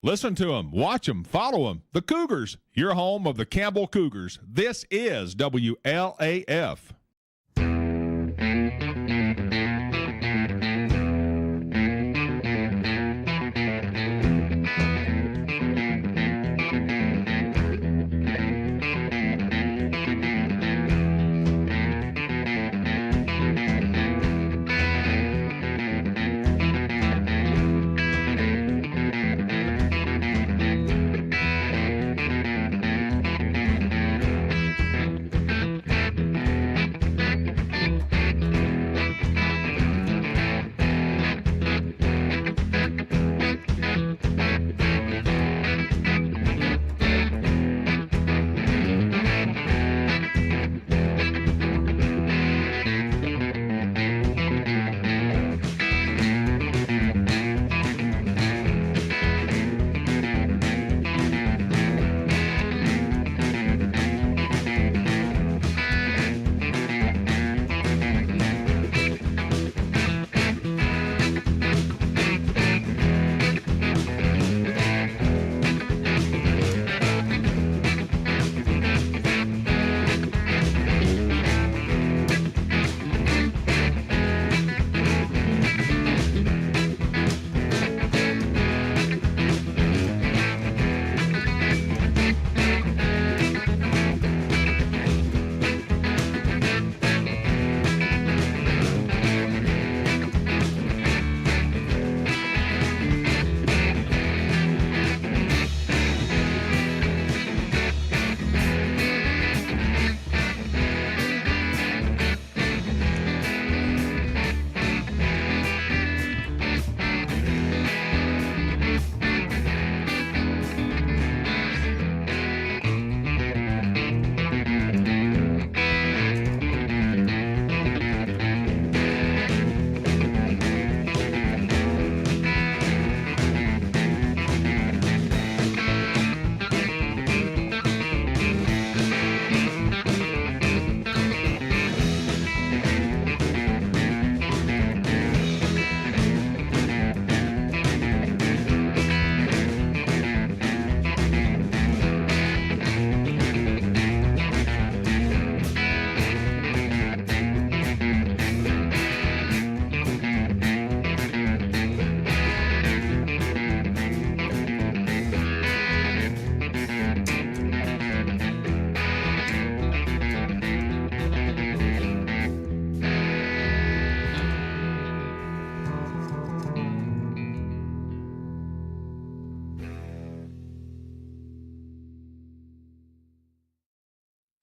Listen to them, watch them, follow them. The Cougars, your home of the Campbell Cougars. This is WLAF.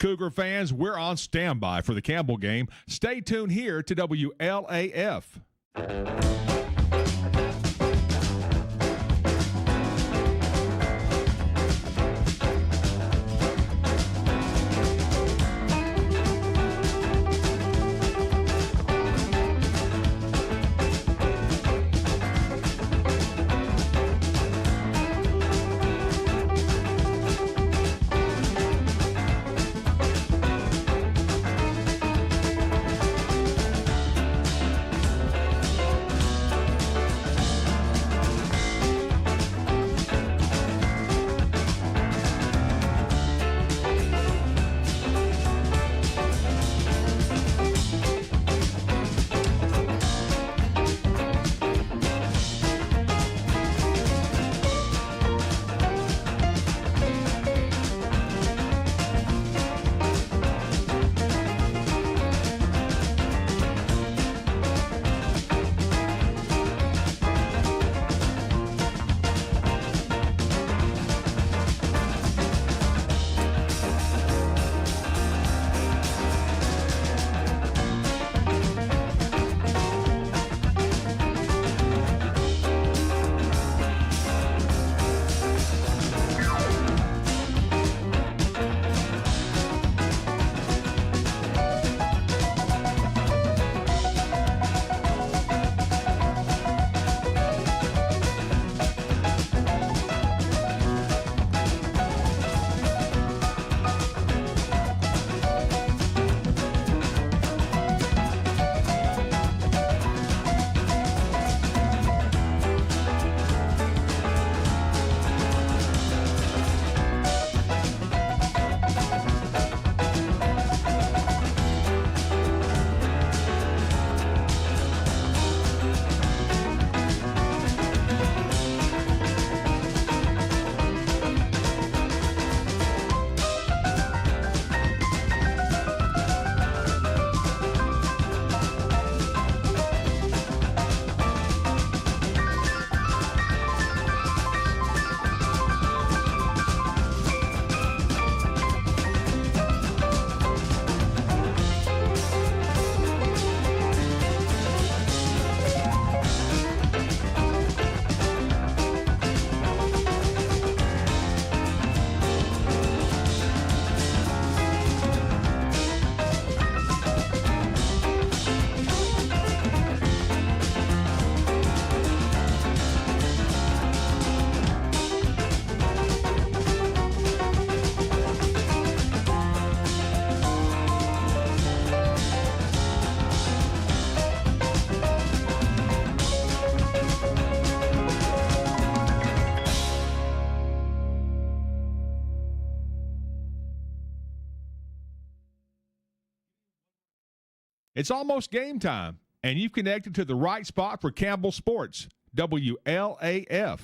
Cougar fans, we're on standby for the Campbell game. Stay tuned here to WLAF. It's almost game time, and you've connected to the right spot for Campbell Sports, WLAF.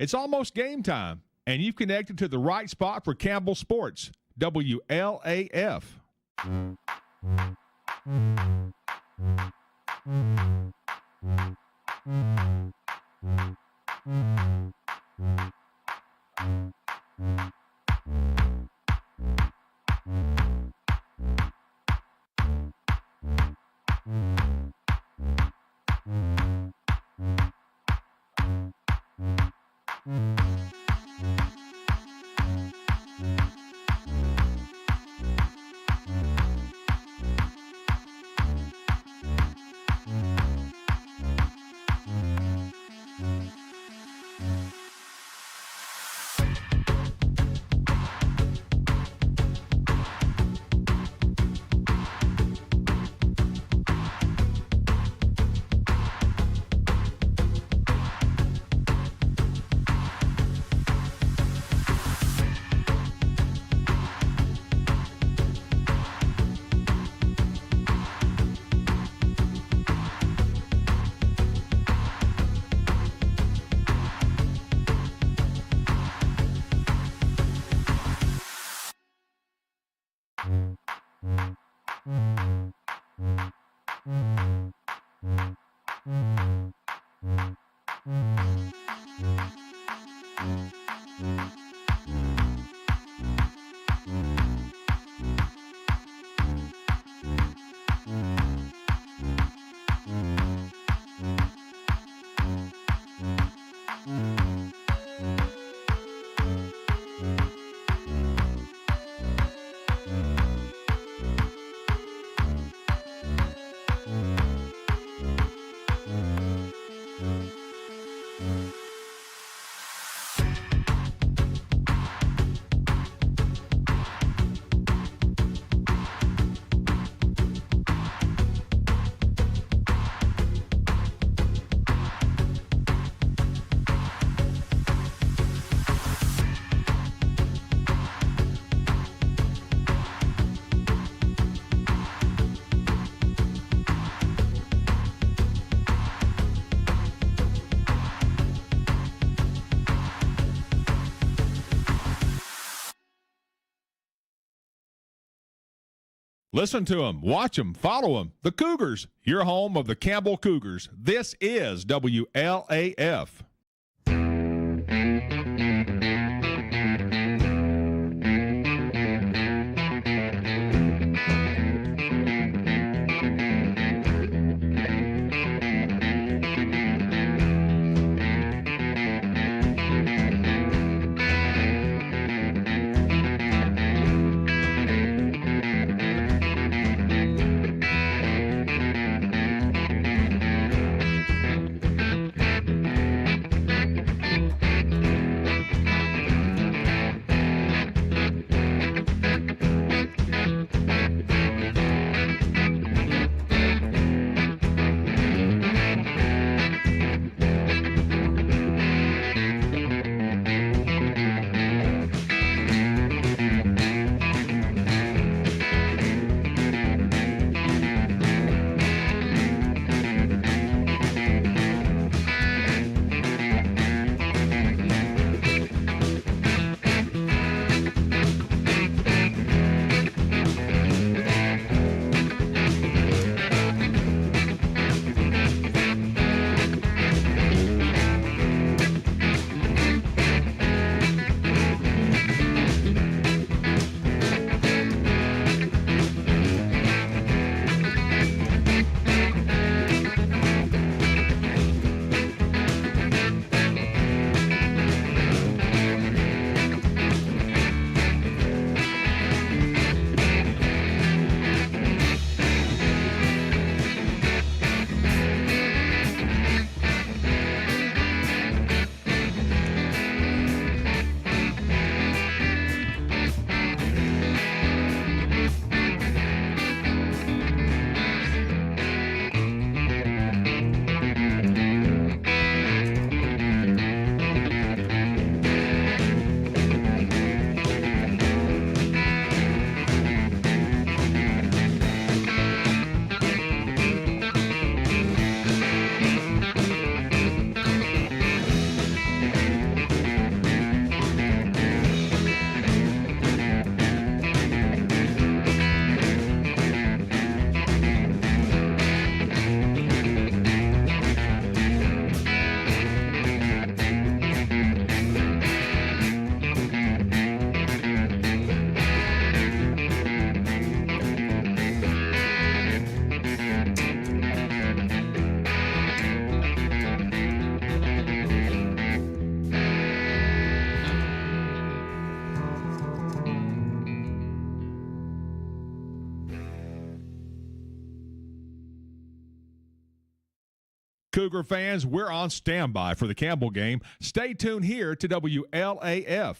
It's almost game time, and you've connected to the right spot for Campbell Sports, WLAF. Listen to them, watch them, follow them. The Cougars, your home of the Campbell Cougars. This is WLAF. Cougar fans, we're on standby for the Campbell game. Stay tuned here to WLAF.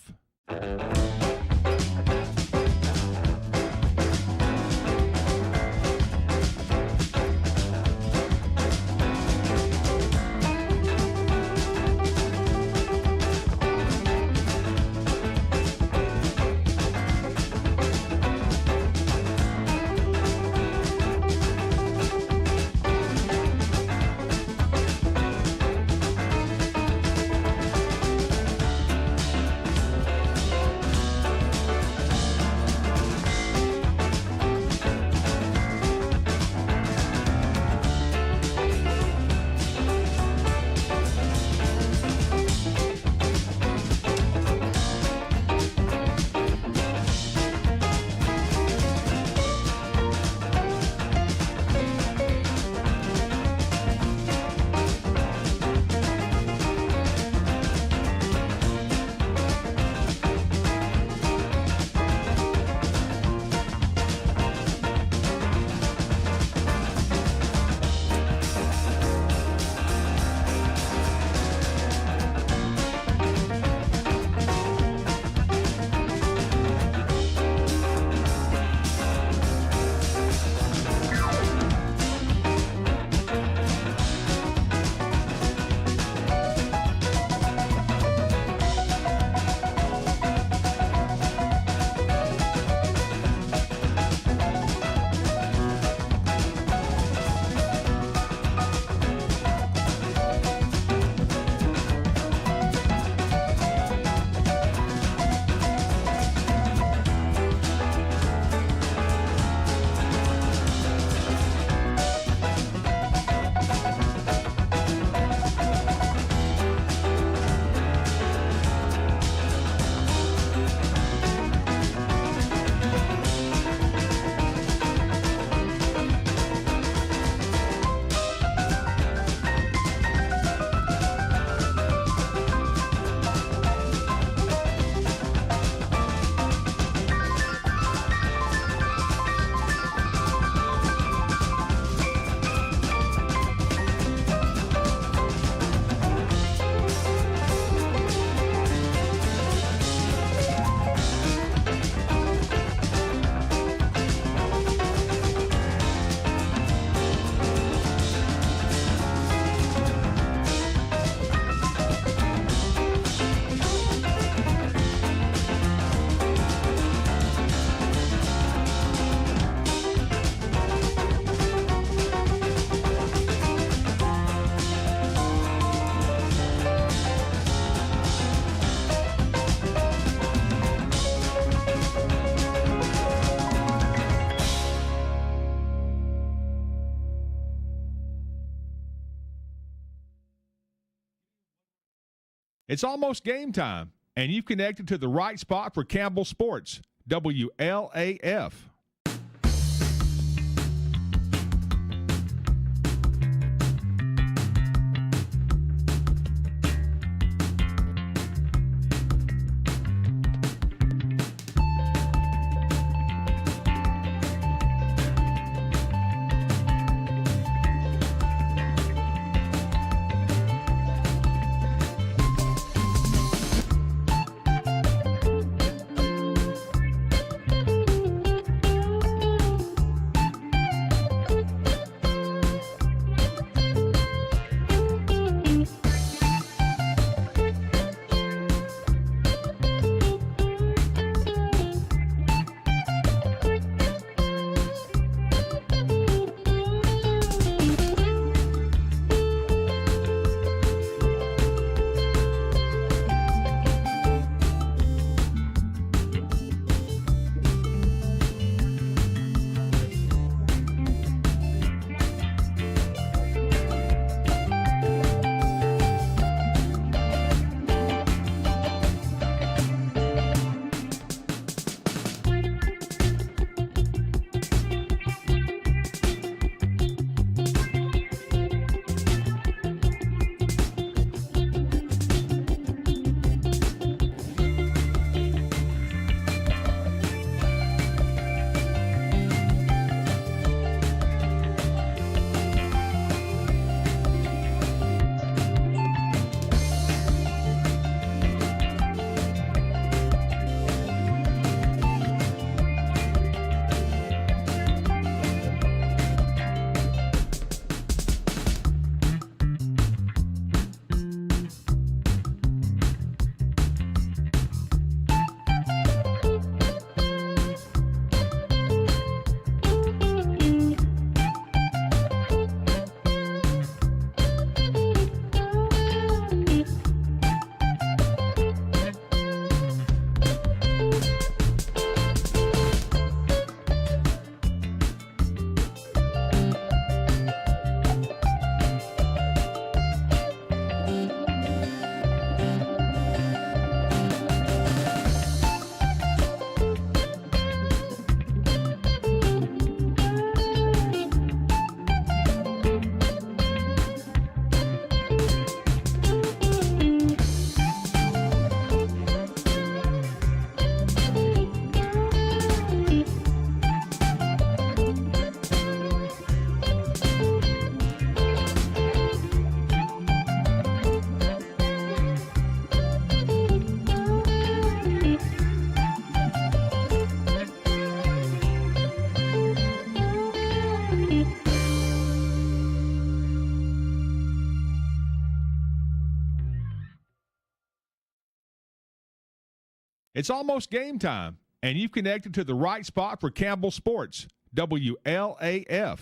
It's almost game time, and you've connected to the right spot for Campbell Sports, WLAF. It's almost game time, and you've connected to the right spot for Campbell Sports, WLAF.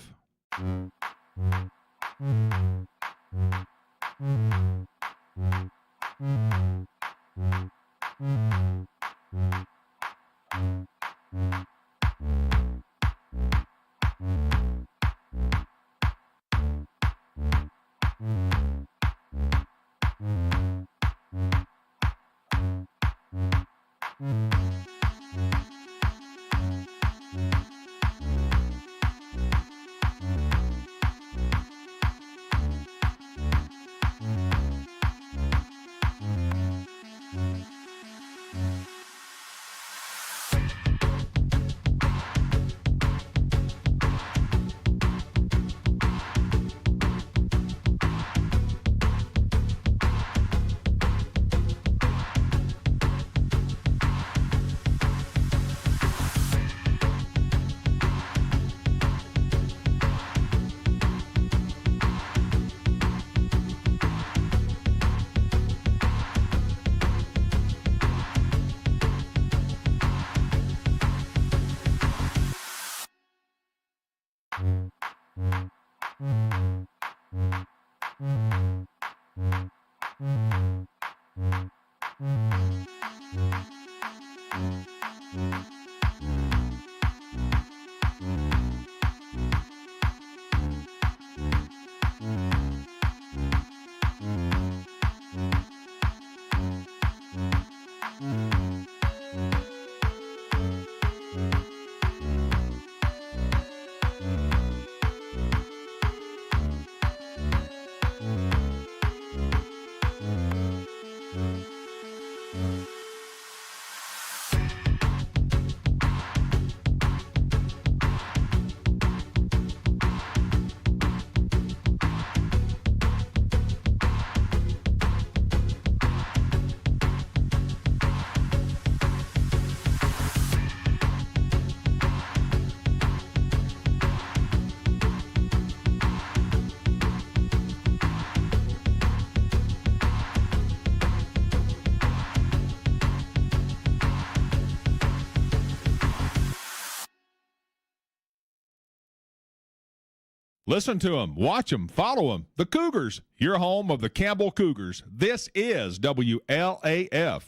Listen to them, watch them, follow them. The Cougars, your home of the Campbell Cougars. This is WLAF.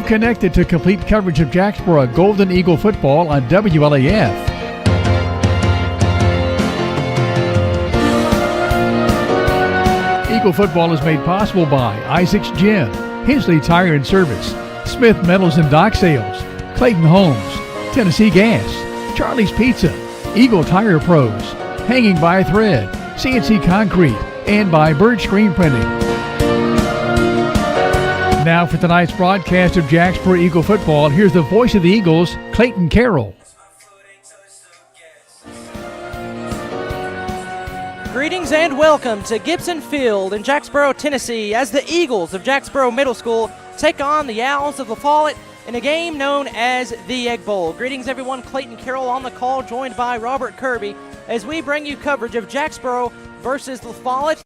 Connected to complete coverage of Jacksboro Golden Eagle football on WLAF. Eagle football is made possible by Isaac's Gym, Hensley Tire and Service, Smith Metals and Dock Sales, Clayton Homes, Tennessee Gas, Charlie's Pizza, Eagle Tire Pros, Hanging by a Thread, CNC Concrete, and by Bird Screen Printing. Now for tonight's broadcast of Jacksboro Eagle football, here's the voice of the Eagles, Clayton Carroll. Greetings and welcome to Gibson Field in Jacksboro, Tennessee, as the Eagles of Jacksboro Middle School take on the Owls of LaFollette in a game known as the Egg Bowl. Greetings everyone, Clayton Carroll on the call, joined by Robert Kirby, as we bring you coverage of Jacksboro versus LaFollette.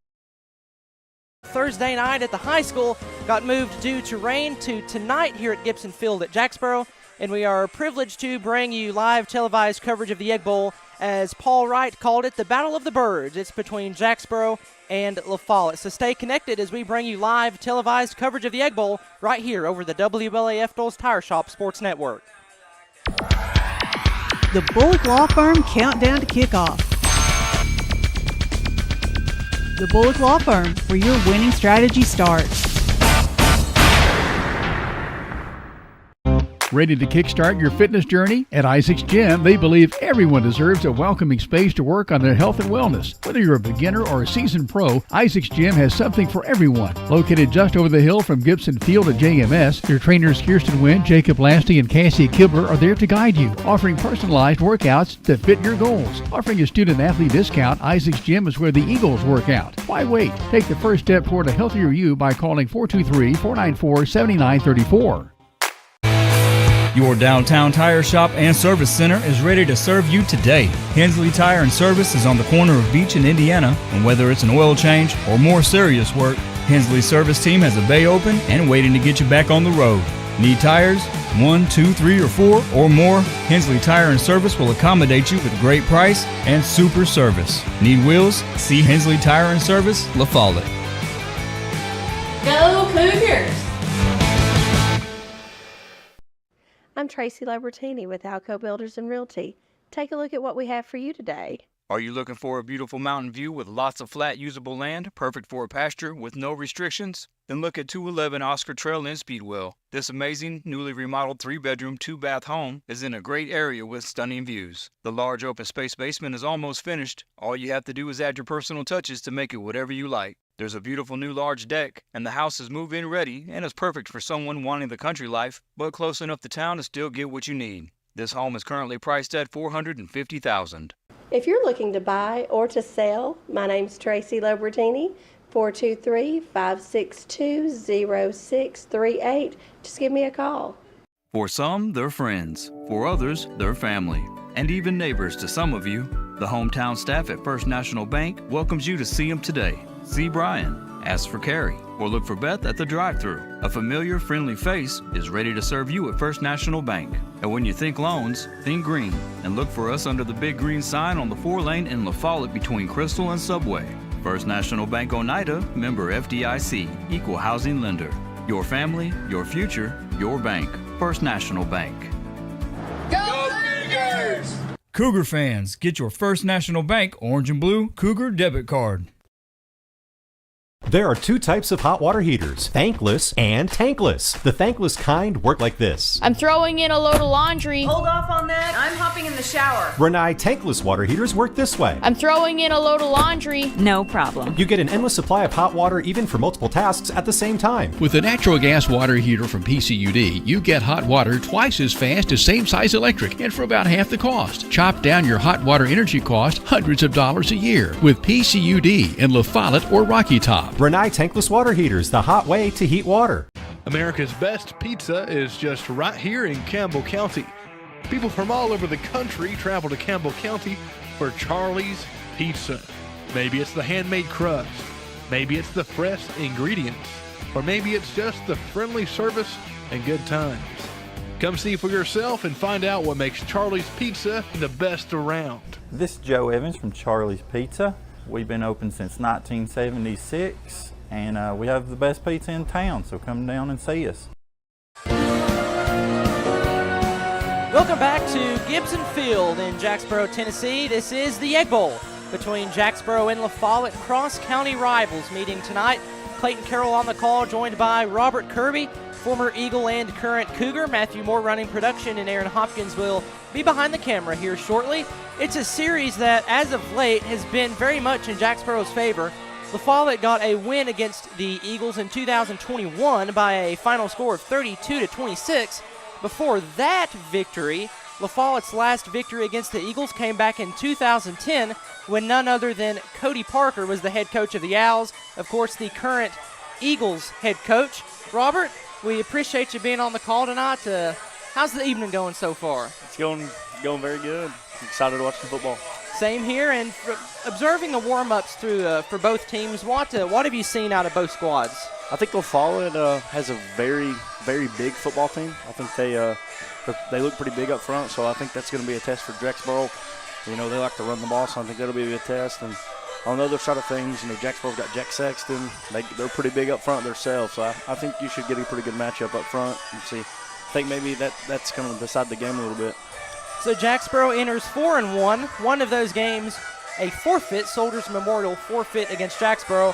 Thursday night at the high school got moved due to rain to tonight here at Gibson Field at Jacksboro, and we are privileged to bring you live televised coverage of the Egg Bowl. As Paul Wright called it, the Battle of the Birds. It's between Jacksboro and LaFollette. So stay connected as we bring you live televised coverage of the Egg Bowl right here over the WLAF Dole's Tire Shop Sports Network. The Bullock Law Firm countdown to kickoff. The Bullock Law Firm, where your winning strategy starts. Ready to kickstart your fitness journey? At Isaac's Gym, they believe everyone deserves a welcoming space to work on their health and wellness. Whether you're a beginner or a seasoned pro, Isaac's Gym has something for everyone. Located just over the hill from Gibson Field at JMS, your trainers Kirsten Wynn, Jacob Lasty, and Cassie Kibler are there to guide you, offering personalized workouts that fit your goals. Offering a student-athlete discount, Isaac's Gym is where the Eagles work out. Why wait? Take the first step toward a healthier you by calling 423-494-7934. Your downtown tire shop and service center is ready to serve you today. Hensley Tire and Service is on the corner of Beach and Indiana, and whether it's an oil change or more serious work, Hensley's service team has a bay open and waiting to get you back on the road. Need tires? 1, 2, 3, or 4 or more? Hensley Tire and Service will accommodate you with great price and super service. Need wheels? See Hensley Tire and Service, LaFollette. Go Cougars! I'm Tracy Libertini with Alco Builders and Realty. Take a look at what we have for you today. Are you looking for a beautiful mountain view with lots of flat usable land, perfect for a pasture with no restrictions? Then look at 211 Oscar Trail in Speedwell. This amazing, newly remodeled 3-bedroom, 2-bath home is in a great area with stunning views. The large open space basement is almost finished. All you have to do is add your personal touches to make it whatever you like. There's a beautiful new large deck, and the house is move-in ready and is perfect for someone wanting the country life, but close enough to town to still get what you need. This home is currently priced at $450,000. If you're looking to buy or to sell, my name's Tracy Libertini, 423-562-0638. Just give me a call. For some, they're friends. For others, they're family. And even neighbors to some of you. The hometown staff at First National Bank welcomes you to see them today. See Brian, ask for Carrie, or look for Beth at the drive-thru. A familiar, friendly face is ready to serve you at First National Bank. And when you think loans, think green, and look for us under the big green sign on the 4-lane in LaFollette between Crystal and Subway. First National Bank Oneida, member FDIC, equal housing lender. Your family, your future, your bank. First National Bank. Go Cougars! Cougar fans, get your First National Bank orange and blue Cougar debit card. There are two types of hot water heaters, thankless and tankless. The thankless kind work like this. I'm throwing in a load of laundry. Hold off on that. I'm hopping in the shower. Rinnai tankless water heaters work this way. I'm throwing in a load of laundry. No problem. You get an endless supply of hot water even for multiple tasks at the same time. With the natural gas water heater from PCUD, you get hot water twice as fast as same-size electric and for about half the cost. Chop down your hot water energy cost hundreds of dollars a year with PCUD in LaFollette or Rocky Top. Rinnai tankless water heaters, the hot way to heat water. America's best pizza is just right here in Campbell County. People from all over the country travel to Campbell County for Charlie's Pizza. Maybe it's the handmade crust, maybe it's the fresh ingredients, or maybe it's just the friendly service and good times. Come see for yourself and find out what makes Charlie's Pizza the best around. This is Joe Evans from Charlie's Pizza. We've been open since 1976, and we have the best pizza in town, so come down and see us. Welcome back to Gibson Field in Jacksboro, Tennessee. This is the Egg Bowl between Jacksboro and LaFollette, cross-county rivals meeting tonight. Clayton Carroll on the call, joined by Robert Kirby, former Eagle and current Cougar. Matthew Moore running production, and Aaron Hopkins will be behind the camera here shortly. It's a series that, as of late, has been very much in Jacksboro's favor. LaFollette got a win against the Eagles in 2021 by a final score of 32-26. Before that victory, LaFollette's last victory against the Eagles came back in 2010 when none other than Cody Parker was the head coach of the Owls, of course, the current Eagles head coach. Robert, we appreciate you being on the call tonight. How's the evening going so far? It's going very good. I'm excited to watch some football. Same here, and observing the warm-ups through for both teams, what have you seen out of both squads? I think LaFollette has a very, very big football team. I think they look pretty big up front, so I think that's going to be a test for Jacksboro. You know, they like to run the ball, so I think that'll be a good test. And on the other side of things, you know, Jacksboro's got Jack Sexton. They're pretty big up front themselves, so I think you should get a pretty good matchup up front and see. I think maybe that's going to decide the game a little bit. So Jacksboro enters 4-1. One of those games, a forfeit, Soldiers Memorial forfeit against Jacksboro.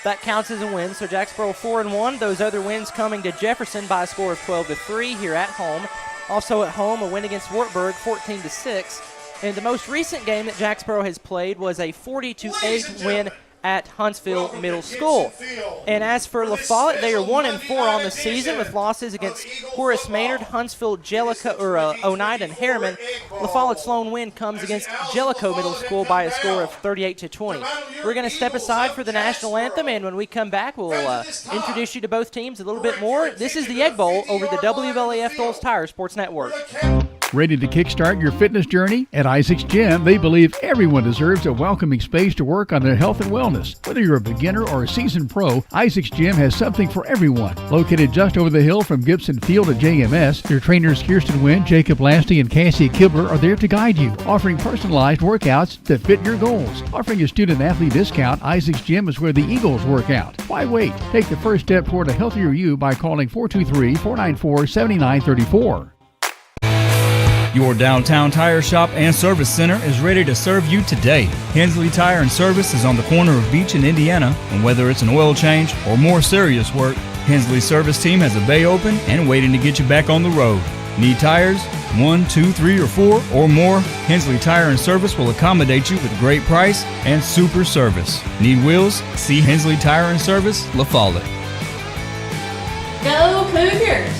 That counts as a win. So Jacksboro 4-1. Those other wins coming to Jefferson by a score of 12-3 here at home. Also at home, a win against Wartburg, 14-6. And the most recent game that Jacksboro has played was a 40-8 win at Huntsville Middle School. And as for LaFollette, they are 1-4 on the season with losses against Horace Maynard, Huntsville, Oneida, and Harriman. LaFollette's lone win comes against Jellicoe Middle School by a score of 38-20. We're going to step aside for the national anthem, and when we come back, we'll introduce you to both teams a little bit more. This is the Egg Bowl over the WLAF Dulles Tire Sports Network. Ready to kickstart your fitness journey? At Isaac's Gym, they believe everyone deserves a welcoming space to work on their health and wellness. Whether you're a beginner or a seasoned pro, Isaac's Gym has something for everyone. Located just over the hill from Gibson Field at JMS, their trainers Kirsten Wynn, Jacob Lasty, and Cassie Kibler are there to guide you, offering personalized workouts that fit your goals. Offering a student-athlete discount, Isaac's Gym is where the Eagles work out. Why wait? Take the first step toward a healthier you by calling 423-494-7934. Your downtown tire shop and service center is ready to serve you today. Hensley Tire and Service is on the corner of Beach and Indiana, and whether it's an oil change or more serious work, Hensley's service team has a bay open and waiting to get you back on the road. Need tires? 1, 2, 3, or 4 or more? Hensley Tire and Service will accommodate you with a great price and super service. Need wheels? See Hensley Tire and Service, LaFollette. Go Cougars!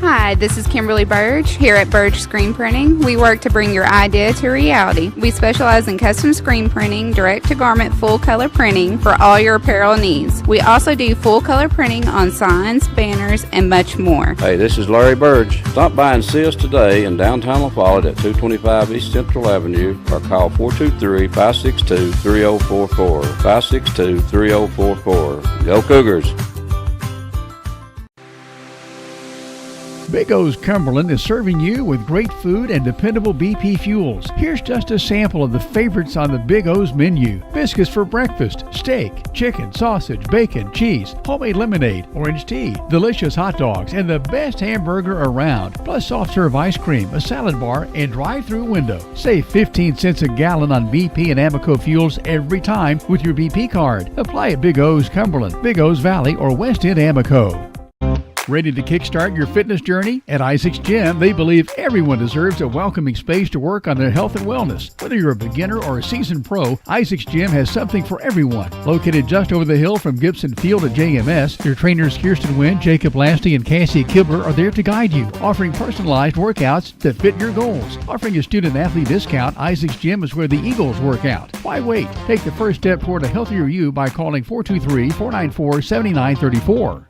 Hi, this is Kimberly Burge here at Burge Screen Printing. We work to bring your idea to reality. We specialize in custom screen printing, direct-to-garment full-color printing for all your apparel needs. We also do full-color printing on signs, banners, and much more. Hey, this is Larry Burge. Stop by and see us today in downtown LaFollette at 225 East Central Avenue or call 423-562-3044. 562-3044. Go Cougars! Big O's Cumberland is serving you with great food and dependable BP fuels. Here's just a sample of the favorites on the Big O's menu. Biscuits for breakfast, steak, chicken, sausage, bacon, cheese, homemade lemonade, orange tea, delicious hot dogs, and the best hamburger around. Plus soft serve ice cream, a salad bar, and drive-through window. Save 15 cents a gallon on BP and Amoco fuels every time with your BP card. Apply at Big O's Cumberland, Big O's Valley, or West End Amoco. Ready to kickstart your fitness journey? At Isaac's Gym, they believe everyone deserves a welcoming space to work on their health and wellness. Whether you're a beginner or a seasoned pro, Isaac's Gym has something for everyone. Located just over the hill from Gibson Field at JMS, their trainers Kirsten Wynn, Jacob Lasty, and Cassie Kibler are there to guide you, offering personalized workouts that fit your goals. Offering a student-athlete discount, Isaac's Gym is where the Eagles work out. Why wait? Take the first step toward a healthier you by calling 423-494-7934.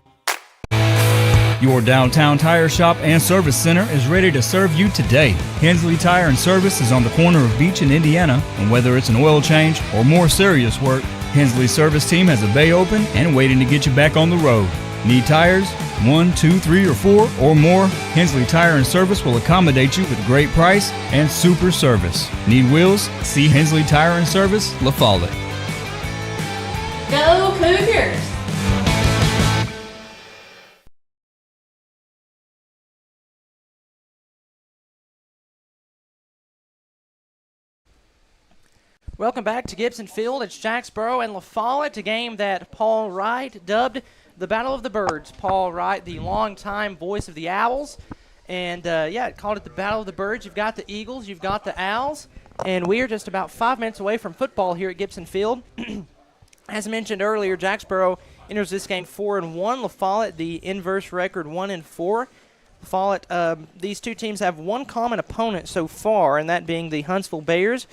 Your downtown tire shop and service center is ready to serve you today. Hensley Tire and Service is on the corner of Beach and Indiana, and whether it's an oil change or more serious work, Hensley's service team has a bay open and waiting to get you back on the road. Need tires? 1, 2, 3, or 4 or more? Hensley Tire and Service will accommodate you with great price and super service. Need wheels? See Hensley Tire and Service, LaFollette. Go Cougars! Welcome back to Gibson Field. It's Jacksboro and LaFollette, a game that Paul Wright dubbed the Battle of the Birds. Paul Wright, the longtime voice of the Owls. And, called it the Battle of the Birds. You've got the Eagles, you've got the Owls, and we are just about 5 minutes away from football here at Gibson Field. As mentioned earlier, Jacksboro enters this game 4-1. LaFollette, the inverse record, 1-4. LaFollette, these two teams have one common opponent so far, and that being the Huntsville Bears.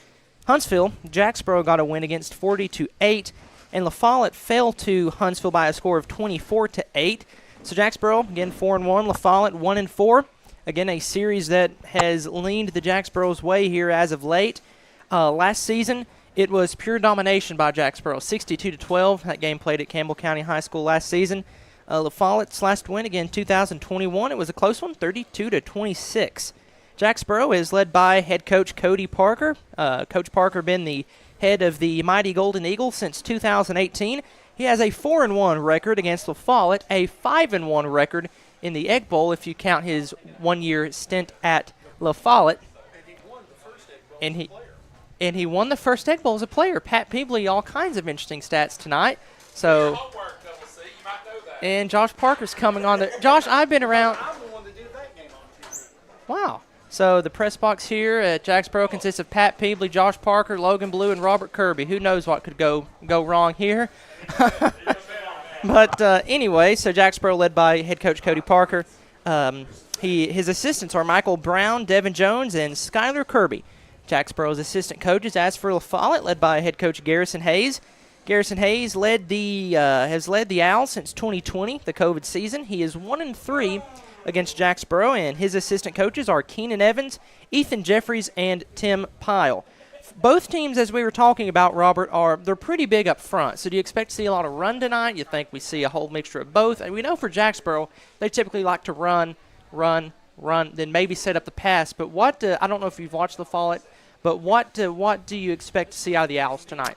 Huntsville, Jacksboro got a win against 40-8, and LaFollette fell to Huntsville by a score of 24-8. So Jacksboro, again, 4-1, LaFollette 1-4. Again, a series that has leaned the Jacksboro's way here as of late. Last season, it was pure domination by Jacksboro, 62-12. That game played at Campbell County High School last season. LaFollette's last win, again, 2021. It was a close one, 32-26. Jacksboro is led by head coach Cody Parker. Coach Parker been the head of the mighty Golden Eagles since 2018. He has a 4-1 record against LaFollette, a 5-1 record in the Egg Bowl if you count his one-year stint at LaFollette. And he won the first Egg Bowl as a player. Pat Peebley, all kinds of interesting stats tonight. So, and Josh Parker's coming on. Josh, I've been around. Wow. So the press box here at Jacksboro consists of Pat Peebley, Josh Parker, Logan Blue, and Robert Kirby. Who knows what could go wrong here? But anyway, so Jacksboro led by head coach Cody Parker. His assistants are Michael Brown, Devin Jones, and Skylar Kirby. Jacksboro's assistant coaches, as for LaFollette, led by head coach Garrison Hayes. Garrison Hayes has led the Owls since 2020, the COVID season. He is 1-3 against Jacksboro, and his assistant coaches are Keenan Evans, Ethan Jeffries, and Tim Pyle. Both teams, as we were talking about, Robert, they're pretty big up front. So do you expect to see a lot of run tonight? You think we see a whole mixture of both? And we know for Jacksboro, they typically like to run, then maybe set up the pass. But I don't know if you've watched LaFollette, but what do you expect to see out of the Owls tonight?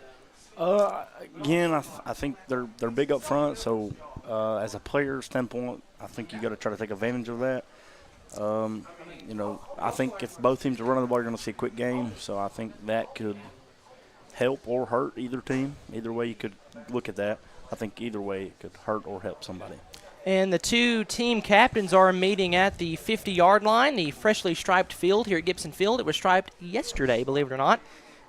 Again, I think they're big up front. So as a player standpoint, I think you got to try to take advantage of that. I think if both teams are running the ball, you're going to see a quick game. So I think that could help or hurt either team. Either way you could look at that. I think either way it could hurt or help somebody. And the two team captains are meeting at the 50-yard line, the freshly striped field here at Gibson Field. It was striped yesterday, believe it or not.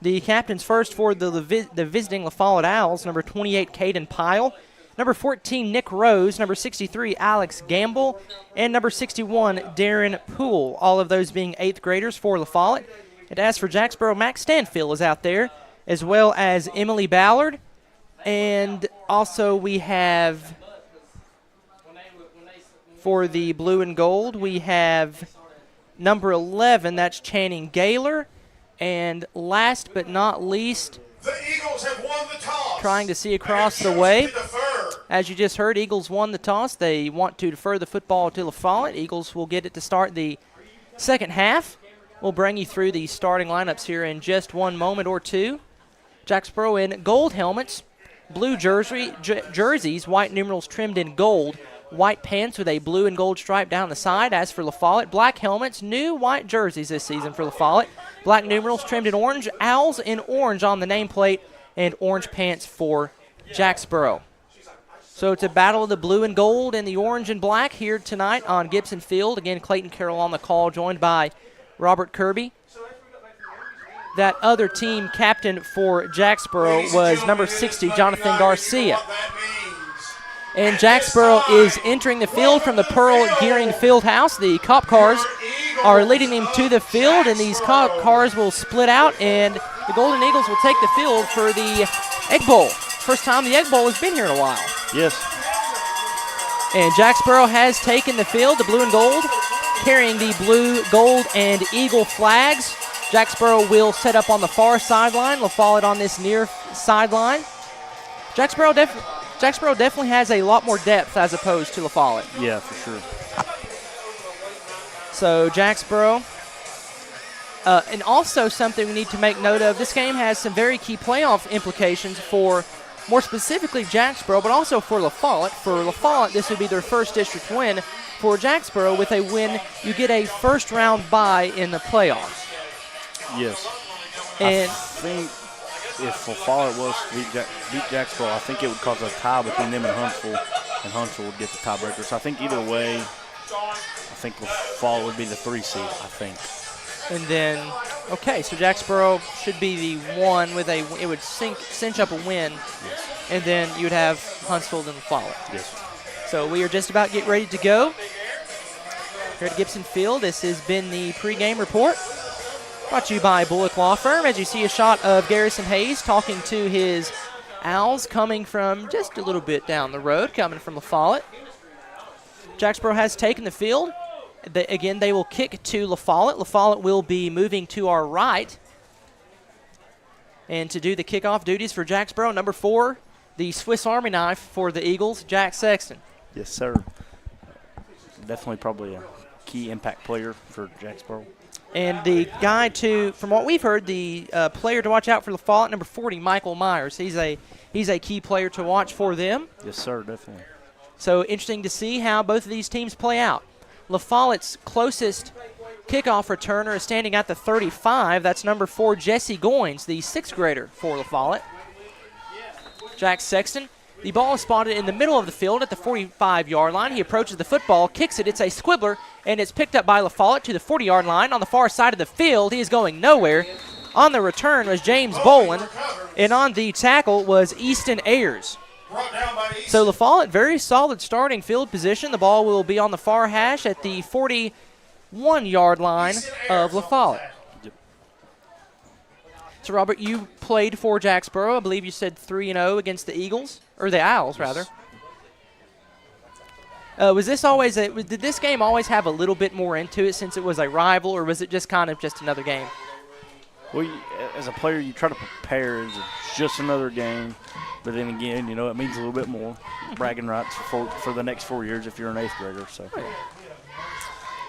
The captains first for the visiting LaFollette Owls, number 28, Caden Pyle. Number 14, Nick Rose. Number 63, Alex Gamble. And number 61, Darren Poole. All of those being 8th graders for LaFollette. And as for Jacksboro, Max Stanfield is out there, as well as Emily Ballard. And also we have, for the blue and gold, we have number 11, that's Channing Gaylor. And last but not least, the Eagles have won the toss. Trying to see across the way. As you just heard, Eagles won the toss. They want to defer the football to LaFollette. Eagles will get it to start the second half. We'll bring you through the starting lineups here in just one moment or two. Jacksboro in gold helmets, blue jerseys, white numerals trimmed in gold, white pants with a blue and gold stripe down the side. As for LaFollette, black helmets, new white jerseys this season for LaFollette, black numerals trimmed in orange, owls in orange on the nameplate, and orange pants for Jacksboro. So it's a battle of the blue and gold and the orange and black here tonight on Gibson Field. Again, Clayton Carroll on the call, joined by Robert Kirby. That other team captain for Jacksboro was number 60, Jonathan Garcia. And Jacksboro is entering the field from the Pearl Gearing Fieldhouse. The cop cars are leading them to the field, and these cop cars will split out, and the Golden Eagles will take the field for the Egg Bowl. First time the Egg Bowl has been here in a while. Yes. And Jacksboro has taken the field, the blue and gold, carrying the blue, gold, and eagle flags. Jacksboro will set up on the far sideline. LaFollette on this near sideline. Jacksboro definitely has a lot more depth as opposed to LaFollette. Yeah, for sure. So Jacksboro. And also something we need to make note of, this game has some very key playoff implications for, more specifically, Jacksboro, but also for LaFollette. For LaFollette, this would be their first district win. For Jacksboro, with a win, you get a first-round bye in the playoffs. Yes. And I think if LaFollette was to beat Jacksboro, I think it would cause a tie between them and Huntsville would get the tiebreaker. So I think either way, I think LaFollette would be the 3 seed, I think. And then, okay, so Jacksboro should be the one with it would cinch up a win. Yes. And then you would have Huntsville and LaFollette. Yes. So we are just about getting ready to go here at Gibson Field. This has been the pregame report brought to you by Bullock Law Firm. As you see a shot of Garrison Hayes talking to his Owls coming from just a little bit down the road, coming from LaFollette. Jacksboro has taken the field. Again, they will kick to LaFollette. LaFollette will be moving to our right. And to do the kickoff duties for Jacksboro, number 4, the Swiss Army knife for the Eagles, Jack Sexton. Yes, sir. Definitely probably a key impact player for Jacksboro. And the guy from what we've heard, the player to watch out for LaFollette, number 40, Michael Myers. He's a key player to watch for them. Yes, sir, definitely. So interesting to see how both of these teams play out. LaFollette's closest kickoff returner is standing at the 35. That's number 4, Jesse Goins, the 6th grader for LaFollette. Jack Sexton. The ball is spotted in the middle of the field at the 45-yard line. He approaches the football, kicks it. It's a squibbler, and it's picked up by LaFollette to the 40-yard line on the far side of the field. He is going nowhere. On the return was James Boland, and on the tackle was Easton Ayers. So LaFollette, very solid starting field position. The ball will be on the far hash at the 41-yard line of LaFollette. So, Robert, you played for Jacksboro. I believe you said 3-0 against the Eagles, or the Owls, rather. Was this always did this game always have a little bit more into it since it was a rival, or was it just kind of just another game? Well, as a player, you try to prepare as just another game. But then again, it means a little bit more. Bragging rights for the next 4 years if you're an 8th grader.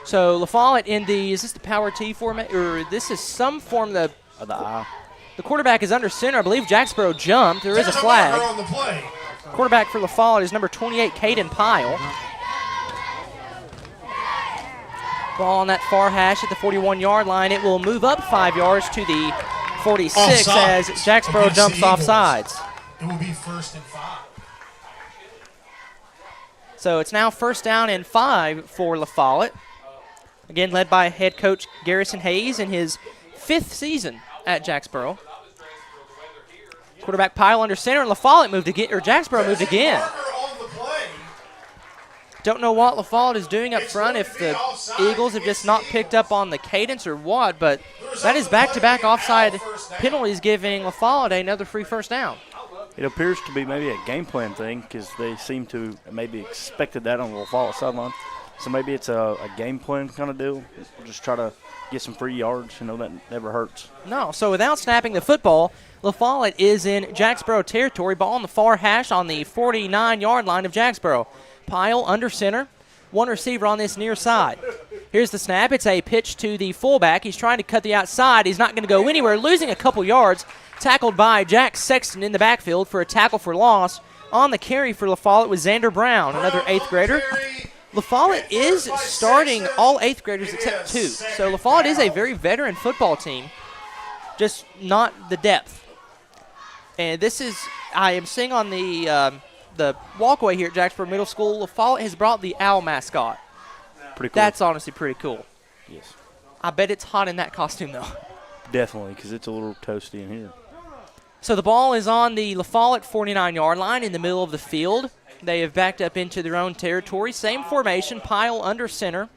So LaFollette is this the power T format, or this is some form of the I. The quarterback is under center. I believe Jacksboro jumped. There is a flag. Quarterback for LaFollette is number 28, Caden Pyle. Ball on that far hash at the 41-yard line. It will move up 5 yards to the 46 as Jacksboro jumps off sides. It will be 1st and 5. So it's now 1st down and 5 for LaFollette. Again, led by head coach Garrison Hayes in his 5th season at Jacksboro. Quarterback Pyle under center, and LaFollette moved again, or Jacksboro moved again. Don't know what LaFollette is doing up front, if the Eagles have just not picked up on the cadence or what, but that is back-to-back offside penalties giving LaFollette another free 1st down. It appears to be maybe a game plan thing because they seem to maybe expected that on the LaFollette sideline. So maybe it's a game plan kind of deal. Just try to get some free yards. That never hurts. No, so without snapping the football, LaFollette is in Jacksboro territory. Ball on the far hash on the 49-yard line of Jacksboro. Pyle under center. One receiver on this near side. Here's the snap. It's a pitch to the fullback. He's trying to cut the outside. He's not going to go anywhere, losing a couple yards. Tackled by Jack Sexton in the backfield for a tackle for loss. On the carry for LaFollette was Xander Brown, another 8th grader. LaFollette is starting all 8th graders except 2. So LaFollette is a very veteran football team, just not the depth. And this is, I am seeing on the walkway here at Jacksboro Middle School, LaFollette has brought the owl mascot. Pretty cool. That's honestly pretty cool. Yes. I bet it's hot in that costume, though. Definitely, because it's a little toasty in here. So the ball is on the LaFollette 49-yard line in the middle of the field. They have backed up into their own territory. Same formation, Pyle under center.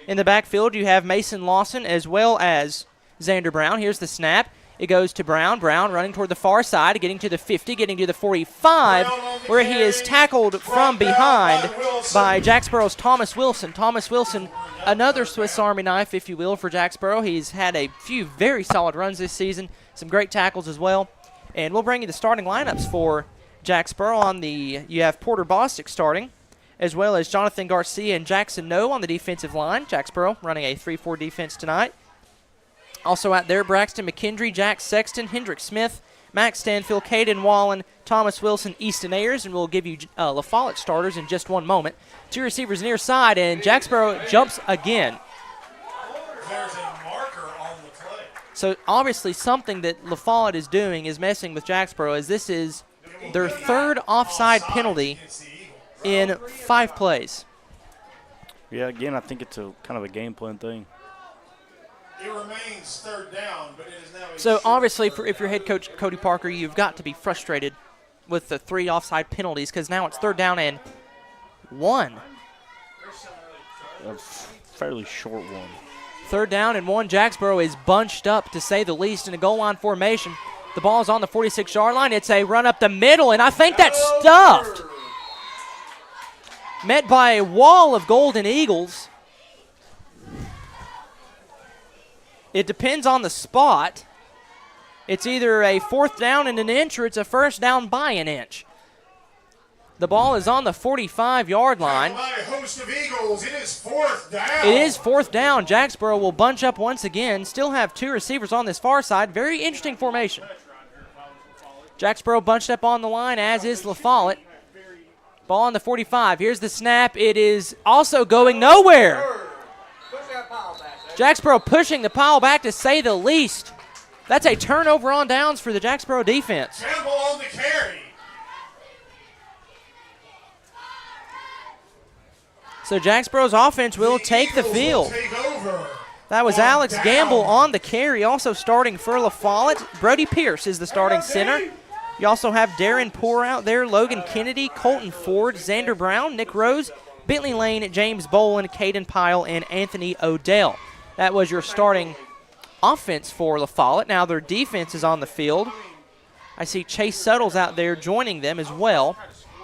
In the backfield, you have Mason Lawson as well as Xander Brown. Here's the snap. It goes to Brown. Brown running toward the far side, getting to the 50, getting to the 45, where he is tackled from behind by Jacksboro's Thomas Wilson. Thomas Wilson, another Swiss Army knife, if you will, for Jacksboro. He's had a few very solid runs this season, some great tackles as well. And we'll bring you the starting lineups for Jacksboro. You have Porter Bostic starting, as well as Jonathan Garcia and Jackson No on the defensive line. Jacksboro running a 3-4 defense tonight. Also out there, Braxton McKendry, Jack Sexton, Hendrick Smith, Max Stanfield, Caden Wallen, Thomas Wilson, Easton Ayers, and we'll give you LaFollette starters in just one moment. 2 receivers near side, and Jacksboro jumps again. There's a marker on the play. So obviously something that LaFollette is doing is messing with Jacksboro, as this is their 3rd offside penalty in 5 plays. Yeah, again, I think it's a kind of a game plan thing. It remains 3rd down, but it is now So obviously, if you're head coach Cody Parker, you've got to be frustrated with the 3 offside penalties, because now it's 3rd down and 1. A fairly short one. 3rd down and 1. Jacksboro is bunched up, to say the least, in a goal line formation. The ball is on the 46-yard line. It's a run up the middle, and I think that's stuffed. Met by a wall of Golden Eagles. It depends on the spot. It's either a 4th down and an inch, or it's a 1st down by an inch. The ball is on the 45-yard line. By a host of Eagles. It is 4th down. It is 4th down. Jacksboro will bunch up once again. Still have 2 receivers on this far side. Very interesting formation. Jacksboro bunched up on the line, as is LaFollette. Ball on the 45. Here's the snap. It is also going nowhere. Jacksboro pushing the pile back, to say the least. That's a turnover on downs for the Jacksboro defense. Campbell on the carry. So Jacksboro's offense will take the field. That was Alex Gamble on the carry, also starting for LaFollette. Brody Pierce is the starting center. You also have Darren Poore out there, Logan Kennedy, Colton Ford, Xander Brown, Nick Rose, Bentley Lane, James Boland, Caden Pyle, and Anthony Odell. That was your starting offense for LaFollette. Now their defense is on the field. I see Chase Suttles out there joining them as well.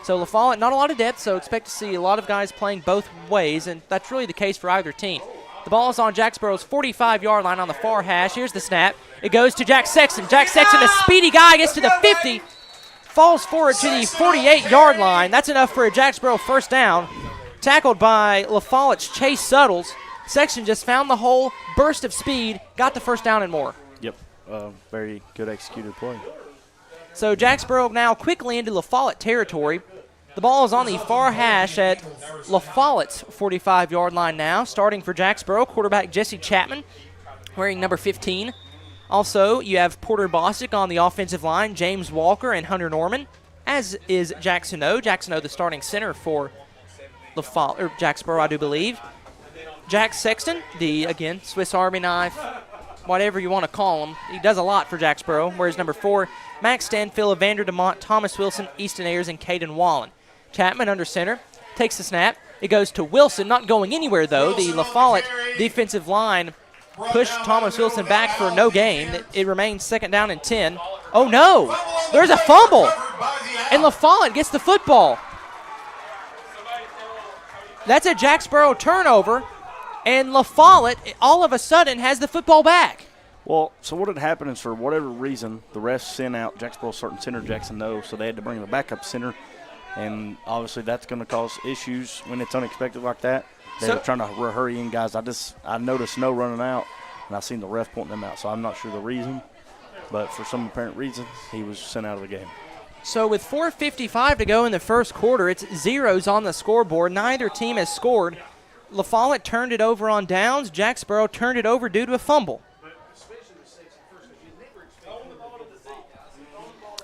So LaFollette, not a lot of depth, so expect to see a lot of guys playing both ways, and that's really the case for either team. The ball is on Jacksboro's 45-yard line on the far hash. Here's the snap. It goes to Jack Sexton. Jack Sexton, a speedy guy, gets to the 50, falls forward to the 48-yard line. That's enough for a Jacksboro 1st down. Tackled by LaFollette's Chase Suttles. Sexton just found the hole, burst of speed, got the 1st down and more. Yep, very good executed play. So Jacksboro now quickly into LaFollette territory. The ball is on the far hash at LaFollette's 45-yard line now. Starting for Jacksboro, quarterback Jesse Chapman, wearing number 15. Also, you have Porter Bostic on the offensive line, James Walker and Hunter Norman, as is Jackson O. Jackson O, the starting center for Jacksboro, I do believe. Jack Sexton, the, again, Swiss Army knife, whatever you want to call him. He does a lot for Jacksboro. Whereas number 4, Max Stanfield, Evander DeMont, Thomas Wilson, Easton Ayers, and Caden Wallen. Chapman under center, takes the snap. It goes to Wilson, not going anywhere, though. The LaFollette defensive line pushed Thomas Wilson back for no gain. It remains 2nd down and 10. Oh, no! There's a fumble! And LaFollette gets the football. That's a Jacksboro turnover, and LaFollette all of a sudden has the football back. Well, so what had happened is for whatever reason, the refs sent out Jacksboro starting center Jackson No, so they had to bring the backup center, and obviously that's going to cause issues when it's unexpected like that. They were trying to hurry in guys. I noticed No running out, and I seen the ref pointing them out, so I'm not sure the reason, but for some apparent reason, he was sent out of the game. So with 4:55 to go in the first quarter, it's zeros on the scoreboard. Neither team has scored. LaFollette turned it over on downs. Jacksboro turned it over due to a fumble.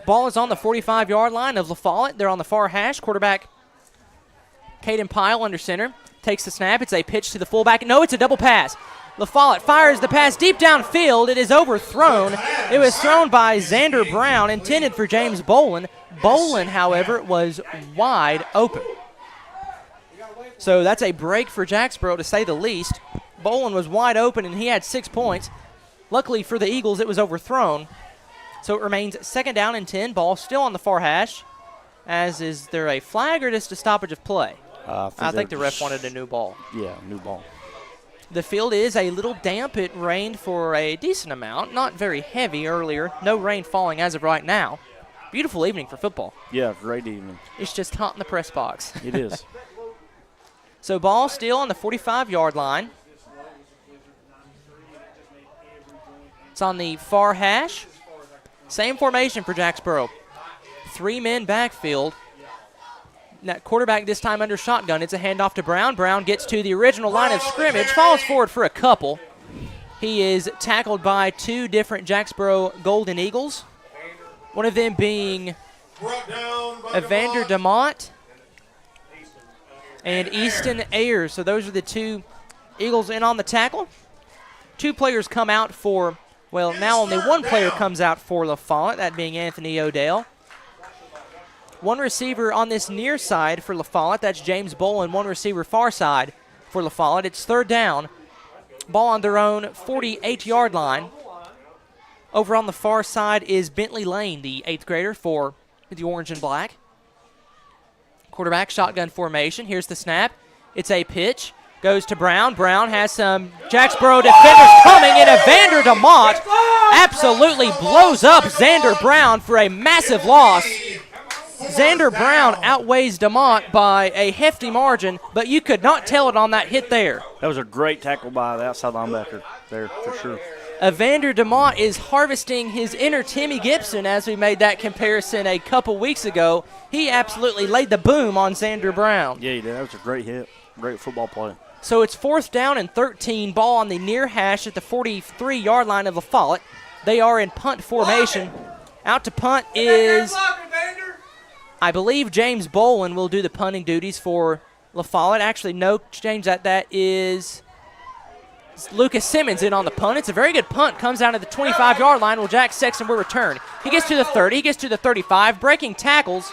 Ball is on the 45-yard line of LaFollette. They're on the far hash. Quarterback Caden Pyle under center. Takes the snap. It's a pitch to the fullback. No, it's a double pass. LaFollette fires the pass deep downfield. It is overthrown. It was thrown by Xander Brown, intended for James Bolin. Bolin, however, was wide open. So that's a break for Jacksboro, to say the least. Bolin was wide open, and he had 6 points. Luckily for the Eagles, it was overthrown. So it remains 2nd down and 10. Ball still on the far hash. As is there a flag or just a stoppage of play? I think the ref wanted a new ball. Yeah, new ball. The field is a little damp. It rained for a decent amount, not very heavy earlier. No rain falling as of right now. Beautiful evening for football. Yeah, great evening. It's just hot in the press box. It is. So ball still on the 45-yard line. It's on the far hash. Same formation for Jacksboro. 3 men backfield. That quarterback this time under shotgun. It's a handoff to Brown. Brown gets to the original line of scrimmage, falls forward for a couple. He is tackled by 2 different Jacksboro Golden Eagles, one of them being Evander DeMont and Easton Ayers. So those are the 2 Eagles in on the tackle. 2 players come out for, well, now only 1 player comes out for LaFollette, that being Anthony Odell. 1 receiver on this near side for LaFollette. That's James Bolin. 1 receiver far side for LaFollette. It's 3rd down. Ball on their own 48-yard line. Over on the far side is Bentley Lane, the 8th grader for the orange and black. Quarterback shotgun formation. Here's the snap. It's a pitch. Goes to Brown. Brown has some Jacksboro defenders coming, and Evander DeMont absolutely blows up Xander Brown for a massive loss. Xander Brown outweighs DeMont by a hefty margin, but you could not tell it on that hit there. That was a great tackle by the outside linebacker there, for sure. Evander DeMont is harvesting his inner Timmy Gibson, as we made that comparison a couple weeks ago. He absolutely laid the boom on Xander Brown. Yeah, he did. That was a great hit. Great football play. So it's 4th down and 13. Ball on the near hash at the 43-yard line of LaFollette. They are in punt formation. Out to punt is, I believe, James Bolin will do the punting duties for LaFollette. Actually, no change that is Lucas Simmons in on the punt. It's a very good punt. Comes out at the 25-yard line. Well, Jack Sexton will return. He gets to the 30. He gets to the 35. Breaking tackles.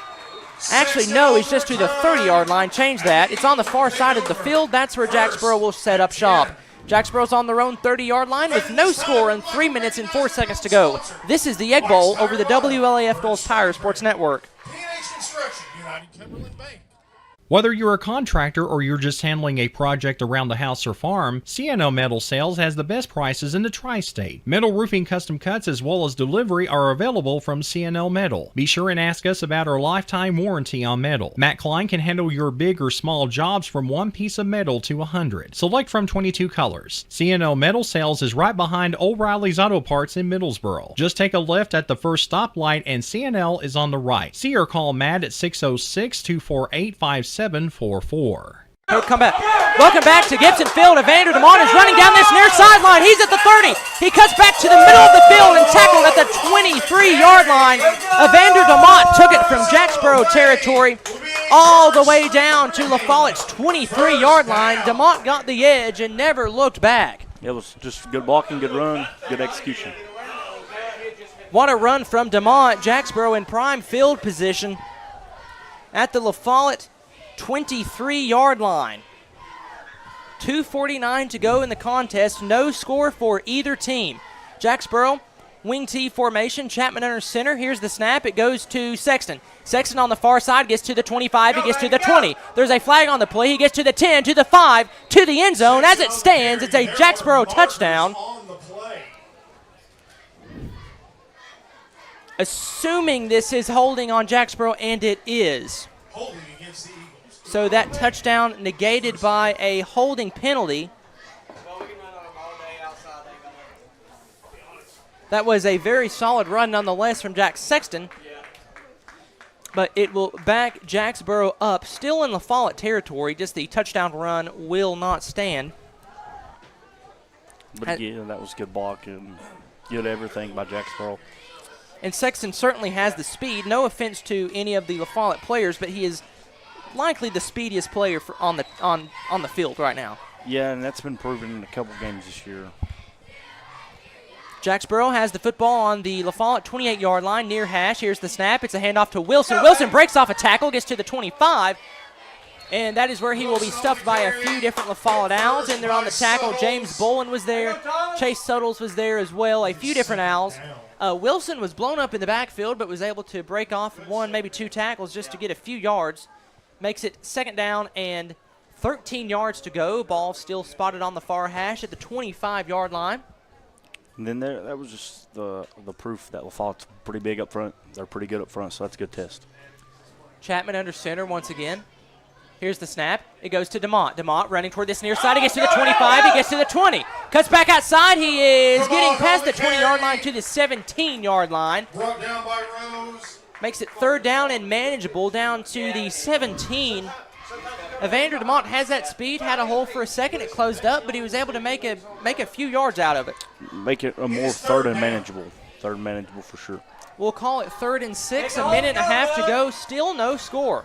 Actually, no, he's just to the 30-yard line. Change that. It's on the far side of the field. That's where Jacksboro will set up shop. Jacksboro's on their own 30-yard line with no score and 3 minutes and 4 seconds to go. This is the Egg Bowl over the WLAF Goals Tire Sports Network. Whether you're a contractor or you're just handling a project around the house or farm, CNO Metal Sales has the best prices in the tri-state. Metal roofing custom cuts as well as delivery are available from CNO Metal. Be sure and ask us about our lifetime warranty on metal. Matt Klein can handle your big or small jobs from 1 piece of metal to 100. Select from 22 colors. CNO Metal Sales is right behind O'Reilly's Auto Parts in Middlesboro. Just take a left at the first stoplight and CNL is on the right. See or call Matt at 606-248-5744. Come back. Welcome back to Gibson Field. Evander DeMont is running down this near sideline. He's at the 30. He cuts back to the middle of the field and tackled at the 23-yard line. Evander DeMont took it from Jacksboro territory all the way down to LaFollette's 23-yard line. DeMont got the edge and never looked back. It was just good blocking, good run, good execution. What a run from DeMont. Jacksboro in prime field position at the LaFollette 23-yard line. 2:49 to go in the contest. No score for either team. Jacksboro Wing T formation, Chapman under center. Here's the snap. It goes to Sexton. Sexton on the far side gets to the 25. He gets to the 20. There's a flag on the play. He gets to the 10, to the 5, to the end zone. As it stands, it's a Jacksboro touchdown. Assuming this is holding on Jacksboro, and it is. So that touchdown negated by a holding penalty. That was a very solid run nonetheless from Jack Sexton. But it will back Jacksboro up, still in LaFollette territory. Just the touchdown run will not stand. But again, that was good block and good everything by Jacksboro. And Sexton certainly has the speed. No offense to any of the LaFollette players, but he is likely the speediest player on the field right now. Yeah, and that's been proven in a couple games this year. Jacksboro has the football on the LaFollette 28-yard line near hash. Here's the snap. It's a handoff to Wilson. Wilson breaks off a tackle, gets to the 25, and that is where he will be stuffed by a few different LaFollette Owls. In there on the tackle, James Bolin was there. Chase Suttles was there as well, a few different Owls. Wilson was blown up in the backfield but was able to break off one, maybe two tackles just to get a few yards. Makes it second down and 13 yards to go. Ball still spotted on the far hash at the 25-yard line. And then that was just the proof that LaFollette's pretty big up front. They're pretty good up front, so that's a good test. Chapman under center once again. Here's the snap. It goes to DeMont. DeMont running toward this near side. He gets to the 25. He gets to the 20. Cuts back outside. He is getting past the 20-yard line to the 17-yard line. Brought down by Rose. Makes it third down and manageable down to the 17. Evander DeMont has that speed, had a hole for a second. It closed up, but he was able to make a few yards out of it. Make it a more third and manageable. Third and manageable for sure. We'll call it 3rd and 6. A minute and a half to go. Still no score.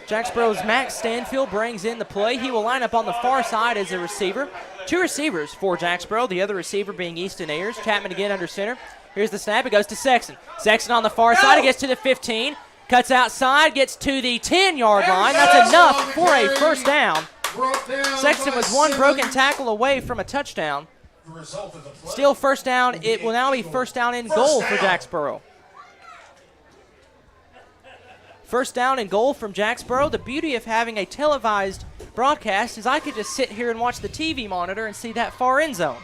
Jacksboro's Max Stanfield brings in the play. He will line up on the far side as a receiver. Two receivers for Jacksboro, the other receiver being Easton Ayers. Chapman again under center. Here's the snap. It goes to Sexton. Sexton on the far side. It gets to the 15. Cuts outside, gets to the 10-yard line. That's enough for a first down. Sexton was one broken tackle away from a touchdown. Still first down. It will now be first down and goal for Jacksboro. First down and goal from Jacksboro. The beauty of having a televised broadcast is I could just sit here and watch the TV monitor and see that far end zone.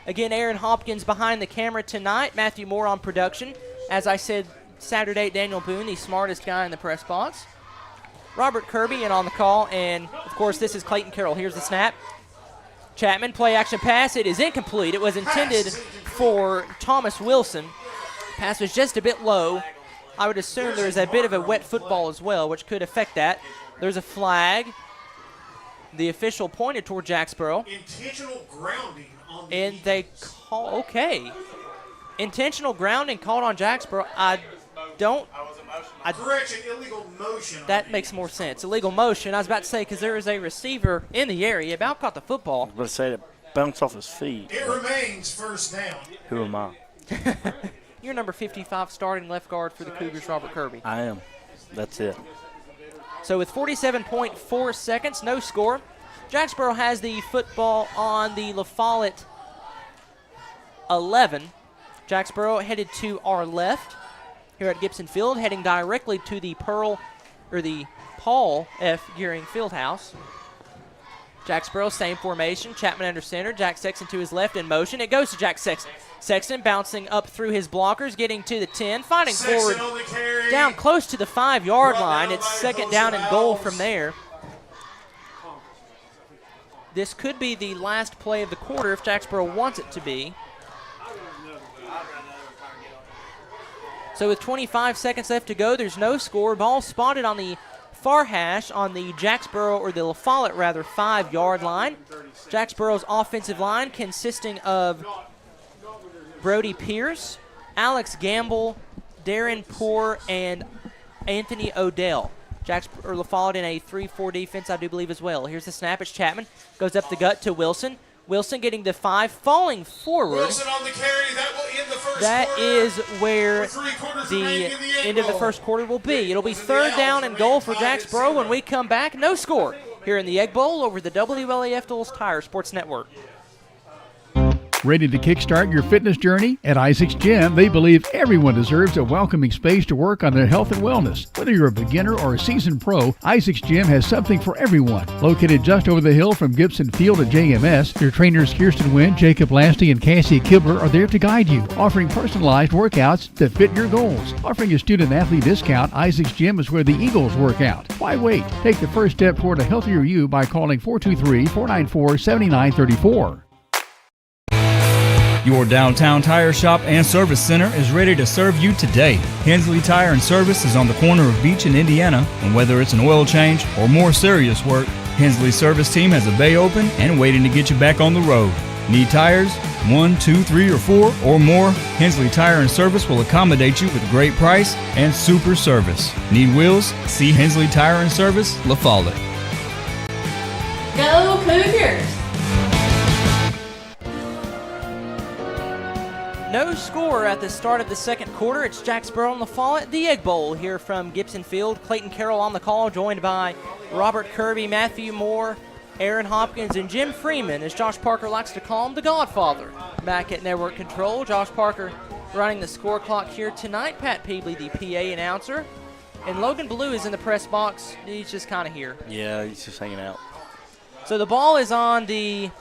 Again, Aaron Hopkins behind the camera tonight. Matthew Moore on production. As I said Saturday, Daniel Boone, the smartest guy in the press box. Robert Kirby in on the call, and, of course, this is Clayton Carroll. Here's the snap. Chapman, play-action pass. It is incomplete. It was intended for Thomas Wilson. Pass was just a bit low. I would assume there is a bit of a wet football as well, which could affect that. There's a flag. The official pointed toward Jacksboro. Intentional grounding on the and they call, okay. Intentional grounding called on Jacksboro. Correction, illegal motion. That makes more sense. Illegal motion. I was about to say, because there is a receiver in the area. About caught the football. I was about to say that bounced off his feet. It remains first down. Who am I? You're number 55 starting left guard for the Cougars, Robert Kirby. I am. That's it. So with 47.4 seconds, no score. Jacksboro has the football on the LaFollette 11. Jacksboro headed to our left here at Gibson Field, heading directly to the Paul F. Gearing Fieldhouse. Jacksboro, same formation. Chapman under center. Jack Sexton to his left in motion. It goes to Jack Sexton. Sexton bouncing up through his blockers, getting to the 10, fighting forward down close to the 5-yard line. It's second down and goal from there. This could be the last play of the quarter if Jacksboro wants it to be. So with 25 seconds left to go, there's no score. Ball spotted on the far hash on the Jacksboro, or the LaFollette rather, 5-yard line. Jacksboro's offensive line consisting of Brody Pierce, Alex Gamble, Darren Poor, and Anthony Odell. LaFollette in a 3-4 defense, I do believe, as well. Here's the snap. It's Chapman. Goes up the gut to Wilson. Wilson getting the 5, falling forward. Wilson on the carry. That will end the first that quarter. is where the end of the first quarter will be. It'll be third down and goal for Jacksboro when we come back. No score here in the Egg Bowl over the WLAF Dulles Tire Sports Network. Ready to kickstart your fitness journey? At Isaac's Gym, they believe everyone deserves a welcoming space to work on their health and wellness. Whether you're a beginner or a seasoned pro, Isaac's Gym has something for everyone. Located just over the hill from Gibson Field at JMS, your trainers Kirsten Wynn, Jacob Lasty, and Cassie Kibler are there to guide you, offering personalized workouts that fit your goals. Offering a student-athlete discount, Isaac's Gym is where the Eagles work out. Why wait? Take the first step toward a healthier you by calling 423-494-7934. Your downtown tire shop and service center is ready to serve you today. Hensley Tire and Service is on the corner of Beach and Indiana, and whether it's an oil change or more serious work, Hensley's service team has a bay open and waiting to get you back on the road. Need tires? 1, 2, 3, or 4 or more? Hensley Tire and Service will accommodate you with a great price and super service. Need wheels? See Hensley Tire and Service, LaFollette. Go Cougars! No score at the start of the second quarter. It's Jacksboro and LaFollette, the Egg Bowl here from Gibson Field. Clayton Carroll on the call, joined by Robert Kirby, Matthew Moore, Aaron Hopkins, and Jim Freeman, as Josh Parker likes to call him, the Godfather. Back at network control, Josh Parker running the score clock here tonight. Pat Peebley, the PA announcer. And Logan Blue is in the press box. He's just kind of here. Yeah, he's just hanging out. So the ball is on the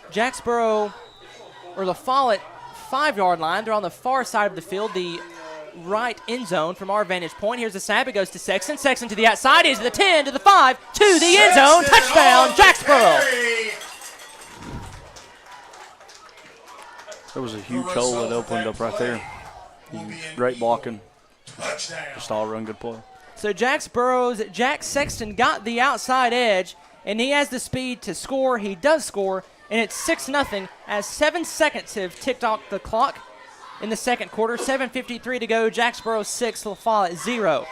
Jacksboro or LaFollette 5-yard line. They're on the far side of the field, the right end zone from our vantage point. Here's the snap. It goes to Sexton. Sexton to the outside. Is the 10 to the 5 to the end zone. Touchdown, Jacksboro. There was a huge hole that opened up right there. Great blocking. Just all run good play. So Jacksboro's Jack Sexton got the outside edge, and he has the speed to score. He does score, and it's 6-0 as 7 seconds have ticked off the clock in the second quarter. 7:53 to go. Jacksboro 6, LaFollette 0.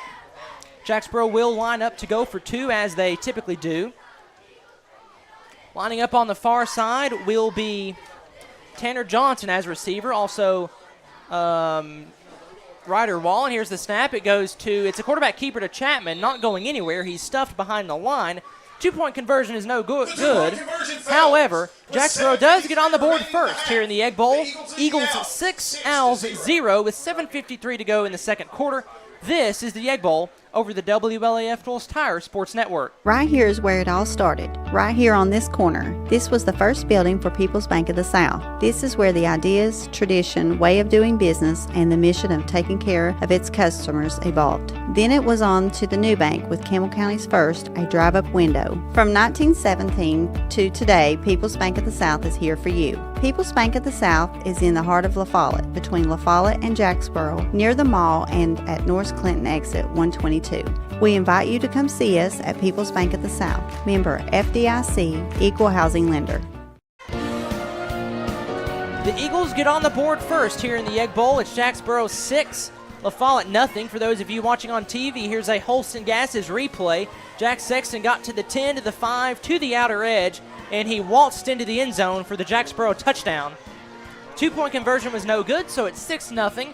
Jacksboro will line up to go for 2 as they typically do. Lining up on the far side will be Tanner Johnson as receiver. Also Ryder Wall, and here's the snap. It goes to, it's a quarterback keeper to Chapman, not going anywhere. He's stuffed behind the line. 2-point conversion is no good. However, Jacksboro does get on the board first here in the Egg Bowl. Eagles 6, Owls 0 with 7:53 to go in the second quarter. This is the Egg Bowl over the WLAF Tools Tire Sports Network. Right here is where it all started, right here on this corner. This was the first building for People's Bank of the South. This is where the ideas, tradition, way of doing business, and the mission of taking care of its customers evolved. Then it was on to the new bank with Campbell County's first, a drive-up window. From 1917 to today, People's Bank of the South is here for you. People's Bank of the South is in the heart of LaFollette, between LaFollette and Jacksboro, near the mall and at North Clinton exit 122. We invite you to come see us at People's Bank of the South, member FDIC, equal housing lender. The Eagles get on the board first here in the Egg Bowl. It's Jacksboro 6, LaFollette nothing. For those of you watching on TV, here's a Holston Gases replay. Jack Sexton got to the 10 to the 5 to the outer edge, and he waltzed into the end zone for the Jacksboro touchdown. 2-point conversion was no good, so it's 6-0.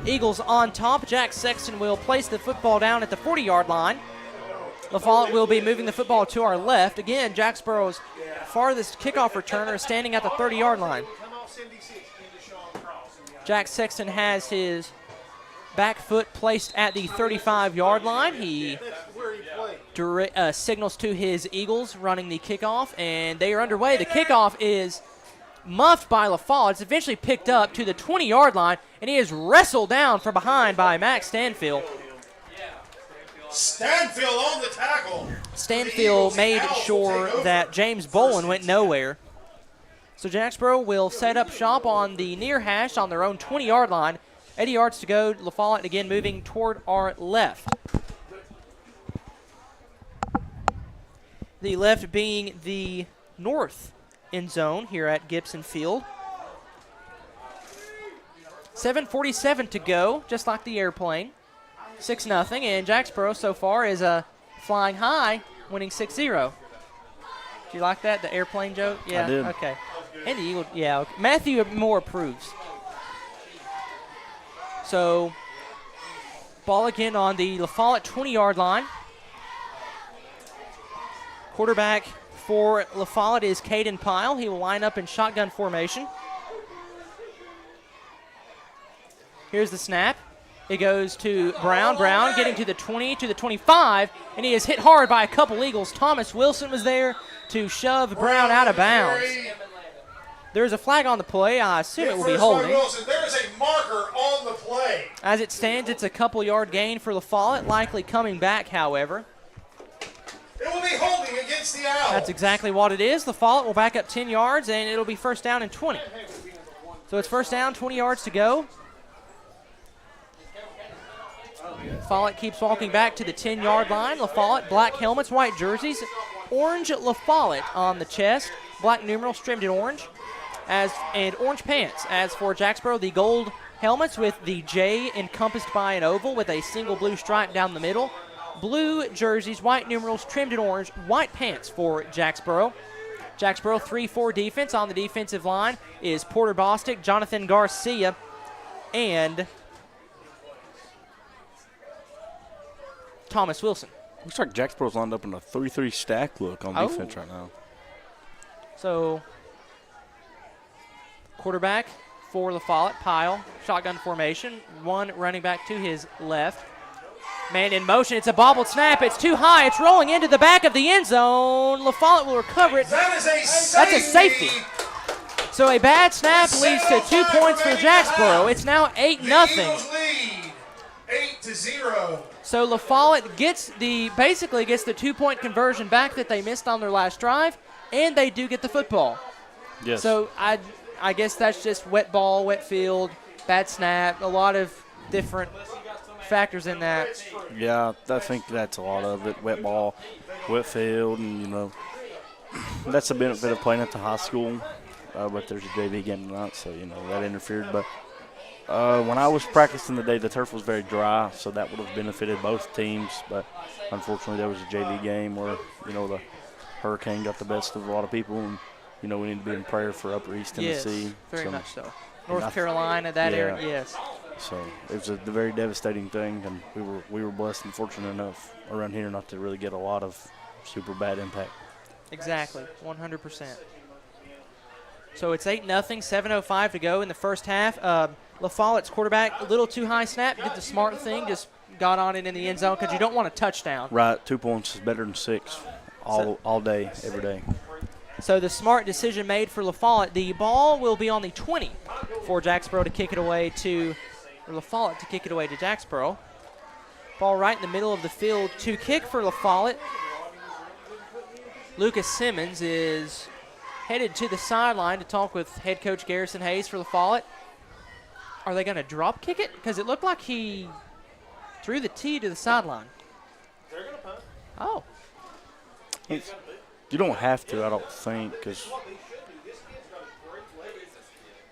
Eagles on top. Jack Sexton will place the football down at the 40-yard line. LaFollette will be moving the football to our left. Again, Jacksboro's farthest kickoff returner is standing at the 30-yard line. Jack Sexton has his back foot placed at the 35-yard line. He signals to his Eagles running the kickoff, and they are underway. The kickoff is muffed by LaFollette. It's eventually picked up to the 20-yard line, and he is wrestled down from behind by Max Stanfield. Stanfield on the tackle. Stanfield made sure that James Bolin went nowhere. So Jacksboro will set up shop on the near hash on their own 20-yard line. 80 yards to go. LaFollette again moving toward our left. The left being the north end zone here at Gibson Field. 7:47 to go, just like the airplane. 6-0, and Jacksboro so far is flying high, winning 6-0. Do you like that, the airplane joke? Yeah, I did. Okay. And the Eagle, yeah. Okay. Matthew Moore approves. So, ball again on the LaFollette 20-yard line. Quarterback for LaFollette is Caden Pyle. He will line up in shotgun formation. Here's the snap. It goes to Brown. Brown getting to the 20, to the 25, and he is hit hard by a couple Eagles. Thomas Wilson was there to shove Brown out of bounds. There's a flag on the play. I assume it will be holding. There is a marker on the play. As it stands, it's a couple-yard gain for LaFollette, likely coming back, however. It will be holding against the Owls. That's exactly what it is. LaFollette will back up 10 yards, and it'll be first down and 20. So it's first down, 20 yards to go. LaFollette keeps walking back to the 10-yard line. LaFollette, black helmets, white jerseys, orange LaFollette on the chest, black numerals trimmed in orange, and orange pants. As for Jacksboro, the gold helmets with the J encompassed by an oval with a single blue stripe down the middle. Blue jerseys, white numerals trimmed in orange, white pants for Jacksboro. Jacksboro 3-4 defense. On the defensive line is Porter Bostic, Jonathan Garcia, and Thomas Wilson. Looks like Jacksboro's lined up in a 3-3 stack look on defense right now. So, quarterback for LaFollette, Pyle, shotgun formation. One running back to his left. Man in motion. It's a bobbled snap. It's too high. It's rolling into the back of the end zone. LaFollette will recover it. That is a safety. That's a safety. So a bad snap leads to 2 points for Jacksboro. It's now 8-0. Eagles lead 8-0. So LaFollette basically gets the 2-point conversion back that they missed on their last drive, and they do get the football. Yes. So I guess that's just wet ball, wet field, bad snap, a lot of different factors in that. Yeah, I think that's a lot of it. Wet ball, wet field, and, that's the benefit of playing at the high school. But there's a JV game tonight, so, that interfered. But when I was practicing today, the turf was very dry, so that would have benefited both teams. But unfortunately, there was a JV game where, the hurricane got the best of a lot of people, and, we need to be in prayer for Upper East Tennessee. Yes, very much so. North Carolina, that area, yes. So it was a very devastating thing, and we were blessed and fortunate enough around here not to really get a lot of super bad impact. Exactly, 100%. So it's 8-0, 7:05 to go in the first half. LaFollette's quarterback, a little too high snap, did the smart thing, just got on it in the end zone because you don't want a touchdown. Right, 2 points is better than 6 all day, every day. So the smart decision made for LaFollette. The ball will be on the 20 for Jacksboro to kick it away to, or LaFollette to kick it away to Jacksboro. Ball right in the middle of the field to kick for LaFollette. Lucas Simmons is headed to the sideline to talk with head coach Garrison Hayes for LaFollette. Are they going to drop kick it? Because it looked like he threw the tee to the sideline. They're going to punt. Oh. You don't have to, I don't think, because.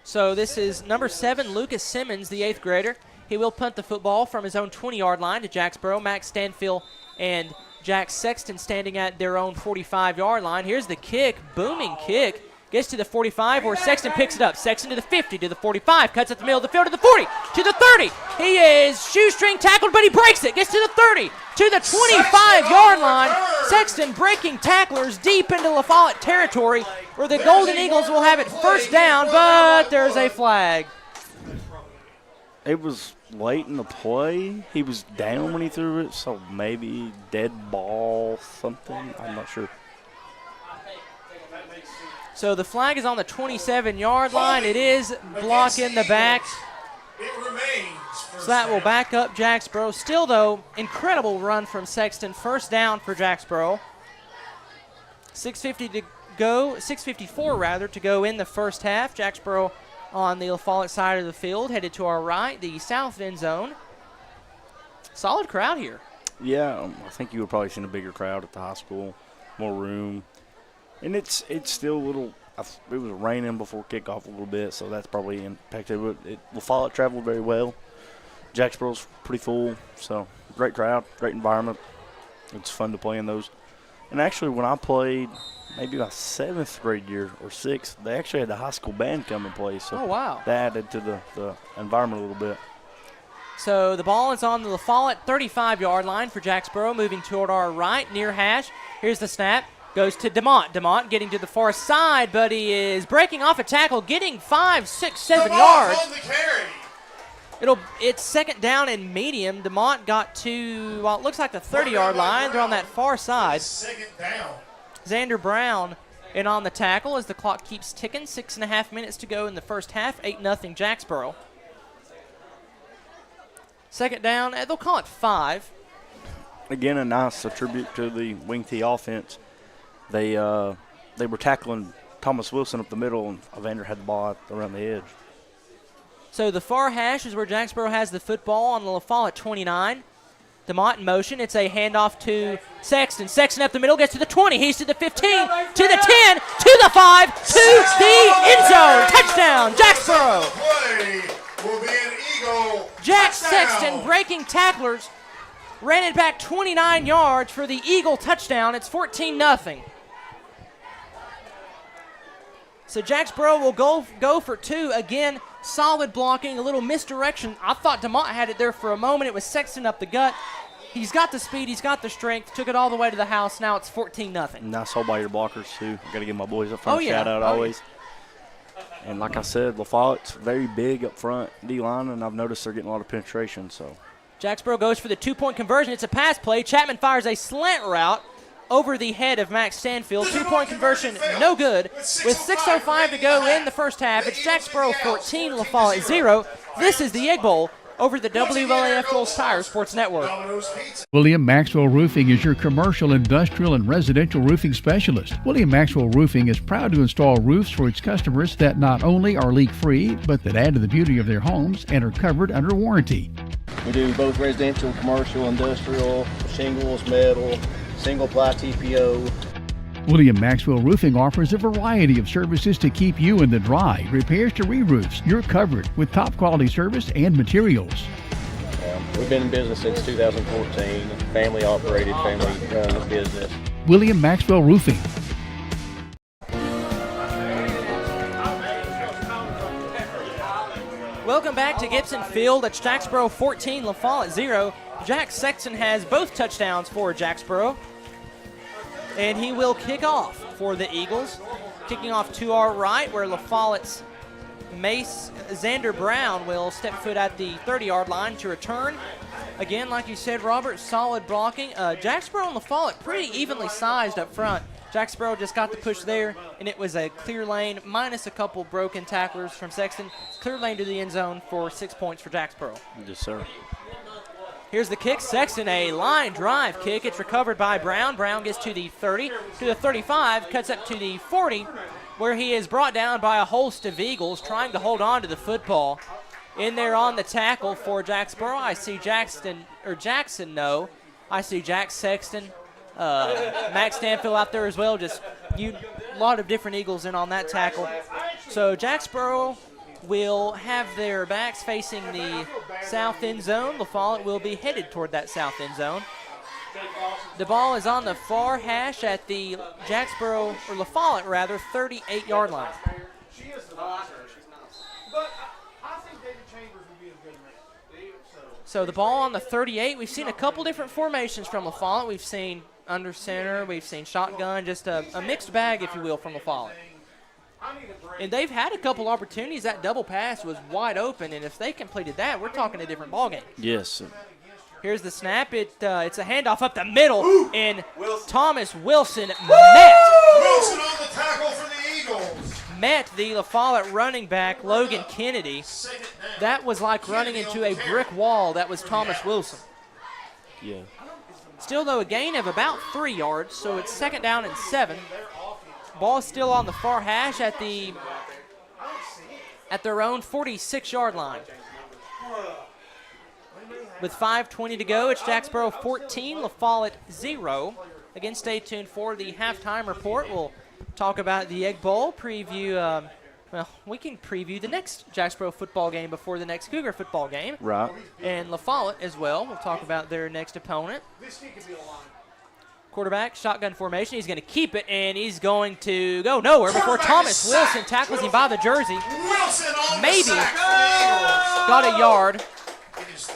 So this is number 7, Lucas Simmons, the 8th grader. He will punt the football from his own 20-yard line to Jacksboro. Max Stanfield and Jack Sexton standing at their own 45-yard line. Here's the kick, booming kick. Gets to the 45 where Sexton picks it up. Sexton to the 50, to the 45, cuts at the middle of the field to the 40, to the 30. He is shoestring tackled, but he breaks it. Gets to the 30, to the 25-yard line. Sexton breaking tacklers deep into LaFollette territory where the Golden Eagles will have it first down, but there's a flag. It was late in the play. He was down when he threw it, so maybe dead ball, something. I'm not sure. So the flag is on the 27-yard line. It is blocking the back. It remains. So that will back up Jacksboro. Still, though, incredible run from Sexton. First down for Jacksboro. 6:54 to go in the first half. Jacksboro on the LaFollette side of the field, headed to our right, the south end zone. Solid crowd here. Yeah, I think you would probably seen a bigger crowd at the high school, more room. And it's still a little – it was raining before kickoff a little bit, so that's probably impacted. LaFollette traveled very well. Jacksboro's pretty full, so great crowd, great environment. It's fun to play in those. And actually, when I played maybe my 7th grade year or 6th, they actually had the high school band come and play. So oh, wow. That added to the environment a little bit. So the ball is on the LaFollette 35-yard line for Jacksboro, moving toward our right, near hash. Here's the snap. Goes to DeMont. DeMont getting to the far side, but he is breaking off a tackle, getting 5, 6, 7 yards. On the carry. It's second down and medium. DeMont got to, well, it looks like the 30-yard line. They're on that far side. Second down. Xander Brown in on the tackle as the clock keeps ticking. 6.5 minutes to go in the first half. 8-0 Jacksboro. Second down, they'll call it 5. Again, a nice tribute to the wing T offense. They were tackling Thomas Wilson up the middle, and Evander had the ball around the edge. So the far hash is where Jacksboro has the football on the LaFollette 29. DeMont in motion. It's a handoff to Sexton. Sexton up the middle, gets to the 20. He's to the 15, to the 10, to the 5, to the end zone. Touchdown, Jacksboro. Play will be an Eagle. Jack touchdown. Sexton breaking tacklers. Ran it back 29 yards for the Eagle touchdown. It's 14-0. So Jacksboro will go for 2. Again, solid blocking, a little misdirection. I thought DeMont had it there for a moment. It was Sexton up the gut. He's got the speed. He's got the strength. Took it all the way to the house. Now it's 14-0. Nice hold by your blockers, too. Got to give my boys up front a shout-out always. And like I said, LaFollette's very big up front, D-line, and I've noticed they're getting a lot of penetration. So Jacksboro goes for the 2-point conversion. It's a pass play. Chapman fires a slant route over the head of Max Stanfield. 2-point conversion, no good. With 6:05 to go in the first half, it's Jacksboro 14, LaFollette 0. This is the Egg Bowl over the WLAF Gold Tire Sports Network. William Maxwell Roofing is your commercial, industrial, and residential roofing specialist. William Maxwell Roofing is proud to install roofs for its customers that not only are leak-free, but that add to the beauty of their homes and are covered under warranty. We do both residential, commercial, industrial, shingles, metal, single-ply TPO. William Maxwell Roofing offers a variety of services to keep you in the dry. Repairs to re-roofs, you're covered with top-quality service and materials. We've been in business since 2014, family-operated, family-run business. William Maxwell Roofing. Welcome back to Gibson Field. It's Jacksboro 14, LaFollette 0. Jack Sexton has both touchdowns for Jacksboro. And he will kick off for the Eagles. Kicking off to our right where LaFollette's Mace Xander Brown will step foot at the 30-yard line to return. Again, like you said, Robert, solid blocking. Jacksboro and LaFollette pretty evenly sized up front. Jacksboro just got the push there, and it was a clear lane minus a couple broken tacklers from Sexton. Clear lane to the end zone for 6 points for Jacksboro. Yes, sir. Here's the kick. Sexton, a line drive kick. It's recovered by Brown. Brown gets to the 30, to the 35, cuts up to the 40, where he is brought down by a host of Eagles trying to hold on to the football. In there on the tackle for Jacksboro, I see Jackson, I see Jack Sexton, Max Stanfield out there as well. Just a lot of different Eagles in on that tackle. So Jacksboro will have their backs facing the south end zone. LaFollette will be headed toward that south end zone. The ball is on the far hash at the Jacksboro, or LaFollette rather, 38-yard line. So the ball on the 38. We've seen a couple different formations from LaFollette. We've seen under center, we've seen shotgun, just a mixed bag, if you will, from LaFollette. And they've had a couple opportunities. That double pass was wide open, and if they completed that, we're talking a different ballgame. Yes. Here's the snap. It's a handoff up the middle, and Thomas Wilson met. Wilson on the tackle for the Eagles. Met the LaFollette running back, Logan Kennedy. That was like running into a brick wall. That was Thomas Wilson. Yeah. Still, though, a gain of about 3 yards, so it's second down and 7. Ball still on the far hash at their own 46-yard line. With 5:20 to go, it's Jacksboro 14, LaFollette 0. Again, stay tuned for the halftime report. We'll talk about the Egg Bowl, preview. We can preview the next Jacksboro football game before the next Cougar football game. Right. And LaFollette as well. We'll talk about their next opponent. Quarterback, shotgun formation. He's going to keep it, and he's going to go nowhere before Thomas Wilson tackles him by the jersey. Maybe got a yard.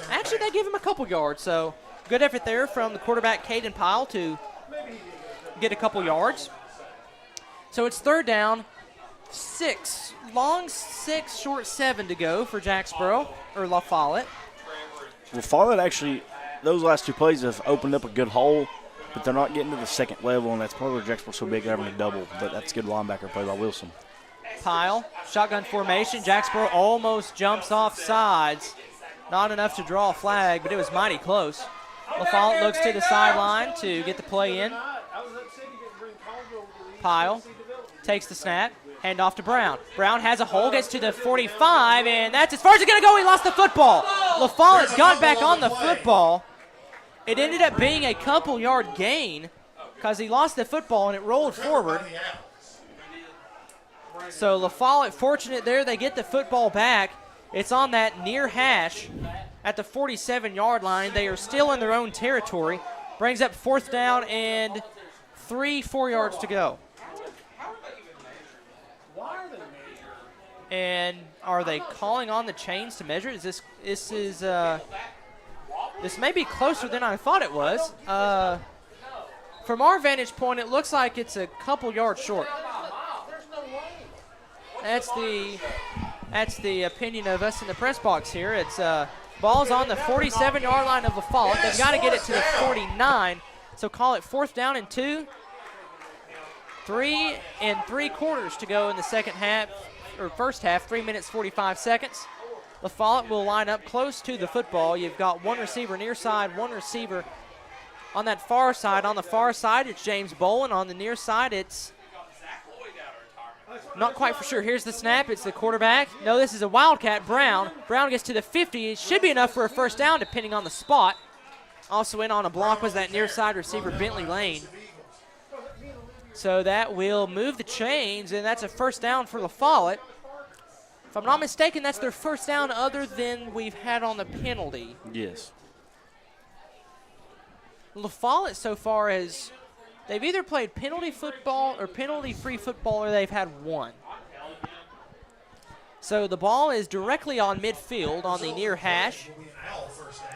Actually, they give him a couple yards, so good effort there from the quarterback, Caden Pyle, to get a couple yards. So it's third down Long 6, short 7 to go for Jacksboro, or LaFollette. LaFollette actually, those last 2 plays have opened up a good hole, but they're not getting to the second level, and that's probably where Jacksboro's so big they're having a double. But that's good linebacker play by Wilson. Pile, shotgun formation. Jacksboro almost jumps off sides. Not enough to draw a flag, but it was mighty close. LaFollette looks to the sideline to get the play in. Pile takes the snap. Hand off to Brown. Brown has a hole, gets to the 45, and that's as far as it's going to go. He lost the football. LaFollette got back on the football. It ended up being a couple-yard gain because he lost the football and it rolled forward. So LaFollette fortunate there. They get the football back. It's on that near hash at the 47-yard line. They are still in their own territory. Brings up 4th down and 4 yards to go. And are they calling on the chains to measure? This may be closer than I thought it was. From our vantage point, it looks like it's a couple yards short. That's the opinion of us in the press box here. It's ball's on the 47-yard line of LaFollette. They've got to get it to the 49. So call it 4th down and 2. 3 3/4 to go in the second half. Or first half, 3 minutes, 45 seconds. LaFollette will line up close to the football. You've got one receiver near side, one receiver on that far side. On the far side, it's James Bolin. On the near side, it's not quite for sure. Here's the snap. It's the quarterback. No, this is a Wildcat, Brown. Brown gets to the 50. It should be enough for a first down, depending on the spot. Also in on a block was that near side receiver, Bentley Lane. So that will move the chains, and that's a first down for LaFollette. If I'm not mistaken, that's their first down other than we've had on the penalty. Yes. LaFollette so far has, they've either played penalty football or penalty-free football, or they've had one. So the ball is directly on midfield on the near hash.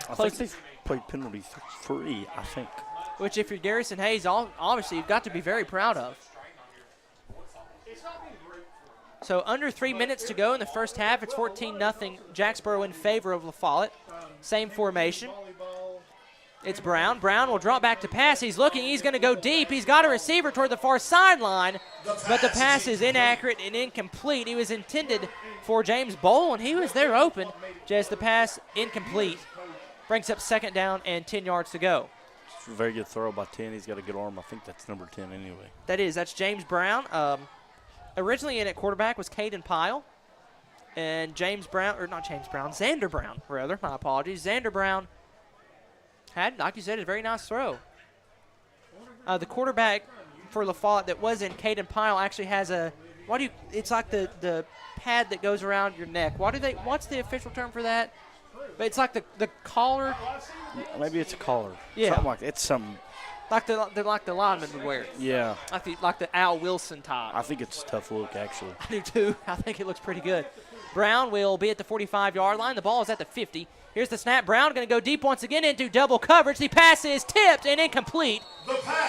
I think they've played penalty-free, I think. Which, if you're Garrison Hayes, obviously you've got to be very proud of. So under 3 minutes to go in the first half. It's 14-0 Jacksboro in favor of LaFollette. Same formation. It's Brown. Brown will drop back to pass. He's looking. He's going to go deep. He's got a receiver toward the far sideline, but the pass is inaccurate and incomplete. He was intended for James Bowl, and he was there open. Just the pass incomplete. Brings up 2nd down and 10 yards to go. It's a very good throw by 10. He's got a good arm. I think that's number 10 anyway. That's James Brown. Originally in at quarterback was Caden Pyle. And Xander Brown, rather. My apologies. Xander Brown had, like you said, a very nice throw. The quarterback for LaFollette that was in Caden Pyle actually has it's like the pad that goes around your neck. What's the official term for that? But it's like the collar. Maybe it's a collar. Yeah. Something like it's something. Like the linemen would wear. Yeah. Like the Al Wilson tie. I think it's a tough look, actually. I do too. I think it looks pretty good. Brown will be at the 45-yard line. The ball is at the 50. Here's the snap. Brown going to go deep once again into double coverage. The pass is tipped and incomplete.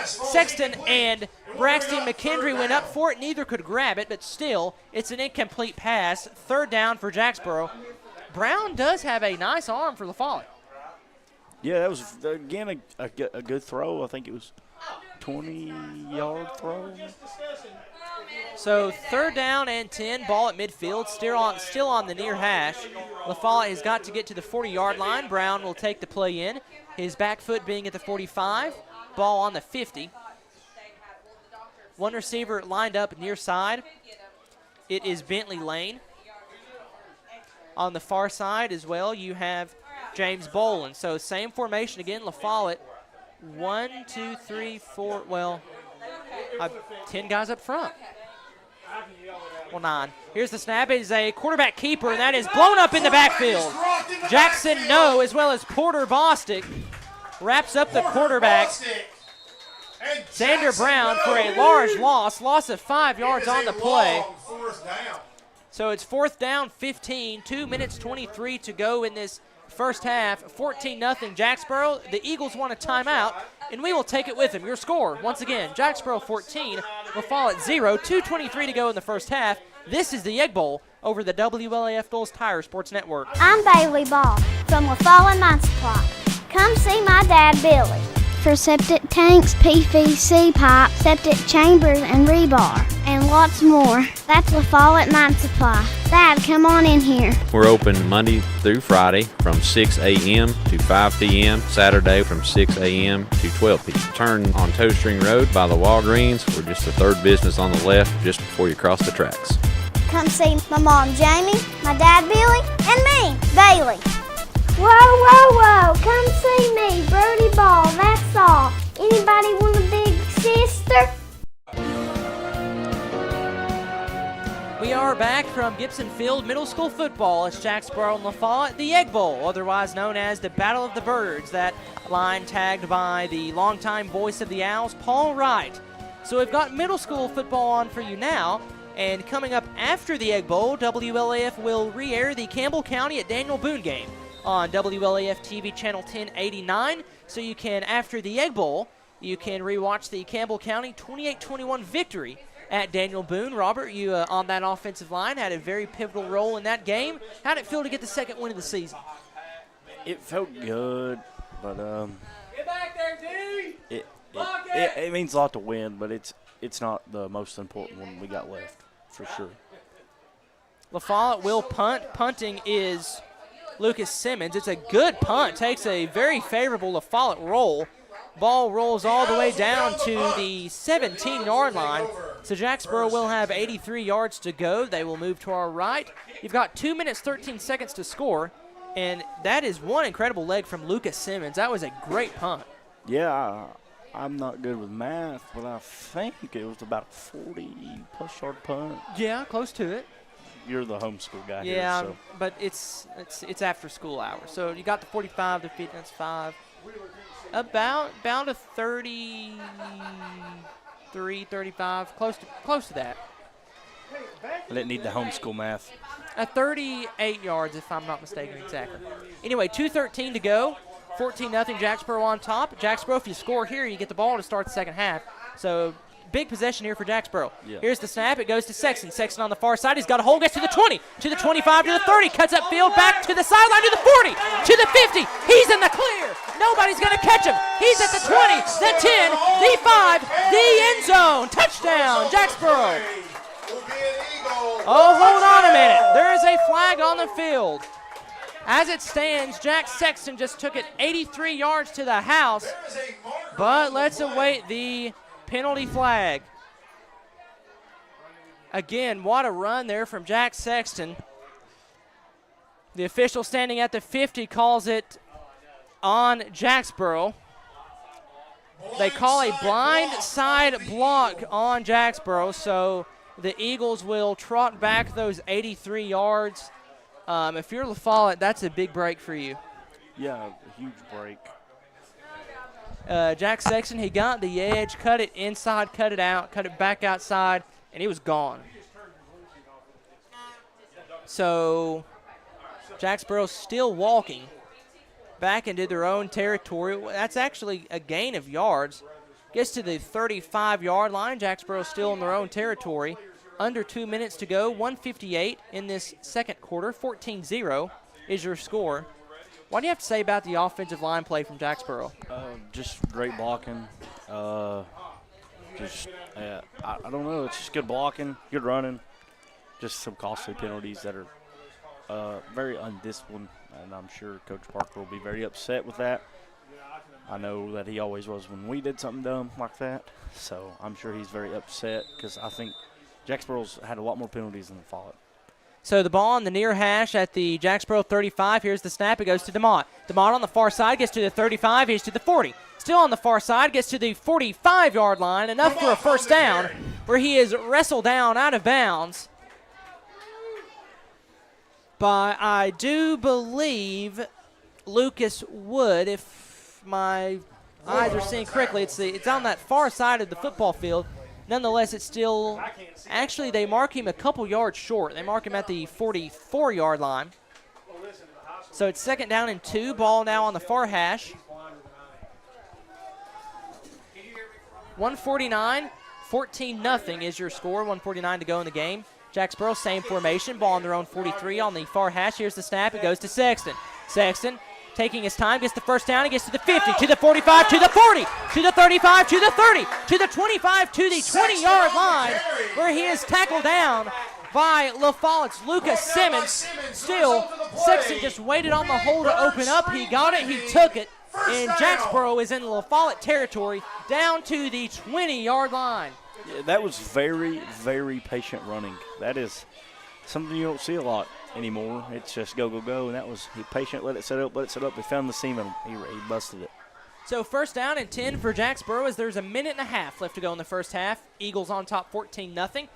Sexton and Braxton McKendry went up for it. Neither could grab it, but still, it's an incomplete pass. 3rd down for Jacksboro. Brown does have a nice arm for LaFollette. Yeah, that was, again, a good throw. I think it was 20-yard throw. So 3rd down and 10, ball at midfield, still on the near hash. LaFollette has got to get to the 40-yard line. Brown will take the play in. His back foot being at the 45, ball on the 50. One receiver lined up near side. It is Bentley Lane. On the far side as well, you have James Bolin. So same formation again, LaFollette. 1, 2, 3, 4, 10 guys up front. Well, 9. Here's the snap. It is a quarterback keeper, and that is blown up in the backfield. Jackson No, as well as Porter Bostic, wraps up the quarterback. Xander Brown for a large loss of 5 yards on the play. So it's 4th down, 15, 2 minutes 23 to go in this first half. 14-0 Jacksboro. The Eagles want a timeout, and we will take it with them. Your score, once again, Jacksboro 14, LaFollette 0, 2:23 to go in the first half. This is the Egg Bowl over the WLAF Dulles Tire Sports Network. I'm Bailey Ball from LaFollette Mine Supply. Come see my dad, Billy. For septic tanks, PVC pipe, septic chambers, and rebar, and lots more. That's LaFollette Mine Supply. Dad, come on in here. We're open Monday through Friday from 6 a.m. to 5 p.m., Saturday from 6 a.m. to 12 p.m. Turn on Toe String Road by the Walgreens. We're just the third business on the left just before you cross the tracks. Come see my mom, Jamie, my dad, Billy, and me, Bailey. Whoa, whoa, whoa, come see me, Brody Ball, that's all. Anybody want a big sister? We are back from Gibson Field Middle School football. It's Jacksboro and LaFollette, the Egg Bowl, otherwise known as the Battle of the Birds. That line tagged by the longtime voice of the Owls, Paul Wright. So we've got middle school football on for you now. And coming up after the Egg Bowl, WLAF will re-air the Campbell County at Daniel Boone game on WLAF TV channel 1089. So you can, after the Egg Bowl, you can rewatch the Campbell County 28-21 victory at Daniel Boone. Robert, you on that offensive line had a very pivotal role in that game. How did it feel to get the second win of the season? It felt good, but Get back there, D! it means a lot to win, but it's not the most important one we got left, for sure. LaFollette will punt. Punting is Lucas Simmons. It's a good punt. Takes a very favorable LaFollette roll. Ball rolls all the way down to the 17-yard line. So Jacksboro will have 83 yards to go. They will move to our right. You've got 2 minutes, 13 seconds to score. And that is one incredible leg from Lucas Simmons. That was a great punt. Yeah, I'm not good with math, but I think it was about a 40-plus yard punt. Yeah, close to it. You're the homeschool guy yeah, here, so. But it's after school hours. So you got the 45, the 50, that's 5. About a 33, 35, close to that. I didn't need the homeschool math. 38 yards, if I'm not mistaken, exactly. Anyway, 2:13 to go. 14-0 Jacksboro on top. Jacksboro, if you score here, you get the ball to start the second half. So big possession here for Jacksboro. Yeah. Here's the snap. It goes to Sexton. Sexton on the far side. He's got a hole. Gets to the 20, to the 25, to the 30. Cuts up field, back to the sideline, to the 40, to the 50. He's in the clear. Nobody's going to catch him. He's at the 20, the 10, the 5, the end zone. Touchdown, Jacksboro. Oh, hold on a minute. There is a flag on the field. As it stands, Jack Sexton just took it 83 yards to the house. But let's await the penalty flag. Again, what a run there from Jack Sexton. The official standing at the 50 calls it on Jacksboro. They call a blind side block on Jacksboro, so the Eagles will trot back those 83 yards. If you're LaFollette, that's a big break for you. Yeah, a huge break. Jack Sexton, he got the edge, cut it inside, cut it out, cut it back outside, and he was gone. So Jacksboro's still walking back into their own territory. That's actually a gain of yards. Gets to the 35-yard line. Jacksboro's still in their own territory. Under 2 minutes to go, 1:58 in this second quarter. 14-0 is your score. What do you have to say about the offensive line play from Jacksboro? Just great blocking. I don't know. It's just good blocking, good running. Just some costly penalties that are very undisciplined, and I'm sure Coach Parker will be very upset with that. I know that he always was when we did something dumb like that, so I'm sure he's very upset because I think Jacksboro's had a lot more penalties than LaFollette. So the ball on the near hash at the Jacksboro 35. Here's the snap. It goes to DeMott. DeMott on the far side gets to the 35. He's to the 40. Still on the far side, gets to the 45-yard line. Enough for a first down where he is wrestled down out of bounds by, I do believe, Lucas Wood. If my eyes are seeing correctly, it's on that far side of the football field. Nonetheless, it's still, actually they mark him a couple yards short. They mark him at the 44-yard line. So it's second down and 2. Ball now on the far hash. 149, 14-0 is your score. 149 to go in the game. Jacksboro, same formation, ball on their own 43 on the far hash. Here's the snap. It goes to Sexton. Sexton taking his time, gets the first down. He gets to the 50, to the 45, to the 40, to the 35, to the 30, to the 25, to the 20-yard line, where he is tackled down by LaFollette's Lucas Simmons. Still, Sexton just waited on the hole to open up. He got it. He took it. And Jacksboro is in LaFollette territory down to the 20-yard line. Yeah, that was very, very patient running. That is something you don't see a lot anymore. It's just go, go, go. And that was he patient, let it set up. He found the seam and he busted it. So first down and 10 for Jacksboro as there's a minute and a half left to go in the first half. Eagles on top 14-0.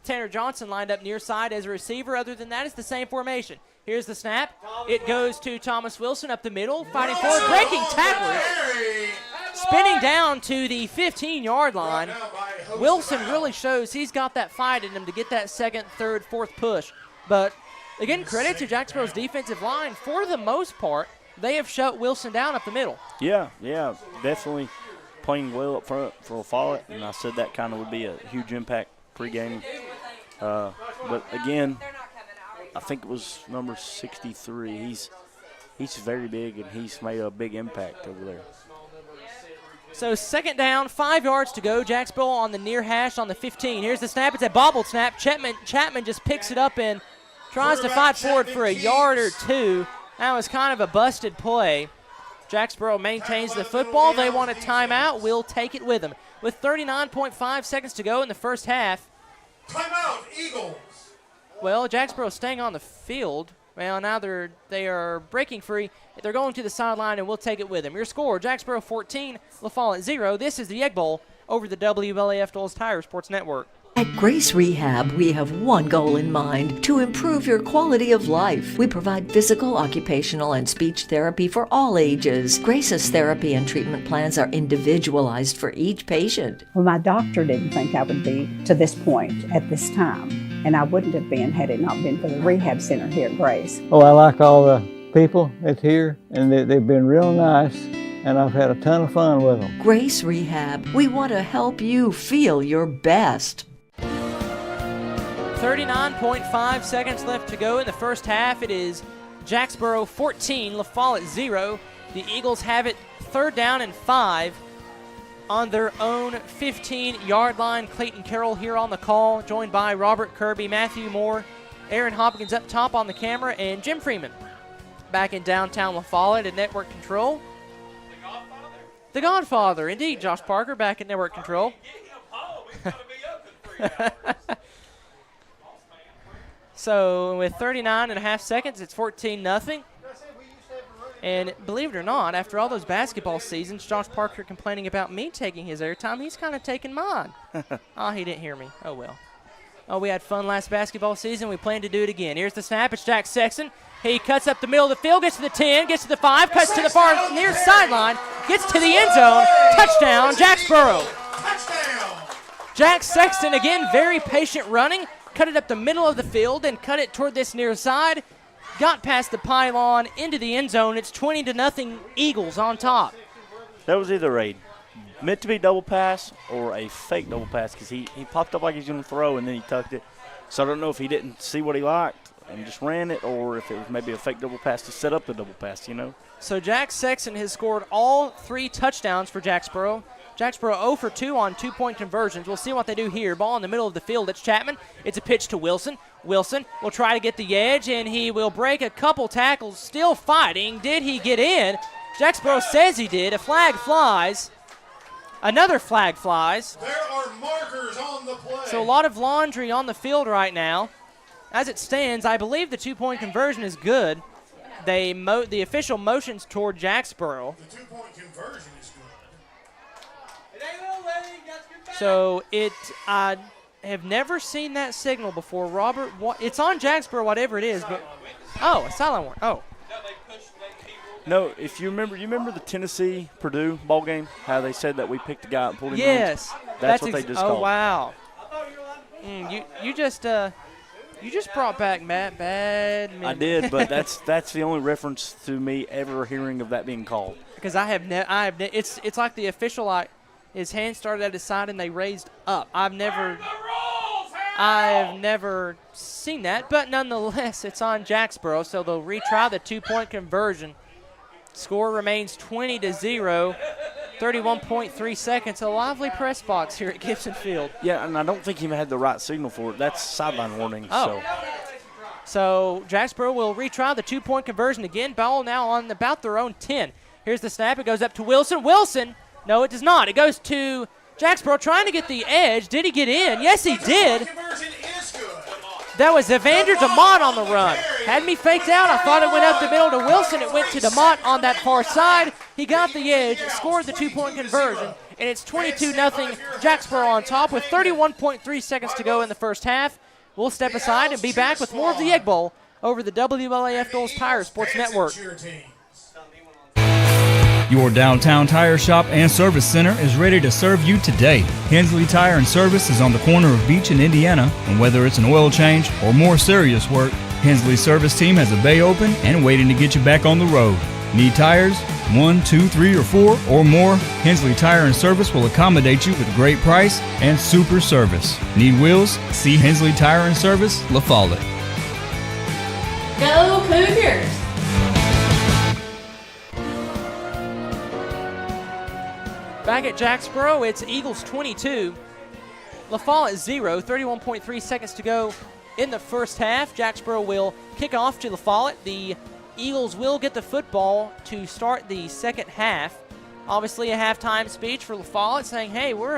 Tanner Johnson lined up near side as a receiver. Other than that, it's the same formation. Here's the snap. It goes to Thomas Wilson up the middle, fighting forward, breaking tacklers, spinning down to the 15-yard line. Wilson really shows he's got that fight in him to get that second, third, fourth push. But, again, credit to Jacksboro's defensive line. For the most part, they have shut Wilson down up the middle. Yeah, definitely playing well up front for LaFollette, and I said that kind of would be a huge impact pregame. But again, I think it was number 63. He's very big, and he's made a big impact over there. So second down, 5 yards to go. Jacksboro on the near hash on the 15. Here's the snap. It's a bobbled snap. Chapman just picks it up and tries to fight forward for a yard or two. That was kind of a busted play. Jacksboro maintains the football. They want a timeout. We'll take it with them. With 39.5 seconds to go in the first half. Timeout, Eagles. Well, Jacksboro staying on the field. Well, now they are breaking free. They're going to the sideline, and we'll take it with them. Your score, Jacksboro 14, LaFollette 0. This is the Egg Bowl over the WLAF Doles Tire Sports Network. At Grace Rehab, we have one goal in mind: to improve your quality of life. We provide physical, occupational, and speech therapy for all ages. Grace's therapy and treatment plans are individualized for each patient. Well, my doctor didn't think I would be to this point at this time, and I wouldn't have been had it not been for the rehab center here at Grace. Oh, I like all the people that's here, and they've been real nice, and I've had a ton of fun with them. Grace Rehab, we want to help you feel your best. 39.5 seconds left to go in the first half. It is Jacksboro 14, LaFollette 0. The Eagles have it third down and 5 on their own 15-yard line. Clayton Carroll here on the call, joined by Robert Kirby, Matthew Moore, Aaron Hopkins up top on the camera, and Jim Freeman back in downtown LaFollette at Network Control. The Godfather, indeed, Josh Parker back at Network Control. So with 39.5 seconds, it's 14-0. And believe it or not, after all those basketball seasons, Josh Parker complaining about me taking his airtime, he's kind of taking mine. Oh, he didn't hear me. Oh, well. Oh, we had fun last basketball season. We plan to do it again. Here's the snap. It's Jack Sexton. He cuts up the middle of the field, gets to the 10, gets to the 5, cuts to the far near sideline, gets to the end zone. Touchdown, Jacksboro. Jack Sexton, again, very patient running. Cut it up the middle of the field and cut it toward this near side. Got past the pylon into the end zone. It's 20-0 Eagles on top. That was either a meant to be double pass or a fake double pass because he popped up like he's going to throw and then he tucked it. So I don't know if he didn't see what he liked and just ran it, or if it was maybe a fake double pass to set up the double pass, you know. So Jack Sexton has scored all 3 touchdowns for Jacksboro. Jacksboro 0 for 2 on 2-point conversions. We'll see what they do here. Ball in the middle of the field. It's Chapman. It's a pitch to Wilson. Wilson will try to get the edge, and he will break a couple tackles. Still fighting. Did he get in? Jacksboro says he did. A flag flies. Another flag flies. There are markers on the play. So a lot of laundry on the field right now. As it stands, I believe the 2-point conversion is good. The official motions toward Jacksboro. The 2-point conversion is good. So I have never seen that signal before. Robert, it's on Jacksboro, whatever it is. But a silent warning. Oh. No, if you remember the Tennessee-Purdue ball game, how they said that we picked a guy and pulled him in? Yes. That's what they just called. Oh, wow. You just brought back Matt Badman. I did, but that's the only reference to me ever hearing of that being called. Because it's like the official, like, his hand started at his side and they raised up. I've never. I've never seen that, but nonetheless, it's on Jacksboro, so they'll retry the two-point conversion. Score remains 20-0, 31.3 seconds. A lively press box here at Gibson Field. Yeah, and I don't think he had the right signal for it. That's sideline warning. So Jacksboro will retry the two-point conversion again. Ball now on about their own 10. Here's the snap. It goes up to Wilson. Wilson, no, it does not. It goes to Jacksboro trying to get the edge. Did he get in? Yes, he did. That was Evander DeMott on the run. Had me faked out. I thought it went up the middle to Wilson. It went to DeMott on that far side. He got the edge, scored the two-point conversion, and it's 22-0 Jacksboro on top with 31.3 seconds to go in the first half. We'll step aside and be back with more of the Egg Bowl over the WLAF Goals Tire Sports Network. Your downtown tire shop and service center is ready to serve you today. Hensley Tire and Service is on the corner of Beach and Indiana, and whether it's an oil change or more serious work, Hensley's service team has a bay open and waiting to get you back on the road. Need tires? 1, 2, 3, or 4 or more? Hensley Tire and Service will accommodate you with great price and super service. Need wheels? See Hensley Tire and Service, LaFollette. Go Cougars! Back at Jacksboro, it's Eagles 22, LaFollette 0, 31.3 seconds to go in the first half. Jacksboro will kick off to LaFollette. The Eagles will get the football to start the second half. Obviously a halftime speech for LaFollette saying, hey, we've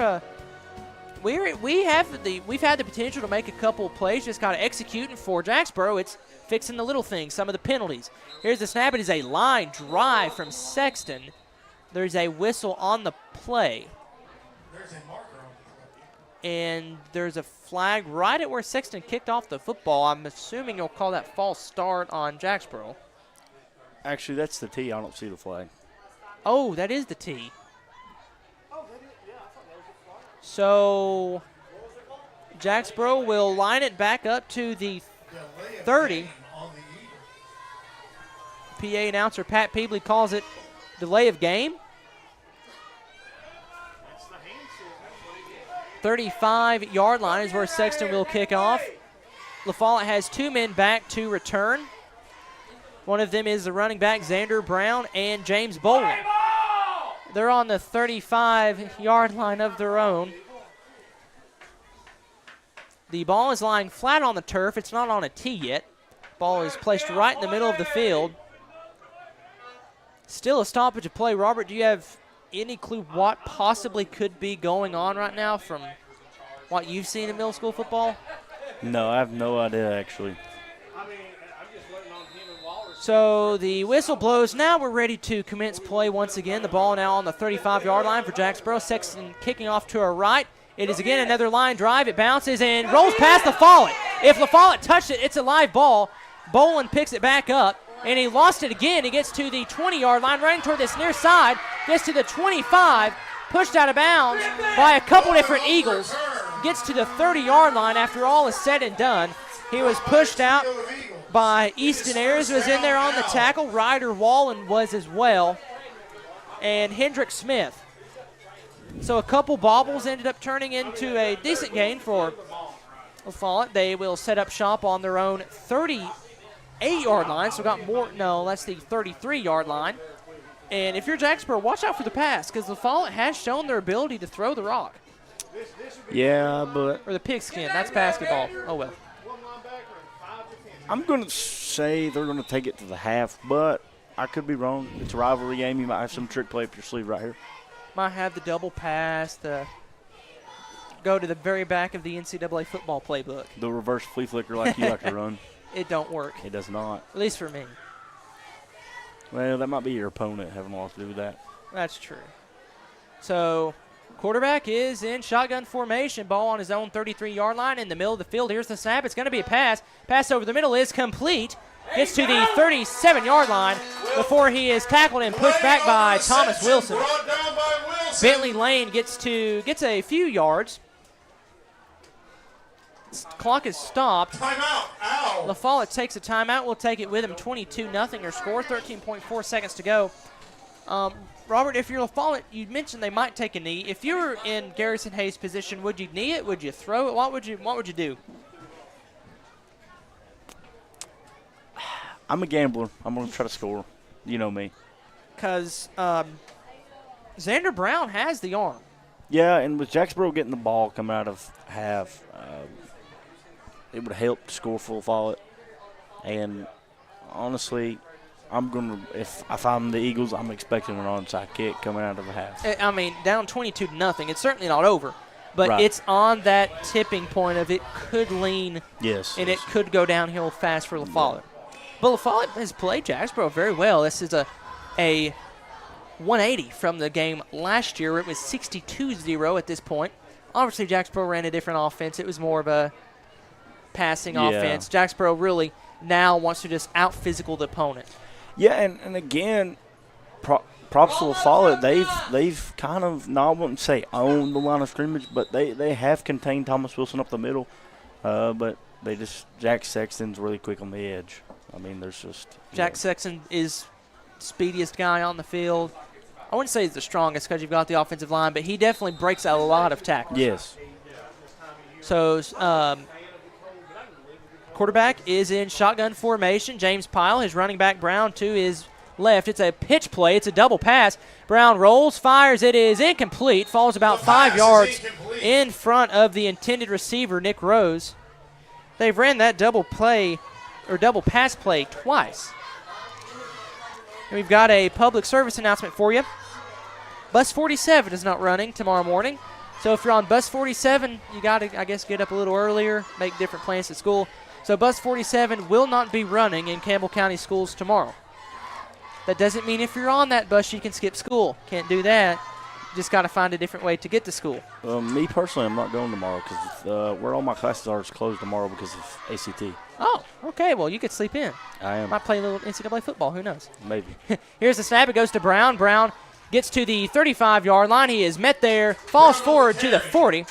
had the potential to make a couple of plays, just got to execute. And for Jacksboro, it's fixing the little things, some of the penalties. Here's the snap. It is a line drive from Sexton. There's a whistle on the play. And there's a flag right at where Sexton kicked off the football. I'm assuming you'll call that false start on Jacksboro. Actually, that's the tee. I don't see the flag. Oh, that is the tee. So Jacksboro will line it back up to the 30. PA announcer Pat Peebley calls it delay of game. 35-yard line is where Sexton will kick off. LaFollette has two men back to return. One of them is the running back, Xander Brown, and James Bolin. They're on the 35-yard line of their own. The ball is lying flat on the turf. It's not on a tee yet. Ball is placed right in the middle of the field. Still a stoppage of play. Robert, do you have any clue what possibly could be going on right now from what you've seen in middle school football? No, I have no idea, actually. So the whistle blows. Now we're ready to commence play once again. The ball now on the 35-yard line for Jacksboro. Sexton kicking off to our right. It is again another line drive. It bounces and rolls past LaFollette. If LaFollette touched it, it's a live ball. Bolin picks it back up, and he lost it again. He gets to the 20-yard line, running toward this near side, gets to the 25, pushed out of bounds by a couple different Eagles, gets to the 30-yard line after all is said and done. He was pushed out by Easton Ayers, was in there on the tackle. Ryder Wallen was as well, and Hendrick Smith. So a couple bobbles ended up turning into a decent gain for LaFollette. They will set up shop on their own 38-yard line. So got more, no, that's the 33-yard line. And if you're Jacksboro, watch out for the pass because LaFollette has shown their ability to throw the rock. Yeah, but... Or the pigskin, that's basketball. Oh, well. I'm going to say they're going to take it to the half, but I could be wrong. It's a rivalry game. You might have some trick play up your sleeve right here. Might have the double pass, go to the very back of the NCAA football playbook. The reverse flea flicker like you like to run. It don't work. It does not. At least for me. Well, that might be your opponent having a lot to do with that. That's true. So, quarterback is in shotgun formation. Ball on his own 33-yard line in the middle of the field. Here's the snap. It's going to be a pass. Pass over the middle is complete. Gets to the 37-yard line before he is tackled and pushed back by Thomas Wilson. Bentley Lane gets a few yards. Clock is stopped. Timeout. Ow. LaFollette takes a timeout. We'll take it with him. 22-0 your score. 13.4 seconds to go. Robert, if you're LaFollette, you mentioned they might take a knee. If you were in Garrison Hayes' position, would you knee it? Would you throw it? What would you do? I'm a gambler. I'm going to try to score. You know me. Because Xander Brown has the arm. Yeah, and with Jacksboro getting the ball coming out of half, it would help to score for LaFollette. And honestly, if I'm the Eagles, I'm expecting an onside kick coming out of a half. I mean, down 22-0. It's certainly not over, but Right. it's on that tipping point of it could lean. Yes. And it could go downhill fast for LaFollette. But LaFollette has played Jacksboro very well. This is a 180 from the game last year. It was 62-0 at this point. Obviously, Jacksboro ran a different offense. It was more of a passing offense. Jacksboro really now wants to just out-physical the opponent. Yeah, and again, props to LaFollette. They've kind of, I wouldn't say owned the line of scrimmage, but they have contained Thomas Wilson up the middle. But Jack Sexton's really quick on the edge. I mean, there's just Jack Sexton is speediest guy on the field. I wouldn't say he's the strongest because you've got the offensive line, but he definitely breaks a lot of tackles. Yes. So quarterback is in shotgun formation. James Pyle, his running back Brown to his left. It's a pitch play. It's a double pass. Brown rolls, fires. It is incomplete. Falls about 5 yards in front of the intended receiver, Nick Rose. They've ran that double pass play twice. And we've got a public service announcement for you. Bus 47 is not running tomorrow morning. So if you're on Bus 47, you got to, I guess, get up a little earlier, make different plans at school. So Bus 47 will not be running in Campbell County schools tomorrow. That doesn't mean if you're on that bus you can skip school. Can't do that. Just got to find a different way to get to school. Me personally, I'm not going tomorrow because where all my classes are is closed tomorrow because of ACT. Oh, okay. Well, you could sleep in. I am. Might play a little NCAA football. Who knows? Maybe. Here's the snap. It goes to Brown. Brown gets to the 35-yard line. He is met there. Falls forward to the 40.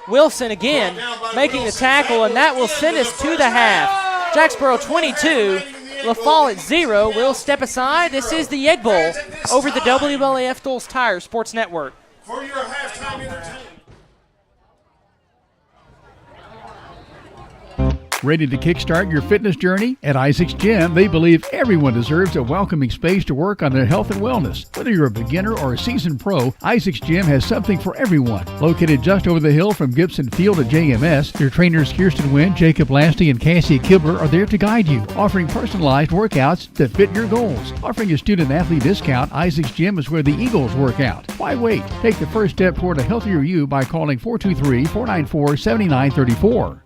Wilson again making the tackle, and that will send us to the half. Jacksboro 22, LaFollette 0. We'll step aside. This is the Egg Bowl over the WLAF Dulles Tire Sports Network. For your halftime entertainment. Ready to kickstart your fitness journey? At Isaac's Gym, they believe everyone deserves a welcoming space to work on their health and wellness. Whether you're a beginner or a seasoned pro, Isaac's Gym has something for everyone. Located just over the hill from Gibson Field at JMS, your trainers Kirsten Wynn, Jacob Lasty, and Cassie Kibler are there to guide you, offering personalized workouts that fit your goals. Offering a student-athlete discount, Isaac's Gym is where the Eagles work out. Why wait? Take the first step toward a healthier you by calling 423-494-7934.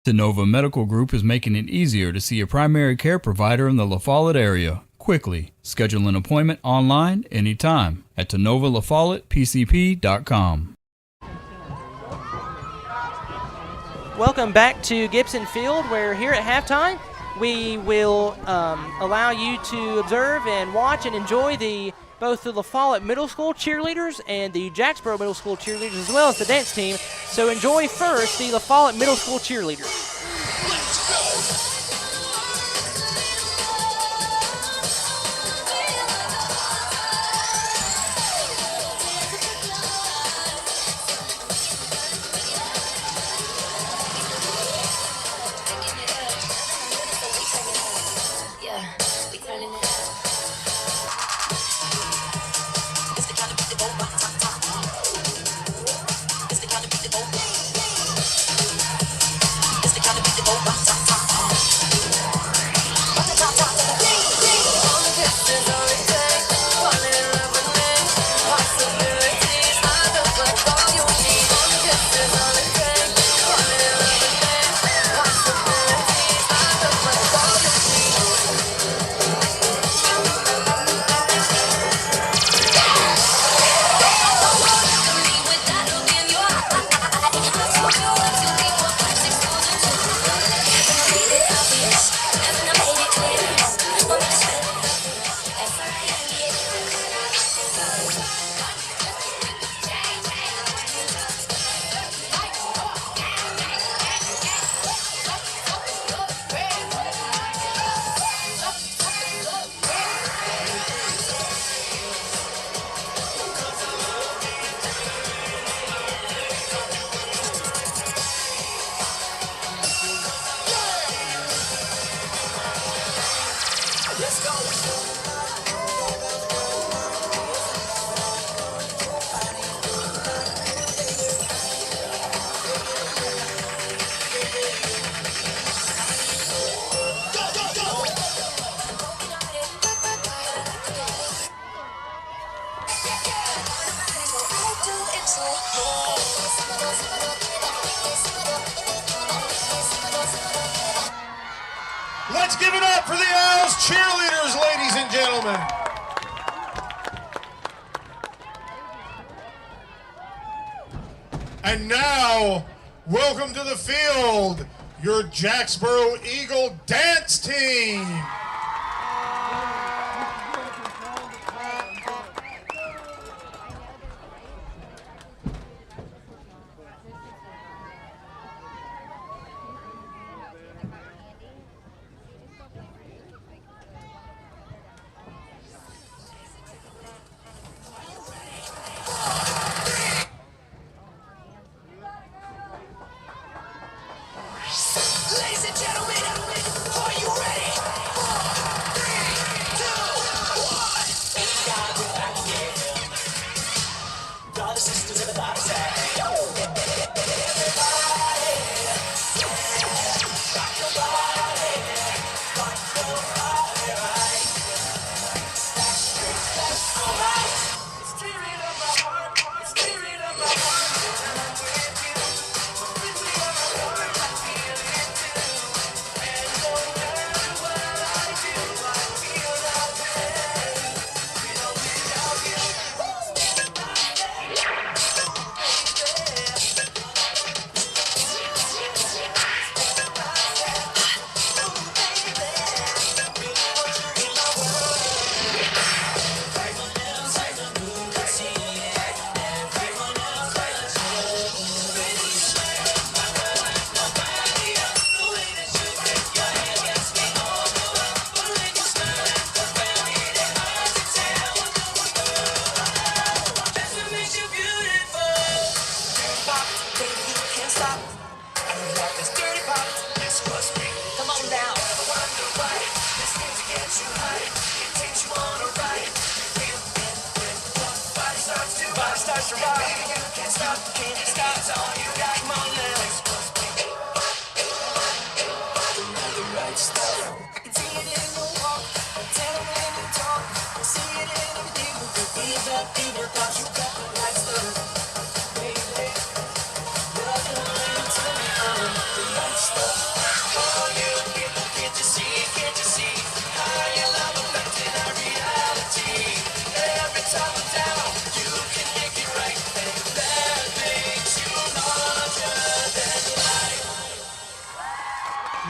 Tenova Medical Group is making it easier to see a primary care provider in the LaFollette area quickly. Schedule an appointment online anytime at TenovaLaFollettePCP.com. Welcome back to Gibson Field, where here at halftime we will allow you to observe and watch and enjoy both the LaFollette Middle School cheerleaders and the Jacksboro Middle School cheerleaders, as well as the dance team. So enjoy first the LaFollette Middle School cheerleaders. It's the kind of beat that go rock, top, top. Let's give it up for the Owls cheerleaders, ladies and gentlemen. And now, welcome to the field, your Jacksboro Eagle dance team. Ladies and gentlemen, are you ready? 4, 3, 2, 1. Brothers, sisters, everybody say.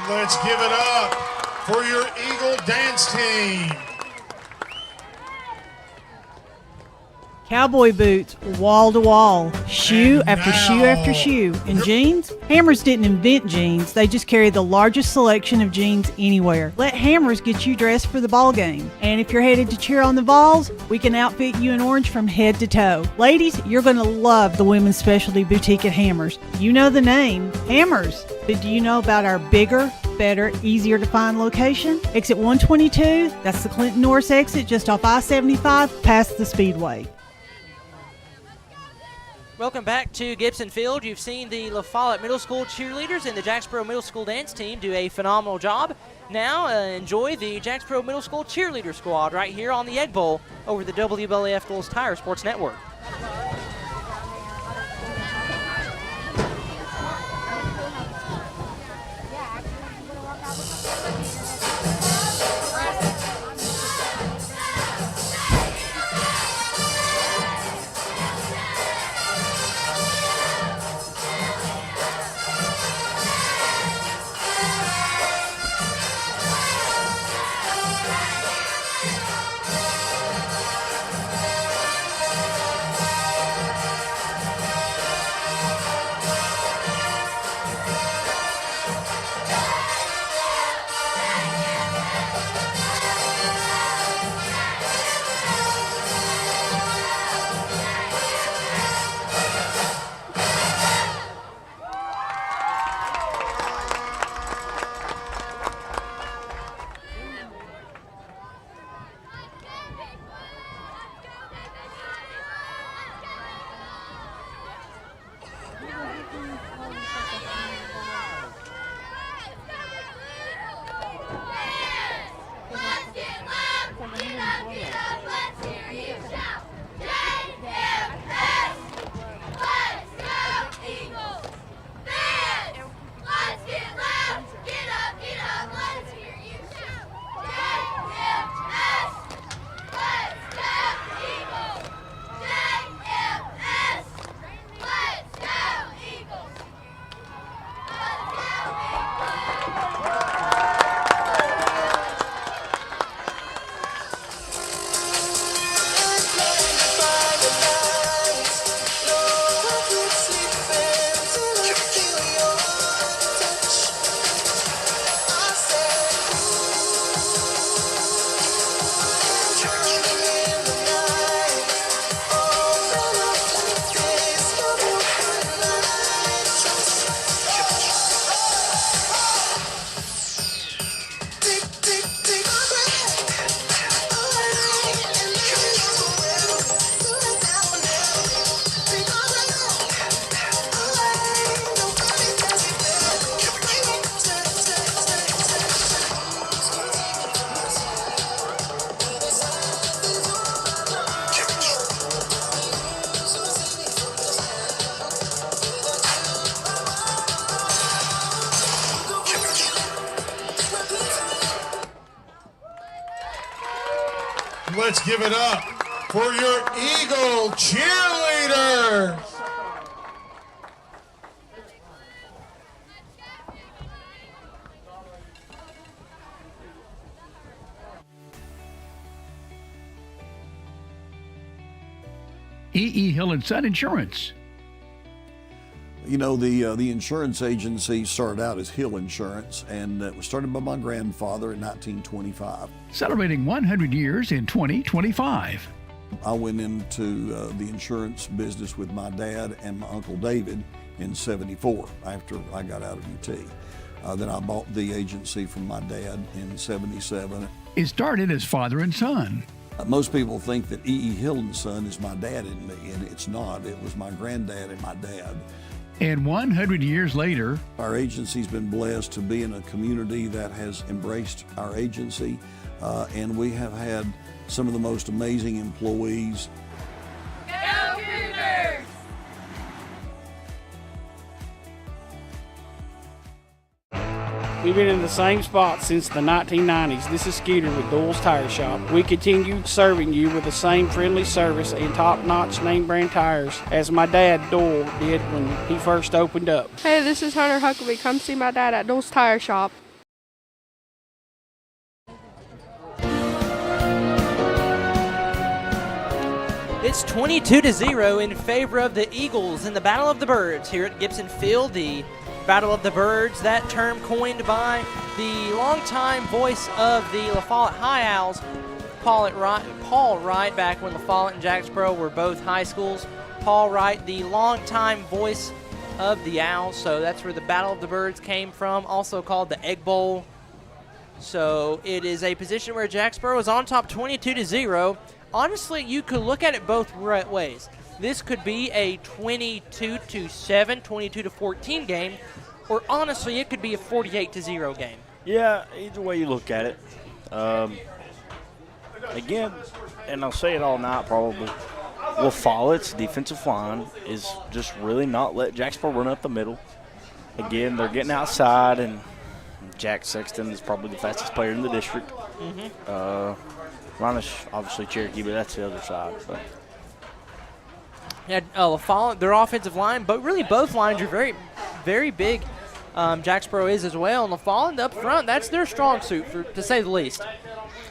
Let's give it up for your Eagle dance team. Cowboy boots, wall to wall, shoe after shoe after shoe. And jeans? Hammers didn't invent jeans, they just carry the largest selection of jeans anywhere. Let Hammers get you dressed for the ball game. And if you're headed to cheer on the Vols, we can outfit you in orange from head to toe. Ladies, you're going to love the women's specialty boutique at Hammers. You know the name, Hammers. But do you know about our bigger, better, easier to find location? Exit 122, that's the Clinton Norris exit just off I-75 past the Speedway. Welcome back to Gibson Field. You've seen the LaFollette Middle School cheerleaders and the Jacksboro Middle School dance team do a phenomenal job. Now enjoy the Jacksboro Middle School cheerleader squad right here on the Egg Bowl over the WLAF Bulls Tire Sports Network. let's give it up for your Eagle cheerleaders. E.E. Hill & Son Insurance. You know, the insurance agency started out as Hill Insurance, and it was started by my grandfather in 1925. Celebrating 100 years in 2025. I went into the insurance business with my dad and my Uncle David in '74 after I got out of UT. Then I bought the agency from my dad in '77. It started as father and son. Most people think that E.E. Hill & Son is my dad and me, and it's not. It was my granddad and my dad. And 100 years later, our agency's been blessed to be in a community that has embraced our agency, and we have had some of the most amazing employees. Go Cougars! We've been in the same spot since the 1990s. This is Skeeter with Doyle's Tire Shop. We continue serving you with the same friendly service and top-notch name brand tires as my dad Doyle did when he first opened up. Hey, this is Hunter Huckabee. Come see my dad at Doyle's Tire Shop. It's 22-0 in favor of the Eagles in the Battle of the Birds here at Gibson Field. The Battle of the Birds, that term coined by the longtime voice of the LaFollette High Owls, Paul Wright, back when LaFollette and Jacksboro were both high schools. Paul Wright, the longtime voice of the Owls, so that's where the Battle of the Birds came from, also called the Egg Bowl. So it is a position where Jacksboro is on top 22-0. Honestly, you could look at it both ways. This could be a 22-7, 22-14 game, or honestly, it could be a 48-0 game. Yeah, either way you look at it. Again, and I'll say it all night probably, LaFollette's defensive line is just really not let Jacksboro run up the middle. Again, they're getting outside, and Jack Sexton is probably the fastest player in the district. Ronish, obviously Cherokee, but that's the other side. But. Yeah, LaFollette, their offensive line, but really both lines are very, very big. Jacksboro is as well. And LaFollette up front, that's their strong suit, to say the least.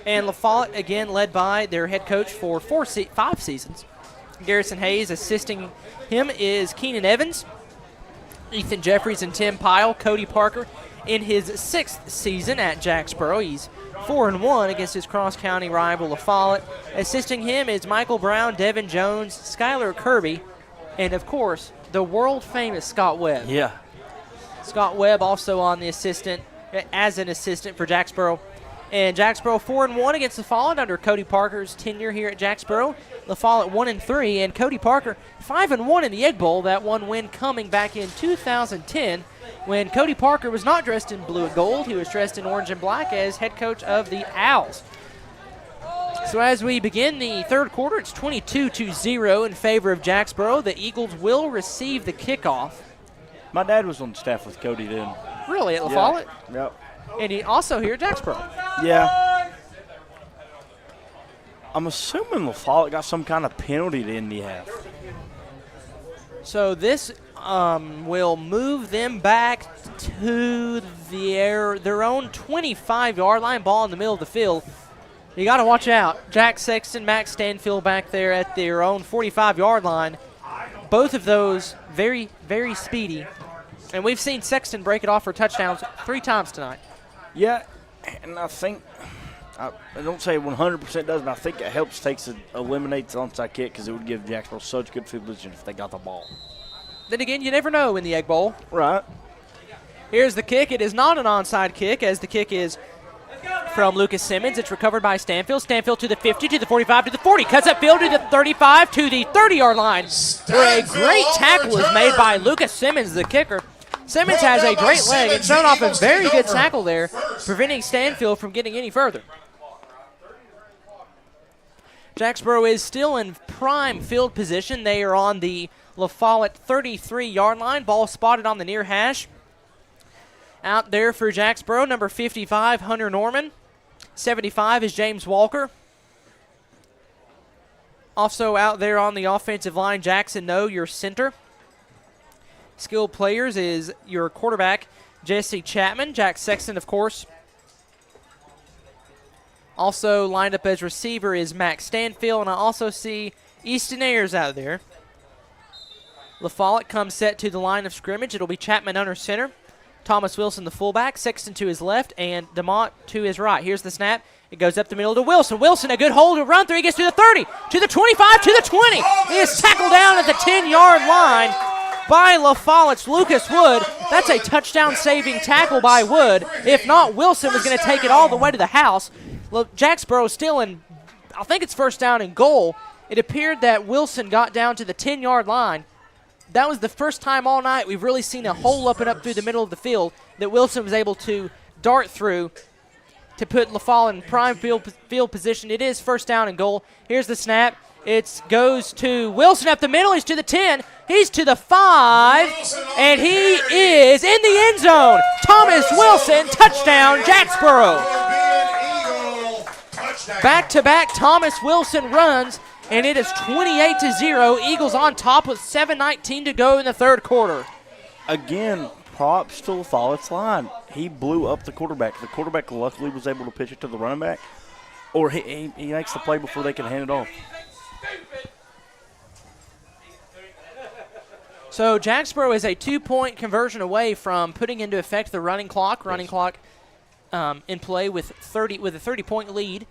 And LaFollette, again, led by their head coach for 5 seasons. Garrison Hayes. Assisting him is Keenan Evans, Ethan Jeffries, and Tim Pyle. Cody Parker in his 6th season at Jacksboro. He's 4-1 against his cross-county rival LaFollette. Assisting him is Michael Brown, Devin Jones, Skylar Kirby, and, of course, the world-famous Scott Webb. Yeah. Scott Webb also on the as an assistant for Jacksboro. And Jacksboro 4-1 against LaFollette under Cody Parker's tenure here at Jacksboro. LaFollette 1-3, and Cody Parker 5-1 in the Egg Bowl. That one win coming back in 2010 when Cody Parker was not dressed in blue and gold. He was dressed in orange and black as head coach of the Owls. So as we begin the third quarter, it's 22-0 in favor of Jacksboro. The Eagles will receive the kickoff. My dad was on staff with Cody then. Really, at LaFollette? Yeah. Yep. And he also here at Jacksboro. Yeah. I'm assuming LaFollette got some kind of penalty to end the half. So this will move them back to their own 25-yard line, ball in the middle of the field. You got to watch out. Jack Sexton, Max Stanfield back there at their own 45-yard line. Both of those very, very speedy. And we've seen Sexton break it off for touchdowns 3 times tonight. Yeah, and I think, I don't say 100% does, but I think it helps eliminates the onside kick because it would give Jacksboro such good field position if they got the ball. Then again, you never know in the Egg Bowl. Right. Here's the kick. It is not an onside kick, as the kick is from Lucas Simmons. It's recovered by Stanfield. Stanfield to the 50, to the 45, to the 40. Cuts upfield to the 35, to the 30-yard line, where a great tackle is made by Lucas Simmons, the kicker. Simmons has a great leg and thrown off a very good tackle there, preventing Stanfield from getting any further. Jacksboro is still in prime field position. They are on the LaFollette 33-yard line. Ball spotted on the near hash. Out there for Jacksboro, number 55, Hunter Norman. 75 is James Walker. Also out there on the offensive line, Jackson No, your center. Skilled players is your quarterback, Jesse Chapman. Jack Sexton, of course. Also lined up as receiver is Max Stanfield, and I also see Easton Ayers out there. LaFollette comes set to the line of scrimmage. It'll be Chapman under center. Thomas Wilson, the fullback. Sexton to his left, and DeMont to his right. Here's the snap. It goes up the middle to Wilson. Wilson, a good hold to run through. He gets to the 30, to the 25, to the 20. He is tackled down at the 10-yard line by LaFollette's Lucas Wood. That's a touchdown-saving tackle by Wood. If not, Wilson was going to take it all the way to the house. Jacksboro still in, I think it's first down and goal. It appeared that Wilson got down to the 10-yard line. That was the first time all night we've really seen a hole up and up through the middle of the field that Wilson was able to dart through to put LaFollette in prime field position. It is first down and goal. Here's the snap. It goes to Wilson up the middle. He's to the 10. He's to the 5. And he is in the end zone. Thomas Wilson, touchdown, Jacksboro. Back-to-back Thomas Wilson runs, and it is 28-0. Eagles on top with 7:19 to go in the third quarter. Again, props to LaFollette's line. He blew up the quarterback. The quarterback luckily was able to pitch it to the running back, or he makes the play before they can hand it off. So Jacksboro is a 2-point conversion away from putting into effect the running clock. Running clock in play with a 30-point lead.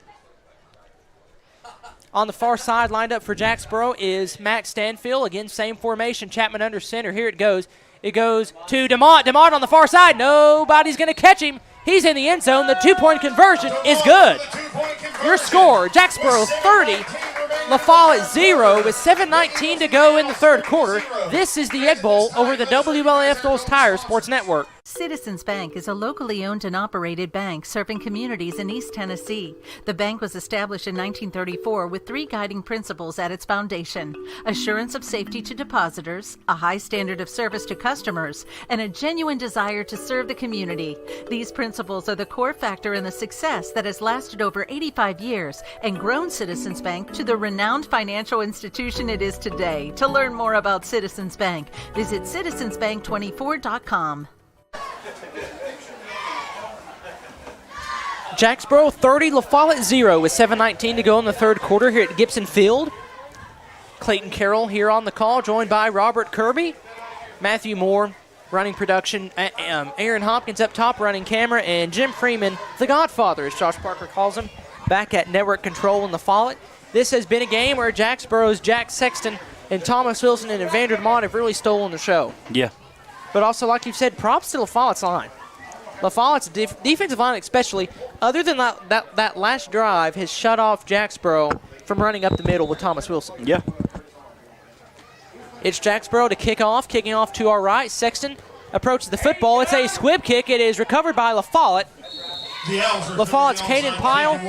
On the far side, lined up for Jacksboro is Max Stanfield. Again, same formation. Chapman under center. Here it goes. It goes to DeMont. DeMont on the far side. Nobody's going to catch him. He's in the end zone. The 2-point conversion is good. Your score, Jacksboro 30, LaFollette 0 with 7:19 to go in the third quarter. This is the Egg Bowl over the WLF Those Tires Sports Network. Citizens Bank is a locally owned and operated bank serving communities in East Tennessee. The bank was established in 1934 with 3 guiding principles at its foundation: assurance of safety to depositors, a high standard of service to customers, and a genuine desire to serve the community. These principles are the core factor in the success that has lasted over 85 years and grown Citizens Bank to the renowned financial institution it is today. To learn more about Citizens Bank, visit citizensbank24.com. Jacksboro 30, LaFollette 0 with 7:19 to go in the third quarter here at Gibson Field. Clayton Carroll here on the call, joined by Robert Kirby, Matthew Moore running production, Aaron Hopkins up top running camera, and Jim Freeman, the Godfather, as Josh Parker calls him, back at network control in LaFollette. This has been a game where Jacksboro's Jack Sexton and Thomas Wilson and Evander DeMont have really stolen the show. Yeah. But also, like you've said, props to LaFollette's line. LaFollette's defensive line especially, other than that last drive, has shut off Jacksboro from running up the middle with Thomas Wilson. Yeah. It's Jacksboro to kick off, kicking off to our right. Sexton approaches the football. It's a squib kick. It is recovered by LaFollette. LaFollette's Caden Pyle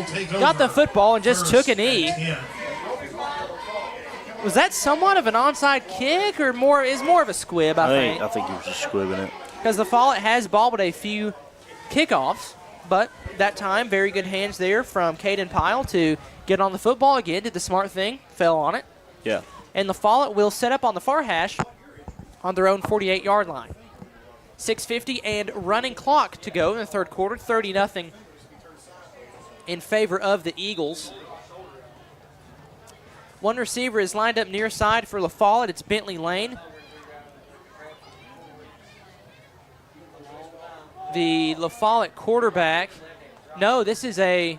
got the football and just took a knee. Was that somewhat of an onside kick, or more of a squib, I think? I think he was just squibbing it. Because LaFollette has bobbled a few kickoffs, but that time, very good hands there from Caden Pyle to get on the football again, did the smart thing, fell on it. Yeah. And LaFollette will set up on the far hash on their own 48-yard line. 6:50 and running clock to go in the third quarter, 30-0 in favor of the Eagles. One receiver is lined up near side for LaFollette. It's Bentley Lane. The LaFollette quarterback. No, this is a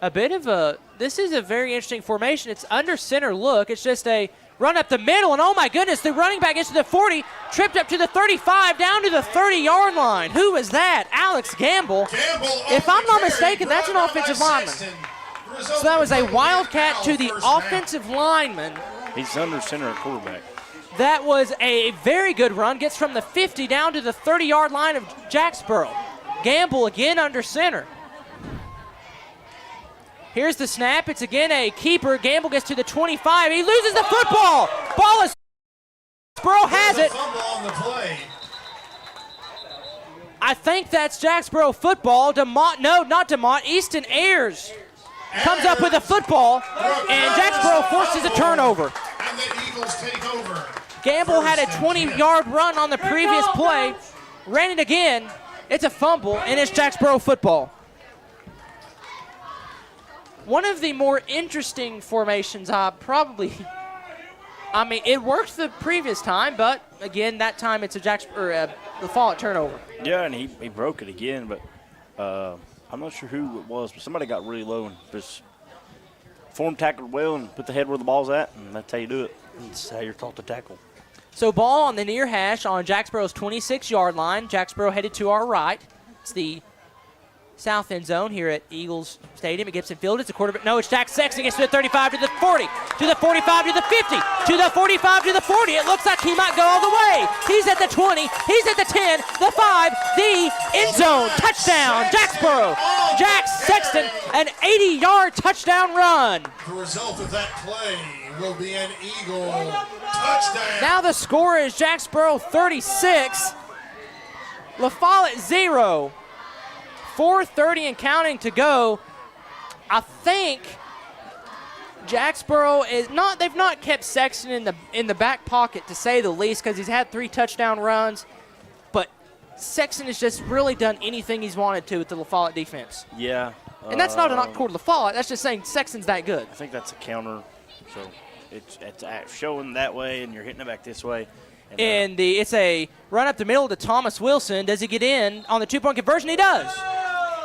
very interesting formation. It's under center look. It's just a run up the middle, and oh my goodness, the running back gets to the 40, tripped up to the 35, down to the 30-yard line. Who was that? Alex Gamble. If I'm not mistaken, that's an offensive lineman. So that was a wildcat to the offensive lineman. He's under center at quarterback. That was a very good run. Gets from the 50 down to the 30-yard line of Jacksboro. Gamble again under center. Here's the snap. It's again a keeper. Gamble gets to the 25. He loses the football. Ball is. Jacksboro has it. I think that's Jacksboro football. DeMont, no, not DeMont. Easton Ayers comes up with a football, and Jacksboro forces a turnover. And the Eagles take over. Gamble had a 20-yard run on the previous play, ran it again. It's a fumble, and it's Jacksboro football. One of the more interesting formations it worked the previous time, but again, that time it's a LaFollette turnover. Yeah, and he broke it again, but I'm not sure who it was, but somebody got really low and just form tackled well and put the head where the ball's at, and that's how you do it. That's how you're taught to tackle. So ball on the near hash on Jacksboro's 26-yard line. Jacksboro headed to our right. It's the south end zone here at Eagles Stadium at Gibson Field. It's a quarterback. No, it's Jack Sexton. Gets to the 35, to the 40, to the 45, to the 50, to the 45, to the 40. It looks like he might go all the way. He's at the 20. He's at the 10, the 5, the end zone. Touchdown, Jacksboro. Jack Sexton, an 80-yard touchdown run. The result of that play will be an Eagle touchdown. Now the score is Jacksboro 36, LaFollette 0. 4:30 and counting to go. I think Jacksboro they've not kept Sexton in the back pocket, to say the least, because he's had 3 touchdown runs. But Sexton has just really done anything he's wanted to with the LaFollette defense. Yeah. And that's not a knock toward LaFollette. That's just saying Sexton's that good. I think that's a counter. So it's showing that way, and you're hitting it back this way. And it's a run up the middle to Thomas Wilson. Does he get in on the 2-point conversion? He does.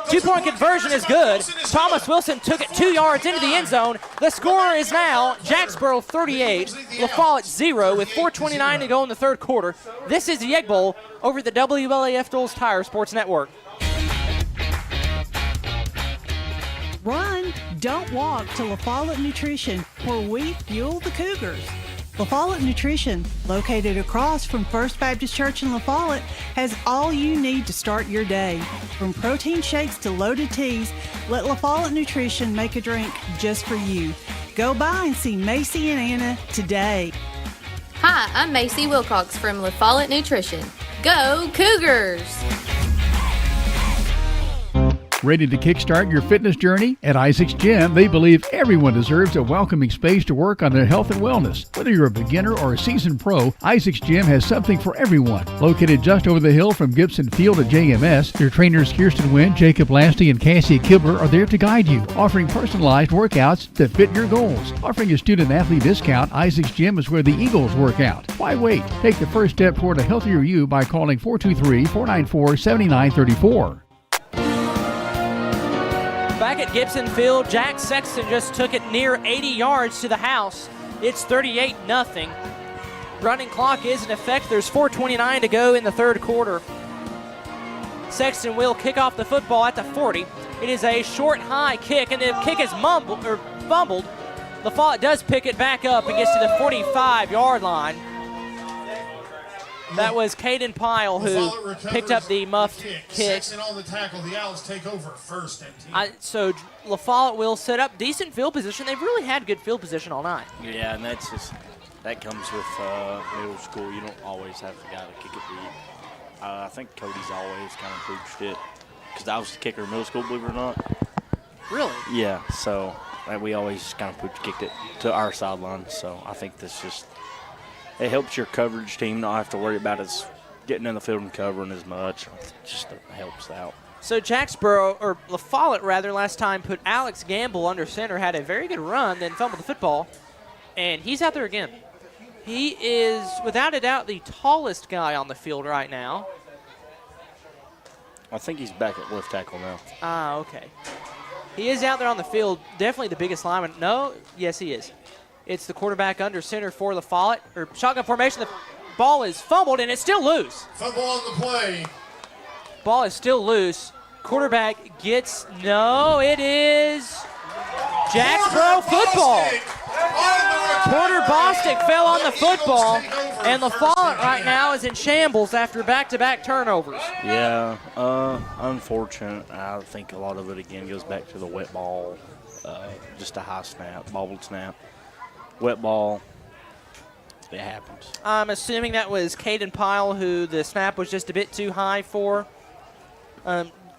2-point conversion is good. Thomas Wilson took it 2 yards into the end zone. The score is now Jacksboro 38, LaFollette 0 with 4:29 to go in the third quarter. This is the Egg Bowl over the WLAF Doles Tire Sports Network. Run, don't walk to LaFollette Nutrition, where we fuel the Cougars. LaFollette Nutrition, located across from First Baptist Church in LaFollette, has all you need to start your day. From protein shakes to loaded teas, let LaFollette Nutrition make a drink just for you. Go by and see Macy and Anna today. Hi, I'm Macy Wilcox from LaFollette Nutrition. Go Cougars! Ready to kickstart your fitness journey? At Isaac's Gym, they believe everyone deserves a welcoming space to work on their health and wellness. Whether you're a beginner or a seasoned pro, Isaac's Gym has something for everyone. Located just over the hill from Gibson Field at JMS, their trainers Kirsten Wynn, Jacob Lasty, and Cassie Kibler are there to guide you, offering personalized workouts that fit your goals. Offering a student-athlete discount, Isaac's Gym is where the Eagles work out. Why wait? Take the first step toward a healthier you by calling 423-494-7934. Back at Gibson Field, Jack Sexton just took it near 80 yards to the house. It's 38-0. Running clock is in effect. There's 4:29 to go in the third quarter. Sexton will kick off the football at the 40. It is a short, high kick, and the kick is fumbled. LaFollette does pick it back up and gets to the 45-yard line. That was Caden Pyle who picked up the muffed kick. Sexton on the tackle. The Owls take over first and 10. So LaFollette will set up decent field position. They've really had good field position all night. Yeah, and that comes with middle school. You don't always have the guy to kick it deep. I think Cody's always kind of preached it, because I was the kicker in middle school, believe it or not. Really? Yeah, so we always kind of kicked it to our sideline. So I think this just – it helps your coverage team not have to worry about us getting in the field and covering as much. It just helps out. So Jacksboro, or LaFollette rather, last time put Alex Gamble under center, had a very good run, then fumbled the football, and he's out there again. He is, without a doubt, the tallest guy on the field right now. I think he's back at left tackle now. Ah, okay. He is out there on the field, definitely the biggest lineman. No, yes, he is. It's the quarterback under center for LaFollette, or shotgun formation. The ball is fumbled, and it's still loose. Fumble on the play. Ball is still loose. Quarterback gets, no, it is Jacksboro football. Porter Bostic fell on the football, and LaFollette right now is in shambles after back-to-back turnovers. Yeah, unfortunate. I think a lot of it, again, goes back to the wet ball, just a high snap, bobbled snap. Wet ball, it happens. I'm assuming that was Caden Pyle, who the snap was just a bit too high for.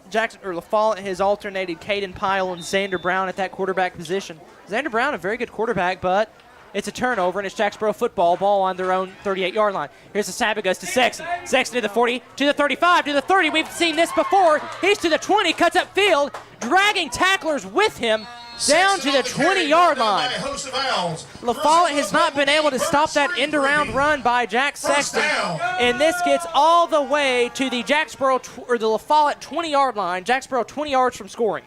LaFollette has alternated Caden Pyle and Xander Brown at that quarterback position. Xander Brown, a very good quarterback, but it's a turnover, and it's Jacksboro football, ball on their own 38-yard line. Here's the snap. It goes to Sexton. Sexton to the 40, to the 35, to the 30. We've seen this before. He's to the 20, cuts up field, dragging tacklers with him down to the 20-yard line. LaFollette has not been able to stop that end-around run by Jack Sexton, and this gets all the way to the Jacksboro or the LaFollette 20-yard line. Jacksboro 20 yards from scoring.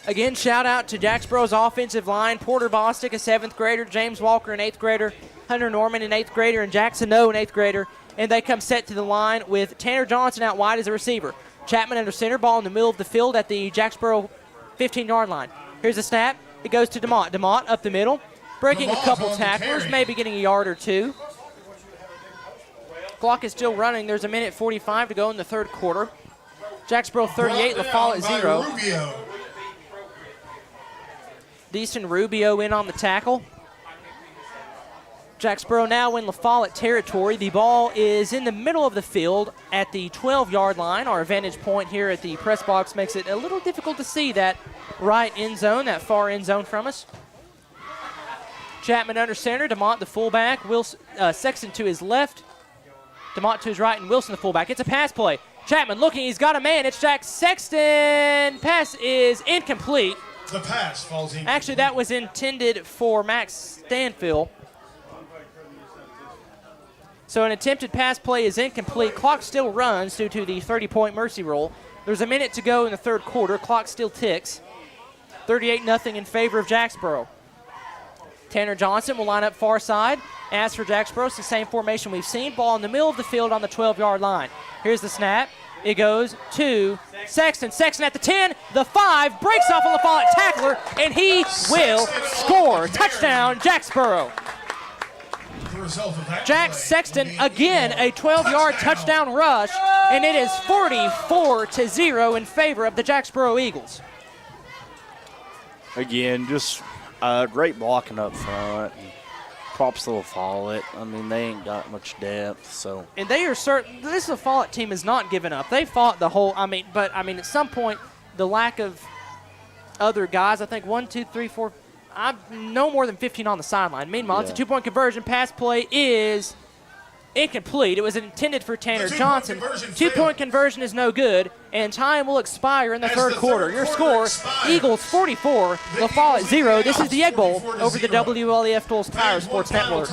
Again, shout out to Jacksboro's offensive line. Porter Bostic, a 7th grader, James Walker, an 8th grader, Hunter Norman, an 8th grader, and Jackson No, an 8th grader. And they come set to the line with Tanner Johnson out wide as a receiver. Chapman under center, ball in the middle of the field at the Jacksboro 15-yard line. Here's the snap. It goes to DeMont. DeMont up the middle, breaking a couple tacklers, maybe getting a yard or two. Clock is still running. There's 1:45 to go in the third quarter. Jacksboro 38, LaFollette 0. Deaston Rubio in on the tackle. Jacksboro now in LaFollette territory. The ball is in the middle of the field at the 12-yard line. Our vantage point here at the press box makes it a little difficult to see that right end zone, that far end zone from us. Chapman under center, DeMont the fullback, Sexton to his left, DeMont to his right, and Wilson the fullback. It's a pass play. Chapman looking, he's got a man. It's Jack Sexton. Pass is incomplete. The pass falls in. Actually, that was intended for Max Stanfield. So an attempted pass play is incomplete. Clock still runs due to the 30-point mercy rule. There's a minute to go in the third quarter. Clock still ticks. 38-0 in favor of Jacksboro. Tanner Johnson will line up far side. As for Jacksboro, it's the same formation we've seen. Ball in the middle of the field on the 12-yard line. Here's the snap. It goes to Sexton. Sexton at the 10, the 5, breaks off a LaFollette tackler, and he will score. Touchdown, Jacksboro. Jack Sexton, again, a 12-yard touchdown rush, and it is 44-0 in favor of the Jacksboro Eagles. Again, just great blocking up front. Props to LaFollette. I mean, they ain't got much depth, so. And they are certain, this LaFollette team has not given up. They fought the whole, but at some point, the lack of other guys, I think 1, 2, 3, 4, no more than 15 on the sideline. Meanwhile, It's a 2-point conversion. Pass play is incomplete. It was intended for Tanner Johnson. 2-point conversion is no good, and time will expire in the third quarter. Your score, Eagles 44, LaFollette 0. This is the Egg Bowl over the WLEF Tools Tire Sports Network.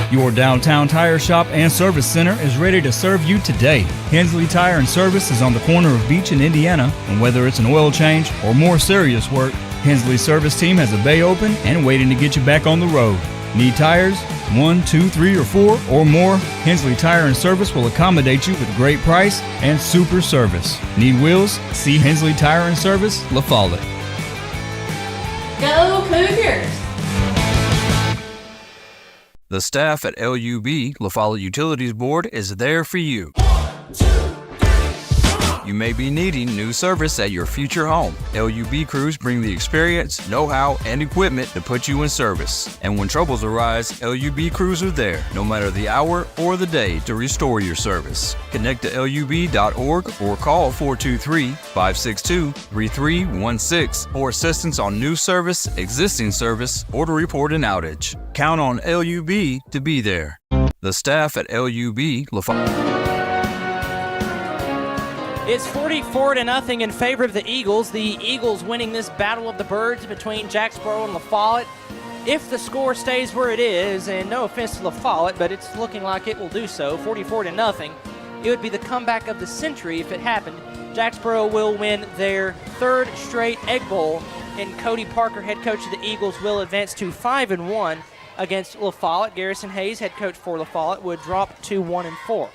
Your downtown tire shop and service center is ready to serve you today. Hensley Tire and Service is on the corner of Beach and Indiana, and whether it's an oil change or more serious work, Hensley's service team has a bay open and waiting to get you back on the road. Need tires? 1, 2, 3, or 4 or more? Hensley Tire and Service will accommodate you with great price and super service. Need wheels? See Hensley Tire and Service, LaFollette. Go Cougars! The staff at LUB, LaFollette Utilities Board, is there for you. You may be needing new service at your future home. LUB crews bring the experience, know-how, and equipment to put you in service. And when troubles arise, LUB crews are there, no matter the hour or the day, to restore your service. Connect to LUB.org or call 423-562-3316 for assistance on new service, existing service, or to report an outage. Count on LUB to be there. The staff at LUB, LaFollette. It's 44-0 in favor of the Eagles. The Eagles winning this battle of the birds between Jacksboro and LaFollette. If the score stays where it is, and no offense to LaFollette, but it's looking like it will do so, 44-0, it would be the comeback of the century if it happened. Jacksboro will win their third straight Egg Bowl, and Cody Parker, head coach of the Eagles, will advance to 5-1 against LaFollette. Garrison Hayes, head coach for LaFollette, would drop to 1-4.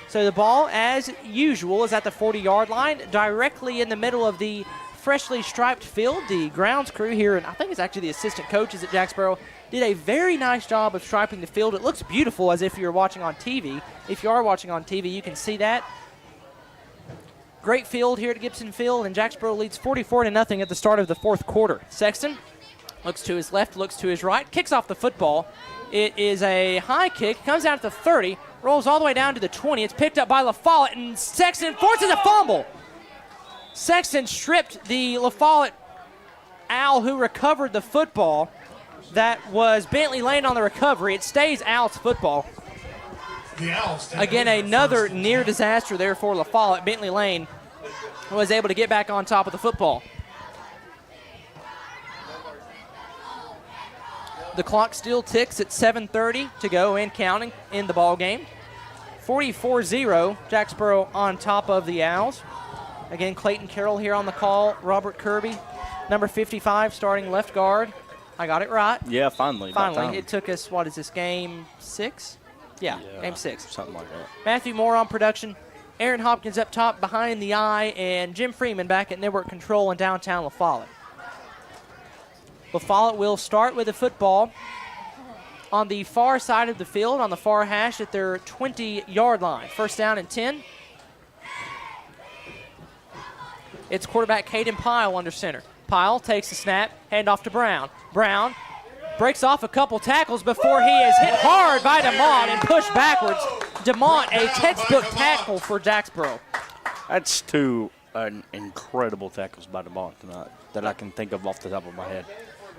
So the ball, as usual, is at the 40-yard line, directly in the middle of the freshly striped field. The grounds crew here, and I think it's actually the assistant coaches at Jacksboro, did a very nice job of striping the field. It looks beautiful as if you're watching on TV. If you are watching on TV, you can see that. Great field here at Gibson Field, and Jacksboro leads 44-0 at the start of the fourth quarter. Sexton Looks to his left, looks to his right, kicks off the football. It is a high kick, comes out at the 30, rolls all the way down to the 20. It's picked up by LaFollette, and Sexton forces a fumble. Sexton stripped the LaFollette Owl who recovered the football. That was Bentley Lane on the recovery. It stays Owl's football. Again, another near disaster there for LaFollette. Bentley Lane was able to get back on top of the football. The clock still ticks at 7:30 to go and counting in the ball game. 44-0, Jacksboro on top of the Owls. Again, Clayton Carroll here on the call. Robert Kirby, number 55, starting left guard. I got it right. Yeah, finally. Finally. It took us, what is this, game 6? Yeah, game 6. Something like that. Matthew Moore on production. Aaron Hopkins up top behind the eye, and Jim Freeman back at network control in downtown LaFollette. LaFollette will start with the football on the far side of the field, on the far hash at their 20-yard line. First down and 10. It's quarterback Caden Pyle under center. Pyle takes the snap, hand off to Brown. Brown breaks off a couple tackles before he is hit hard by DeMont and pushed backwards. DeMont, a textbook tackle for Jacksboro. That's two incredible tackles by DeMont tonight that I can think of off the top of my head.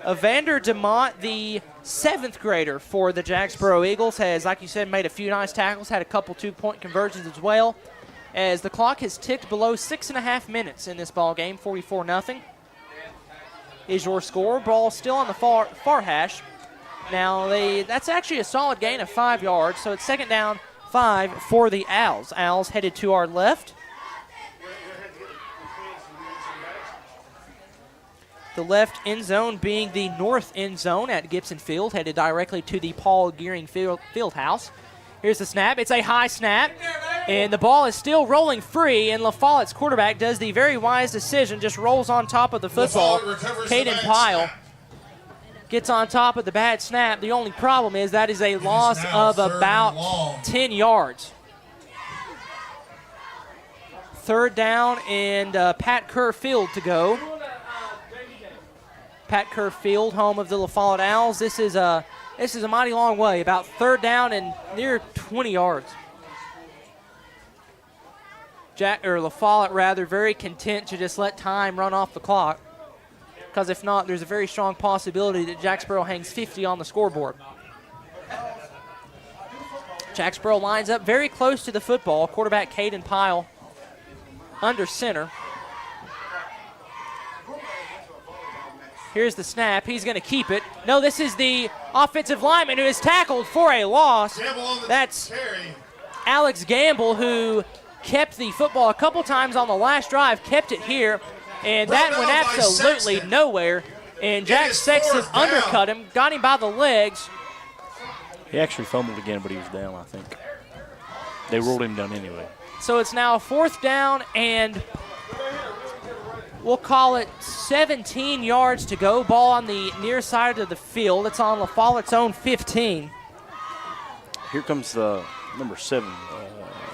Evander DeMont, the 7th grader for the Jacksboro Eagles, has, like you said, made a few nice tackles, had a couple 2-point conversions as well. As the clock has ticked below 6.5 minutes in this ball game, 44-0 is your score. Ball still on the far hash. Now, that's actually a solid gain of 5 yards, so it's second down 5 for the Owls. Owls headed to our left. The left end zone being the north end zone at Gibson Field, headed directly to the Paul Gearing Field House. Here's the snap. It's a high snap, and the ball is still rolling free, and LaFollette's quarterback does the very wise decision, just rolls on top of the football. Caden Pyle gets on top of the bad snap. The only problem is that is a loss of about 10 yards. Third down and Pat Kerr Field to go. Pat Kerr Field, home of the LaFollette Owls. This is a mighty long way, about third down and near 20 yards. LaFollette rather very content to just let time run off the clock, because if not, there's a very strong possibility that Jacksboro hangs 50 on the scoreboard. Jacksboro lines up very close to the football. Quarterback Caden Pyle under center. Here's the snap. He's going to keep it. No, this is the offensive lineman who is tackled for a loss. That's Alex Gamble, who kept the football a couple times on the last drive, kept it here, and that went absolutely nowhere. And Jack Sexton undercut him, got him by the legs. He actually fumbled again, but he was down, I think. They ruled him down anyway. So it's now fourth down and we'll call it 17 yards to go. Ball on the near side of the field. It's on LaFollette's own 15. Here comes the number 7.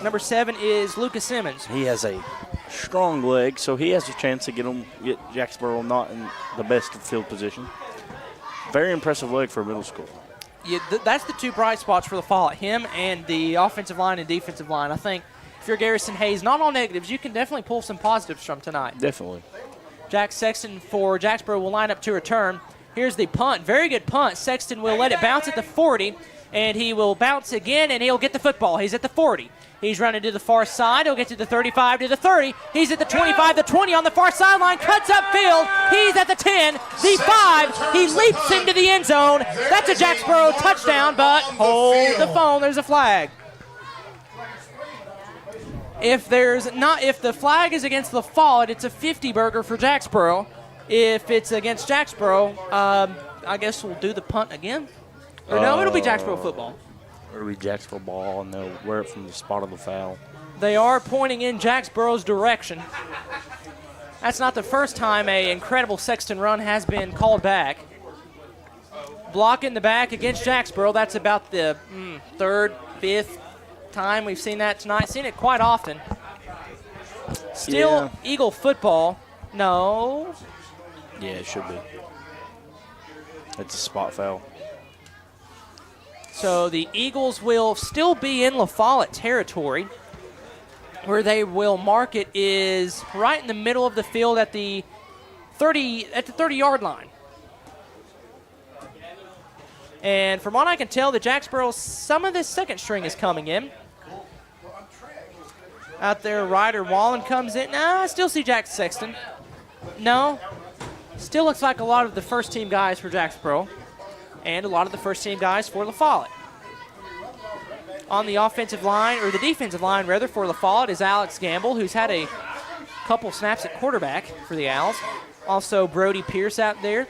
Number 7 is Lucas Simmons. He has a strong leg, so he has a chance to get Jacksboro not in the best of field position. Very impressive leg for a middle school. Yeah, that's the two bright spots for LaFollette, him and the offensive line and defensive line. I think if you're Garrison Hayes, not all negatives, you can definitely pull some positives from tonight. Definitely. Jack Sexton for Jacksboro will line up to return. Here's the punt. Very good punt. Sexton will let it bounce at the 40, and he will bounce again, and he'll get the football. He's at the 40. He's running to the far side. He'll get to the 35, to the 30. He's at the 25, the 20 on the far sideline. Cuts upfield. He's at the 10, the 5. He leaps into the end zone. That's a Jacksboro touchdown, but hold the phone. There's a flag. If the flag is against LaFollette, it's a 50-burger for Jacksboro. If it's against Jacksboro, I guess we'll do the punt again. Or no, it'll be Jacksboro football. It'll be Jacksboro ball, and they'll wear it from the spot of the foul. They are pointing in Jacksboro's direction. That's not the first time an incredible Sexton run has been called back. Block in the back against Jacksboro. That's about the third, fifth time we've seen that tonight. Seen it quite often. Still Eagle football. No. Yeah, it should be. It's a spot foul. So the Eagles will still be in LaFollette territory. Where they will mark it is right in the middle of the field at the 30-yard line. And from what I can tell, the Jacksboro, some of this second string is coming in. Out there, Ryder Wallen comes in. I still see Jack Sexton. No. Still looks like a lot of the first-team guys for Jacksboro and a lot of the first-team guys for LaFollette. On the offensive line, or the defensive line, rather, for LaFollette is Alex Gamble, who's had a couple snaps at quarterback for the Owls. Also, Brody Pierce out there.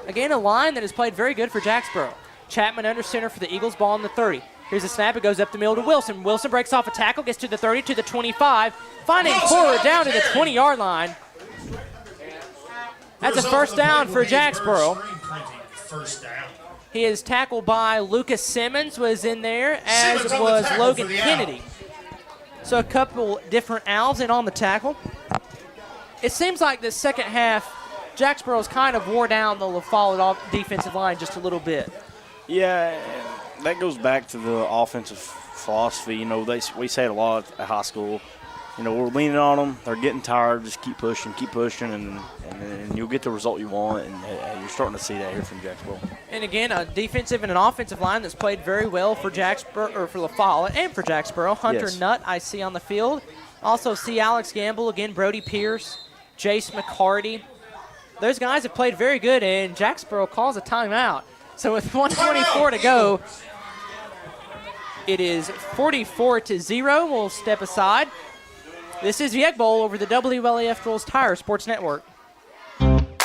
Again, a line that has played very good for Jacksboro. Chapman under center for the Eagles, ball in the 30. Here's a snap. It goes up the middle to Wilson. Wilson breaks off a tackle, gets to the 30, to the 25, finding forward down to the 20-yard line. That's a first down for Jacksboro. First down. He is tackled by Lucas Simmons, was in there, as was Logan Kennedy. So a couple different Owls in on the tackle. It seems like the second half, Jacksboro's kind of wore down the LaFollette defensive line just a little bit. Yeah, that goes back to the offensive philosophy. You know, we say it a lot at high school. You know, we're leaning on them. They're getting tired. Just keep pushing, and you'll get the result you want. And you're starting to see that here from Jacksboro. And again, a defensive and an offensive line that's played very well for Jacksboro, or for LaFollette, and for Jacksboro. Hunter Nutt, I see on the field. Also see Alex Gamble again, Brody Pierce, Jace McCarty. Those guys have played very good, and Jacksboro calls a timeout. So with 1:24 to go, it is 44-0. We'll step aside. This is the Egg Bowl over the WLAF Girls Tire Sports Network.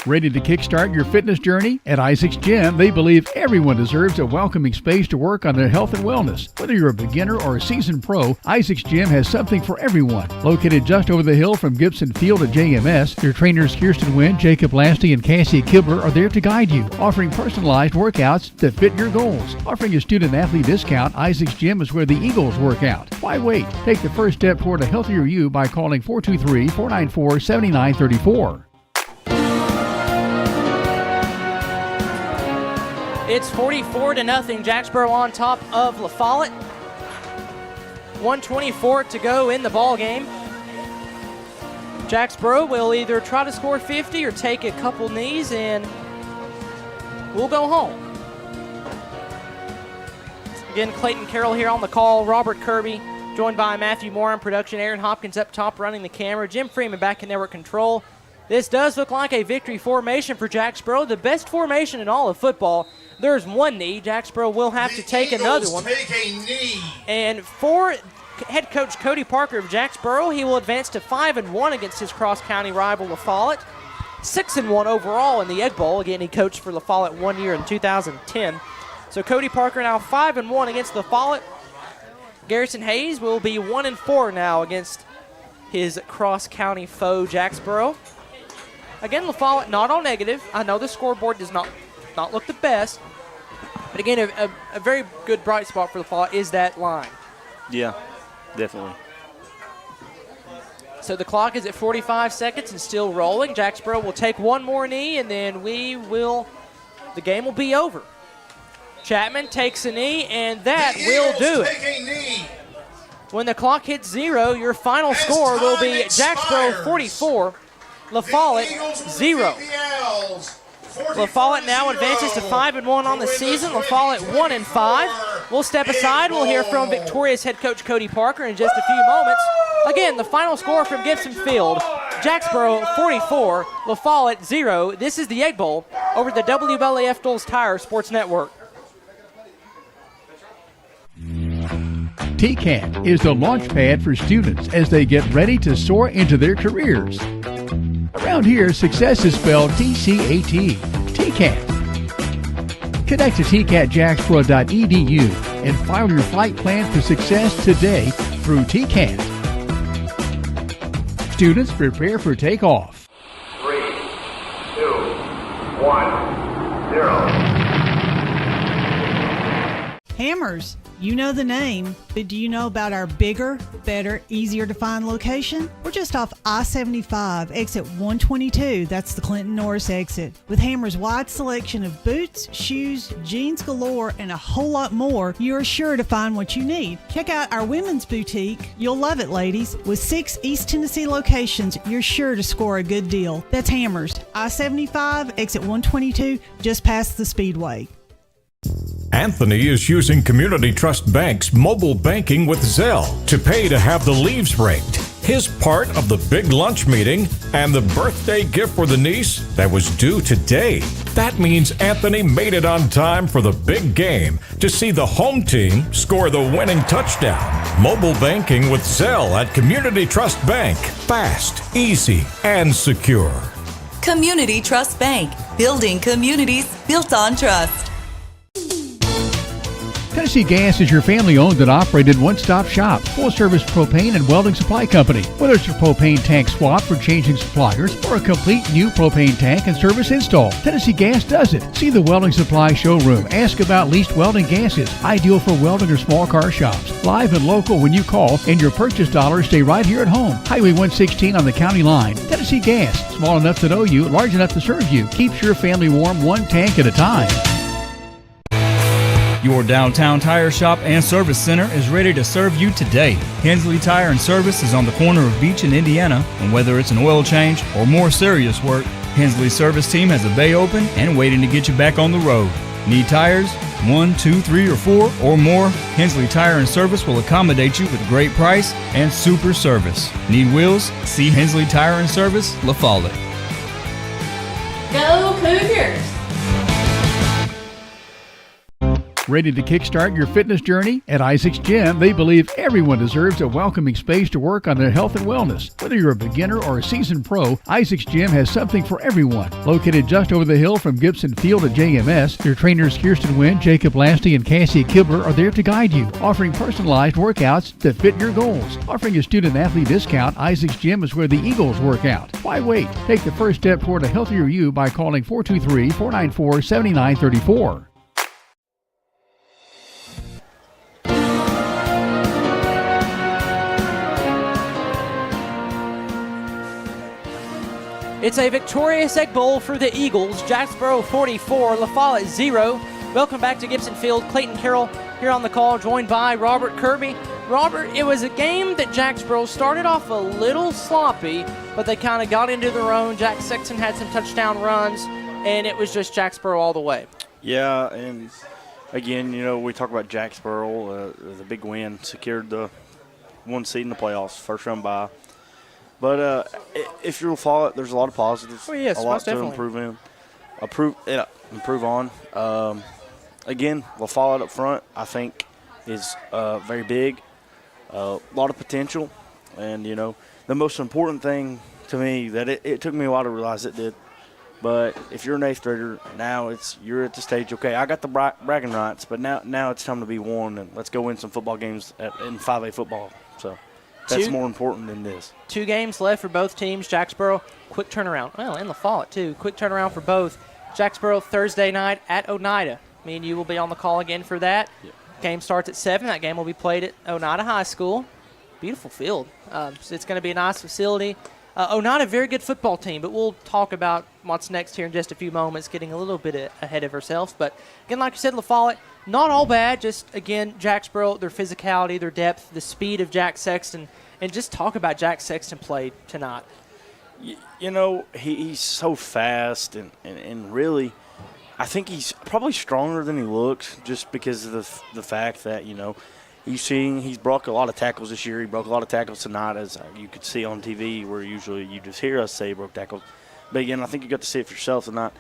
Ready to kickstart your fitness journey? At Isaac's Gym, they believe everyone deserves a welcoming space to work on their health and wellness. Whether you're a beginner or a seasoned pro, Isaac's Gym has something for everyone. Located just over the hill from Gibson Field at JMS, their trainers Kirsten Wynn, Jacob Lasty, and Cassie Kibler are there to guide you, offering personalized workouts that fit your goals. Offering a student-athlete discount, Isaac's Gym is where the Eagles work out. Why wait? Take the first step toward a healthier you by calling 423-494-7934. It's 44-0. Jacksboro on top of LaFollette. 1:24 to go in the ball game. Jacksboro will either try to score 50 or take a couple knees, and we'll go home. Again, Clayton Carroll here on the call. Robert Kirby, joined by Matthew Moore on production. Aaron Hopkins up top running the camera. Jim Freeman back in network control. This does look like a victory formation for Jacksboro, the best formation in all of football. There's one knee. Jacksboro will have to take another one. Take a knee. And for head coach Cody Parker of Jacksboro, he will advance to 5-1 against his cross-county rival LaFollette. 6-1 overall in the Egg Bowl. Again, he coached for LaFollette 1 year in 2010. So Cody Parker now 5-1 against LaFollette. Garrison Hayes will be 1-4 now against his cross-county foe Jacksboro. Again, LaFollette not all negative. I know the scoreboard does not look the best. But again, a very good bright spot for LaFollette is that line. Yeah, definitely. So the clock is at 45 seconds and still rolling. Jacksboro will take one more knee, and then the game will be over. Chapman takes a knee, and that will do it. Take a knee. When the clock hits 0, your final score will be Jacksboro 44, LaFollette 0. LaFollette now advances to 5-1 on the season. LaFollette 1-5. We'll step aside. We'll hear from Victoria's head coach Cody Parker in just a few moments. Again, the final score from Gibson Field: Jacksboro 44, LaFollette 0. This is the Egg Bowl over the WLAF Girls Tire Sports Network. TCAT is the launch pad for students as they get ready to soar into their careers. Around here, success is spelled T-C-A-T, TCAT. Connect to tcatjacksboro.edu and file your flight plan for success today through TCAT. Students, prepare for takeoff. 3, 2, 1, 0. Hammers, you know the name, but do you know about our bigger, better, easier to find location? We're just off I-75, exit 122. That's the Clinton Norris exit. With Hammers' wide selection of boots, shoes, jeans galore, and a whole lot more, you're sure to find what you need. Check out our women's boutique. You'll love it, ladies. With 6 East Tennessee locations, you're sure to score a good deal. That's Hammers, I-75, exit 122, just past the Speedway. Anthony is using Community Trust Bank's mobile banking with Zelle to pay to have the leaves raked. His part of the big lunch meeting and the birthday gift for the niece that was due today. That means Anthony made it on time for the big game to see the home team score the winning touchdown. Mobile banking with Zelle at Community Trust Bank. Fast, easy, and secure. Community Trust Bank. Building communities built on trust. Tennessee Gas is your family-owned and operated one-stop shop, full-service propane and welding supply company. Whether it's a propane tank swap for changing suppliers or a complete new propane tank and service install, Tennessee Gas does it. See the welding supply showroom. Ask about leased welding gases, ideal for welding or small car shops. Live and local when you call, and your purchase dollars stay right here at home. Highway 116 on the county line. Tennessee Gas, small enough to know you, large enough to serve you. Keeps your family warm one tank at a time. Your downtown tire shop and service center is ready to serve you today. Hensley Tire and Service is on the corner of Beach and Indiana, and whether it's an oil change or more serious work, Hensley Service Team has a bay open and waiting to get you back on the road. Need tires? 1, 2, 3, or 4 or more? Hensley Tire and Service will accommodate you with great price and super service. Need wheels? See Hensley Tire and Service, LaFollette. Go Cougars! Ready to kickstart your fitness journey? At Isaac's Gym, they believe everyone deserves a welcoming space to work on their health and wellness. Whether you're a beginner or a seasoned pro, Isaac's Gym has something for everyone. Located just over the hill from Gibson Field at JMS, their trainers Kirsten Wynn, Jacob Lasty, and Cassie Kibler are there to guide you, offering personalized workouts that fit your goals. Offering a student-athlete discount, Isaac's Gym is where the Eagles work out. Why wait? Take the first step toward a healthier you by calling 423-494-7934. It's a victorious Egg Bowl for the Eagles. Jacksboro 44, LaFollette 0. Welcome back to Gibson Field. Clayton Carroll here on the call, joined by Robert Kirby. Robert, it was a game that Jacksboro started off a little sloppy, but they kind of got into their own. Jack Sexton had some touchdown runs, and it was just Jacksboro all the way. Yeah, and again, you know, we talk about Jacksboro, the big win, secured the 1 seed in the playoffs, first round bye. But if you're LaFollette, there's a lot of positives. Oh, yes, a lot most to definitely. improve on. Again, LaFollette up front, I think, is very big. A lot of potential. And, you know, the most important thing to me that it took me a while to realize it did. But if you're an 8th grader, now you're at the stage, okay, I got the bragging rights, but now it's time to be one, and let's go win some football games in 5A football. So that's more important than this. 2 games left for both teams. Jacksboro, quick turnaround. Well, and LaFollette, too. Quick turnaround for both. Jacksboro Thursday night at Oneida. Me and you will be on the call again for that. Yep. Game starts at 7. That game will be played at Oneida High School. Beautiful field. So it's going to be a nice facility. Oneida, very good football team, but we'll talk about what's next here in just a few moments, getting a little bit ahead of ourselves. But, again, like you said, LaFollette, not all bad. Just, again, Jacksboro, their physicality, their depth, the speed of Jack Sexton. And just talk about Jack Sexton play tonight. You know, he's so fast, and really, I think he's probably stronger than he looks just because of the fact that, you know, he's broke a lot of tackles this year. He broke a lot of tackles tonight, as you could see on TV, where usually you just hear us say he broke tackles. But, again, I think you got to see it for yourself tonight.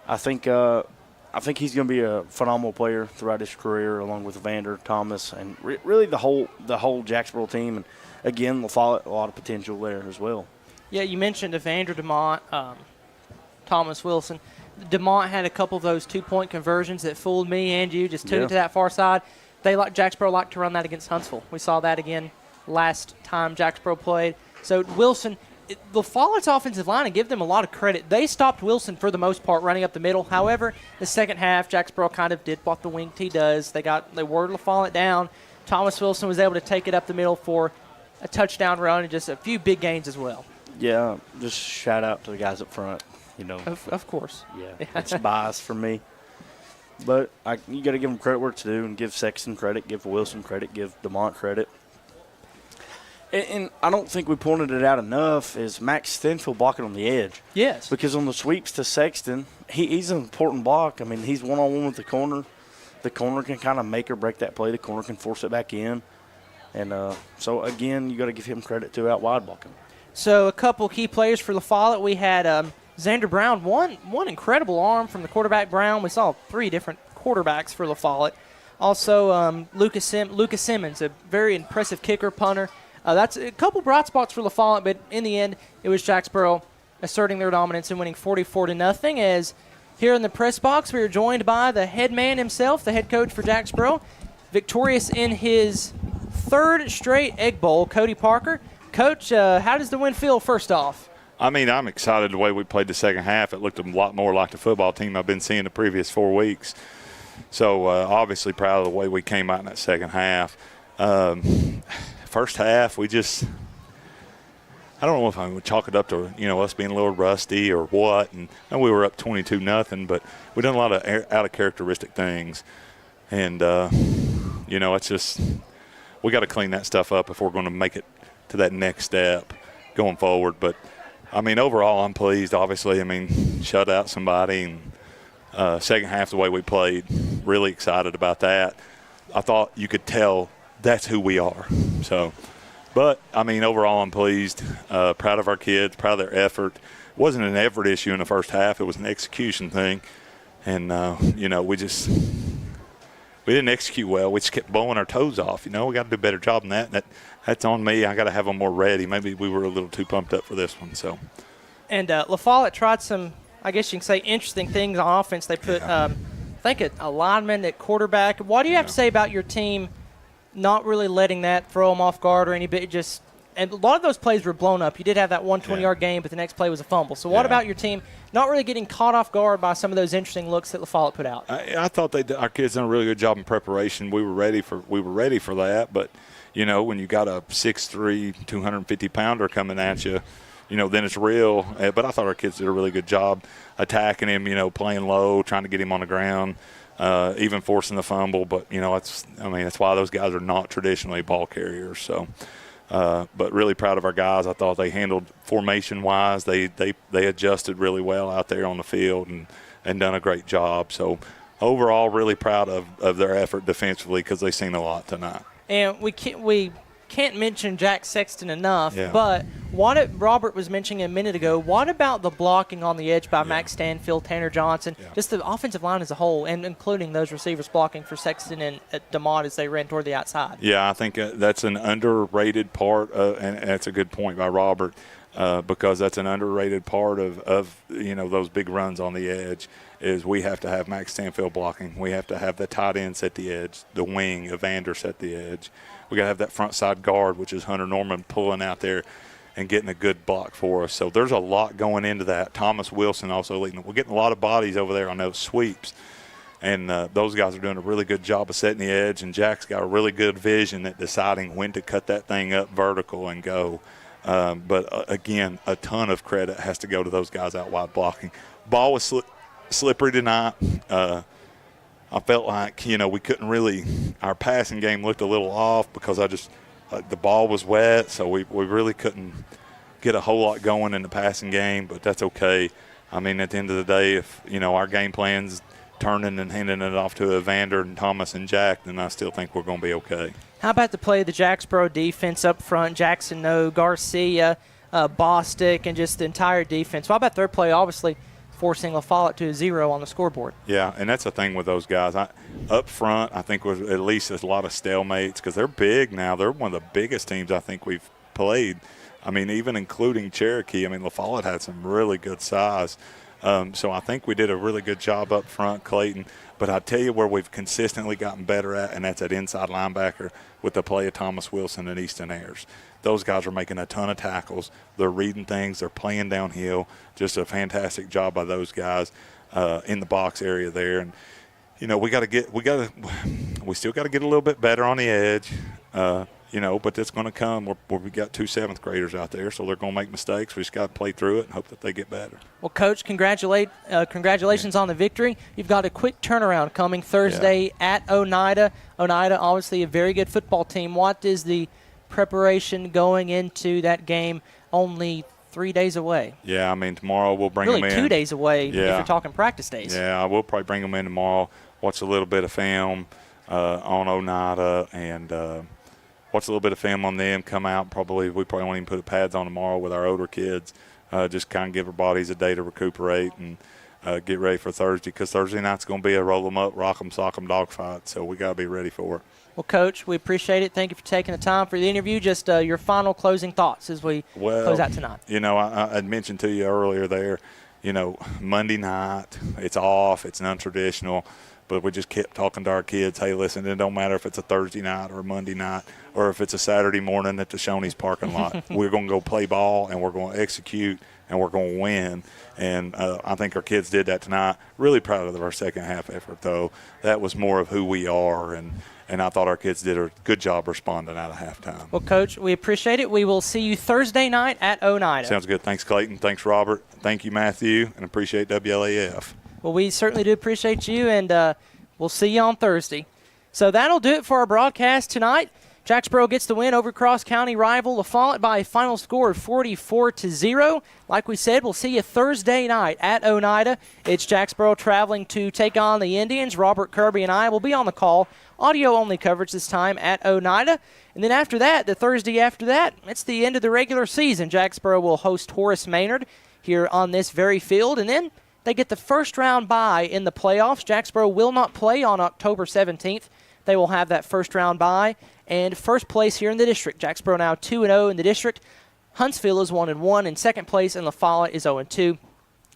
I think he's going to be a phenomenal player throughout his career, along with Vander, Thomas, and really the whole Jacksboro team. And again, LaFollette, a lot of potential there as well. Yeah, you mentioned Evander DeMont, Thomas Wilson. DeMont had a couple of those 2-point conversions that fooled me and you, just took it to that far side. Jacksboro liked to run that against Huntsville. We saw that again last time Jacksboro played. So Wilson, LaFollette's offensive line, and give them a lot of credit, they stopped Wilson for the most part running up the middle. However, the second half, Jacksboro kind of did what the wing T does. They wore LaFollette down. Thomas Wilson was able to take it up the middle for a touchdown run and just a few big gains as well. Yeah, just shout out to the guys up front. Of course. Yeah, it's biased for me. But you got to give them credit where it's due and give Sexton credit, give Wilson credit, give DeMont credit. And I don't think we pointed it out enough is Max Stanfield blocking on the edge. Yes. Because on the sweeps to Sexton, he's an important block. I mean, he's one-on-one with the corner. The corner can kind of make or break that play. The corner can force it back in. And so, again, you got to give him credit, too, out wide blocking. So a couple key players for LaFollette. We had Xander Brown, one incredible arm from the quarterback Brown. We saw 3 different quarterbacks for LaFollette. Also, Lucas Simmons, a very impressive kicker, punter. That's a couple bright spots for LaFollette, but in the end, it was Jacksboro asserting their dominance and winning 44-0. As here in the press box, we are joined by the head man himself, the head coach for Jacksboro, victorious in his 3rd straight Egg Bowl, Cody Parker. Coach, how does the win feel first off? I mean, I'm excited the way we played the second half. It looked a lot more like the football team I've been seeing the previous 4 weeks. So, obviously proud of the way we came out in that second half. First half, we just – I don't know if I would chalk it up to, us being a little rusty or what. And we were up 22-0, but we done a lot of out-of-characteristic things. And, it's just – we got to clean that stuff up if we're going to make it to that next step going forward. But, I mean, overall, I'm pleased, obviously. I mean, shut out somebody. And second half, the way we played, really excited about that. I thought you could tell that's who we are. So, but, I mean, overall, I'm pleased, proud of our kids, proud of their effort. It wasn't an effort issue in the first half. It was an execution thing. And, we didn't execute well. We just kept blowing our toes off. We got to do a better job than that. That's on me. I got to have them more ready. Maybe we were a little too pumped up for this one. So, and LaFollette tried some, I guess you can say, interesting things on offense. They put, I think, a lineman at quarterback. What do you have to say about your team not really letting that throw them off guard or any bit? And a lot of those plays were blown up. You did have that 120-yard game, but the next play was a fumble. So what about your team not really getting caught off guard by some of those interesting looks that LaFollette put out? I thought our kids done a really good job in preparation. We were ready for that. But, when you got a 6'3", 250-pounder coming at you, then it's real. But I thought our kids did a really good job attacking him, playing low, trying to get him on the ground, even forcing the fumble. But, that's why those guys are not traditionally ball carriers. So. But really proud of our guys. I thought they handled formation-wise. They adjusted really well out there on the field and done a great job. So overall, really proud of their effort defensively because they seen a lot tonight. And we can't mention Jack Sexton enough, but what Robert was mentioning a minute ago, what about the blocking on the edge by Max Stanfield, Tanner Johnson, just the offensive line as a whole, and including those receivers blocking for Sexton and DeMont as they ran toward the outside? Yeah, I think that's an underrated part, and that's a good point by Robert, because that's an underrated part of those big runs on the edge is we have to have Max Stanfield blocking. We have to have the tight end set the edge, the wing, Evander set the edge. We got to have that front side guard, which is Hunter Norman, pulling out there and getting a good block for us. So there's a lot going into that. Thomas Wilson also leading. We're getting a lot of bodies over there on those sweeps. And those guys are doing a really good job of setting the edge. And Jack's got a really good vision at deciding when to cut that thing up vertical and go. But, again, a ton of credit has to go to those guys out wide blocking. Ball was slippery tonight. I felt like, we couldn't really – our passing game looked a little off because the ball was wet, so we really couldn't get a whole lot going in the passing game, but that's okay. I mean, at the end of the day, if, our game plan's turning and handing it off to Evander and Thomas and Jack, then I still think we're going to be okay. How about the play of the Jacksboro defense up front, Jackson No, Garcia, Bostic, and just the entire defense? How about their play, obviously, forcing LaFollette to a 0 on the scoreboard? Yeah, and that's the thing with those guys. Up front, I think was at least a lot of stalemates because they're big now. They're one of the biggest teams I think we've played. I mean, even including Cherokee. I mean, LaFollette had some really good size. So I think we did a really good job up front, Clayton. But I tell you where we've consistently gotten better at, and that's at inside linebacker with the play of Thomas Wilson and Easton Ayers. Those guys are making a ton of tackles. They're reading things. They're playing downhill. Just a fantastic job by those guys in the box area there. And we still got to get a little bit better on the edge. But it's going to come where we got 2 7th graders out there, so they're going to make mistakes. We just got to play through it and hope that they get better. Well, Coach, congratulations on the victory. You've got a quick turnaround coming Thursday at Oneida. Oneida, obviously a very good football team. What is the preparation going into that game only 3 days away? Yeah, I mean, tomorrow we'll bring them in. Really 2 days away if you're talking practice days. Yeah, we'll probably bring them in tomorrow, watch a little bit of film on Oneida, and watch a little bit of film on them, come out. We probably won't even put pads on tomorrow with our older kids. Just kind of give our bodies a day to recuperate and get ready for Thursday, because Thursday night's going to be a roll 'em up, rock 'em, sock 'em dogfight. So we got to be ready for it. Well, Coach, we appreciate it. Thank you for taking the time for the interview. Just your final closing thoughts as we close out tonight. I mentioned to you earlier there, Monday night, it's off, it's non-traditional. But we just kept talking to our kids, hey, listen, it don't matter if it's a Thursday night or a Monday night or if it's a Saturday morning at the Shoney's parking lot. We're going to go play ball, and we're going to execute, and we're going to win. And I think our kids did that tonight. Really proud of our second half effort, though. That was more of who we are, and I thought our kids did a good job responding out of halftime. Well, Coach, we appreciate it. We will see you Thursday night at Oneida. Sounds good. Thanks, Clayton. Thanks, Robert. Thank you, Matthew, and appreciate WLAF. Well, we certainly do appreciate you, and we'll see you on Thursday. So that'll do it for our broadcast tonight. Jacksboro gets the win over cross-county rival LaFollette by a final score of 44-0. Like we said, we'll see you Thursday night at Oneida. It's Jacksboro traveling to take on the Indians. Robert Kirby and I will be on the call. Audio-only coverage this time at Oneida. And then after that, the Thursday after that, it's the end of the regular season. Jacksboro will host Horace Maynard here on this very field. And then they get the first-round bye in the playoffs. Jacksboro will not play on October 17th. They will have that first-round bye. And first place here in the district. Jacksboro now 2-0 in the district. Huntsville is 1-1 in second place, and LaFollette is 0-2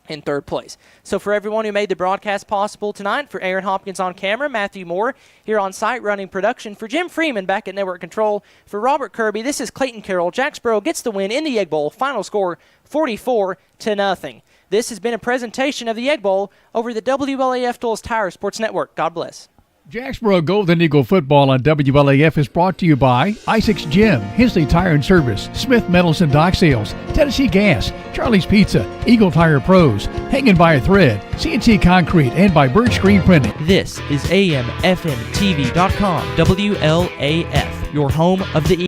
in third place. So for everyone who made the broadcast possible tonight, for Aaron Hopkins on camera, Matthew Moore here on site running production, for Jim Freeman back at network control, for Robert Kirby, this is Clayton Carroll. Jacksboro gets the win in the Egg Bowl. Final score 44-0. This has been a presentation of the Egg Bowl over the WLAF Dulles Tire Sports Network. God bless. Jacksboro Golden Eagle football on WLAF is brought to you by Isaac's Gym, Hensley Tire and Service, Smith Metals and Dock Sales, Tennessee Gas, Charlie's Pizza, Eagle Tire Pros, Hanging by a Thread, CNC Concrete, and by Birch Screen Printing. This is AMFMTV.com, WLAF, your home of the